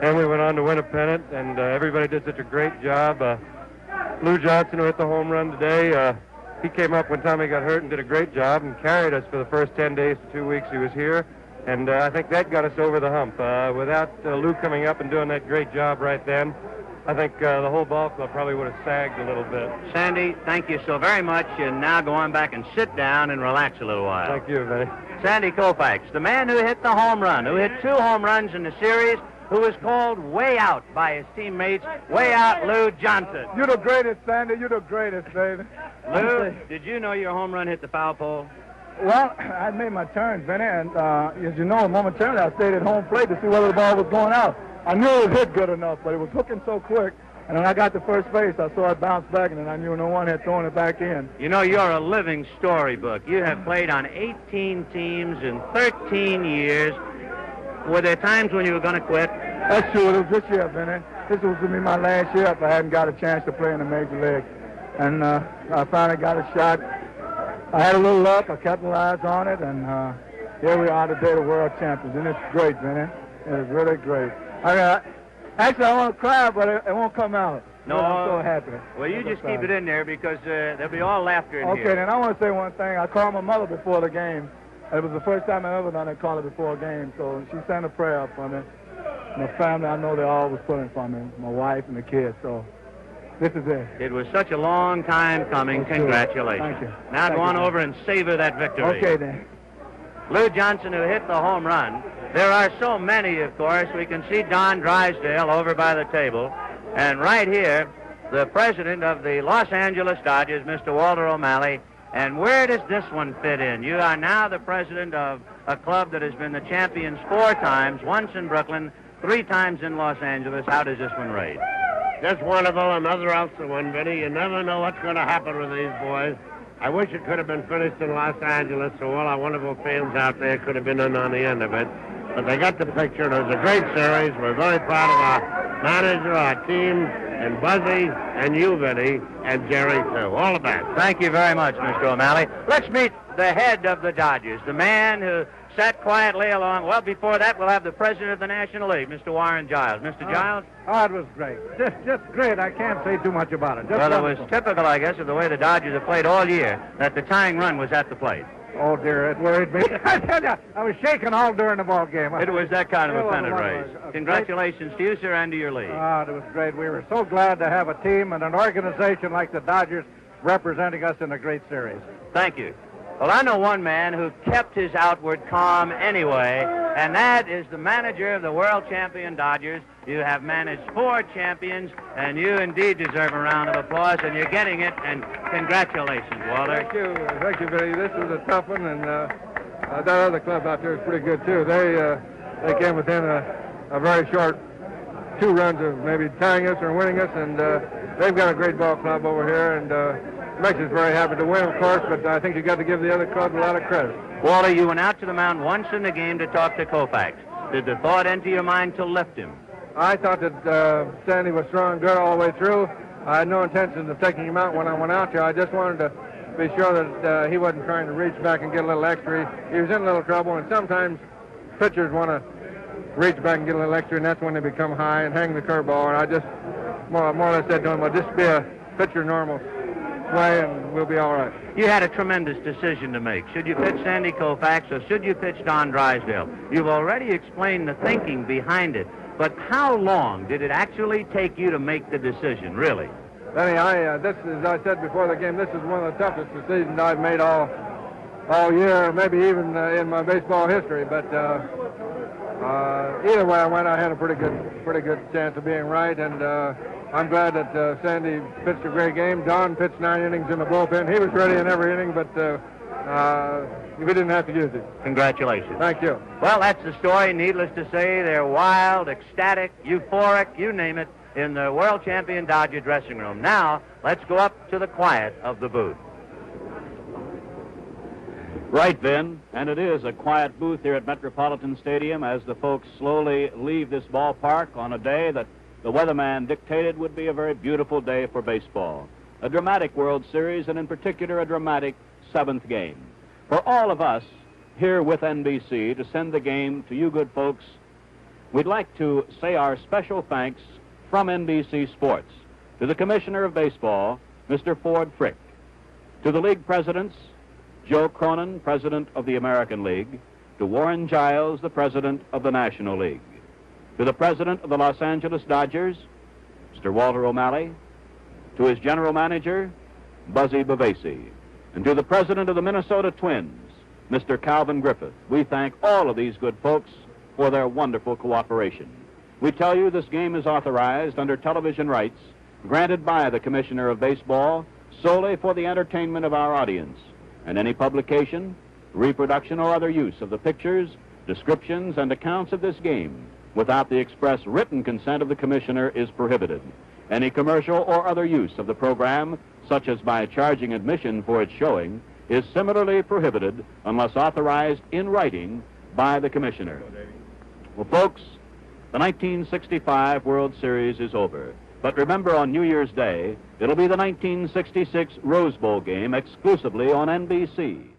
And we went on to win a pennant, and everybody did such a great job. Lou Johnson, who hit the home run today, he came up when Tommy got hurt and did a great job and carried us for the first 10 days to 2 weeks he was here. And I think that got us over the hump. Without Lou coming up and doing that great job right then, I think the whole ball club probably would have sagged a little bit. Sandy, thank you so very much. And now go on back and sit down and relax a little while. Thank you, Vinny. Sandy Koufax, the man who hit the home run, who hit 2 home runs in the series, who was called way out by his teammates, way out Lou Johnson. You're the greatest, Sandy. You're the greatest, baby. Lou, did you know your home run hit the foul pole? Well, I made my turn, Vinny, and as you know, momentarily I stayed at home plate to see whether the ball was going out. I knew it was hit good enough, but it was hooking so quick. And when I got to first base, I saw it bounce back, and then I knew no one had thrown it back in. You know, you're a living storybook. You have played on 18 teams in 13 years. Were there times when you were going to quit? That's true. It was this year, Vinny. This was going to be my last year if I hadn't got a chance to play in the major league. And I finally got a shot. I had a little luck. I capitalized on it, and here we are today, the world champions. And it's great, Vinny. It is really great. Actually, I want to cry, but it won't come out. No. I'm so happy. Well, you just keep it in there because there'll be all laughter in here. Okay, then I want to say one thing. I called my mother before the game. It was the first time I ever done it, call her before a game. So she sent a prayer up for me. My family, I know they all was pulling for me. My wife and the kids. So this is it. It was such a long time coming. That's Congratulations. Thank you. Now Thank go on you. over and savor that victory. Okay, then. Lou Johnson, who hit the home run. There are so many, of course. We can see Don Drysdale over by the table. And right here, the president of the Los Angeles Dodgers, Mr. Walter O'Malley. And where does this one fit in? You are now the president of a club that has been the champions 4 times, once in Brooklyn, 3 times in Los Angeles. How does this one rate? Just wonderful. Another Elsa one, Vinny. You never know what's going to happen with these boys. I wish it could have been finished in Los Angeles so all our wonderful fans out there could have been in on the end of it. But they got the picture, and it was a great series. We're very proud of our manager, our team, and Buzzy, and you, Vinny, and Jerry, too. All the best. Thank you very much, Mr. O'Malley. Let's meet the head of the Dodgers, the man who sat quietly along. Well, before that, we'll have the president of the National League, Mr. Warren Giles. Mr. Giles? Oh, it was great. Just great. I can't say too much about it. Just Well, it wonderful. was typical, I guess, of the way the Dodgers have played all year, that the tying run was at the plate. Oh, dear, it worried me. I tell you, I was shaking all during the ball game. It was that kind of It a was pennant one race. of those, Congratulations to you, sir, and to your league. Oh, it was great. We were so glad to have a team and an organization like the Dodgers representing us in a great series. Thank you. Well, I know one man who kept his outward calm anyway, and that is the manager of the world champion Dodgers. You have managed 4 champions, and you indeed deserve a round of applause, and you're getting it, and congratulations, Walter. Thank you, Billy. This was a tough one, and that other club out there is pretty good, too. They came within a very short 2 runs of maybe tying us or winning us, and they've got a great ball club over here, and it makes us very happy to win, of course, but I think you got to give the other club a lot of credit. Walter, you went out to the mound once in the game to talk to Koufax. Did the thought enter your mind to lift him? I thought that Sandy was strong and good all the way through. I had no intention of taking him out when I went out there. I just wanted to be sure that he wasn't trying to reach back and get a little extra. He was in a little trouble, and sometimes pitchers want to reach back and get a little extra, and that's when they become high and hang the curveball. And I just more or less said to him, well, just be a pitcher normal way, and we'll be all right. You had a tremendous decision to make. Should you pitch Sandy Koufax or should you pitch Don Drysdale? You've already explained the thinking behind it, but how long did it actually take you to make the decision, really? Benny, this, as I said before the game, this is one of the toughest decisions I've made all year, maybe even in my baseball history. But either way I went, I had a pretty good chance of being right, and I'm glad that Sandy pitched a great game. Don pitched 9 innings in the bullpen. He was ready in every inning, but we didn't have to use it. Congratulations. Thank you. Well, that's the story. Needless to say, they're wild, ecstatic, euphoric, you name it, in the world champion Dodger dressing room. Now, let's go up to the quiet of the booth. Right, Vin, and it is a quiet booth here at Metropolitan Stadium as the folks slowly leave this ballpark on a day that the weatherman dictated would be a very beautiful day for baseball. A dramatic World Series, and in particular a dramatic seventh game. For all of us here with NBC to send the game to you good folks, we'd like to say our special thanks from NBC Sports to the Commissioner of Baseball, Mr. Ford Frick, to the league presidents, Joe Cronin, President of the American League, to Warren Giles, the President of the National League, to the President of the Los Angeles Dodgers, Mr. Walter O'Malley, to his General Manager, Buzzy Bavasi, and to the President of the Minnesota Twins, Mr. Calvin Griffith. We thank all of these good folks for their wonderful cooperation. We tell you this game is authorized under television rights granted by the Commissioner of Baseball solely for the entertainment of our audience, and any publication, reproduction, or other use of the pictures, descriptions, and accounts of this game without the express written consent of the Commissioner is prohibited. Any commercial or other use of the program, such as by charging admission for its showing, is similarly prohibited unless authorized in writing by the Commissioner. Well, folks, the 1965 World Series is over. But remember, on New Year's Day, it'll be the 1966 Rose Bowl game exclusively on NBC.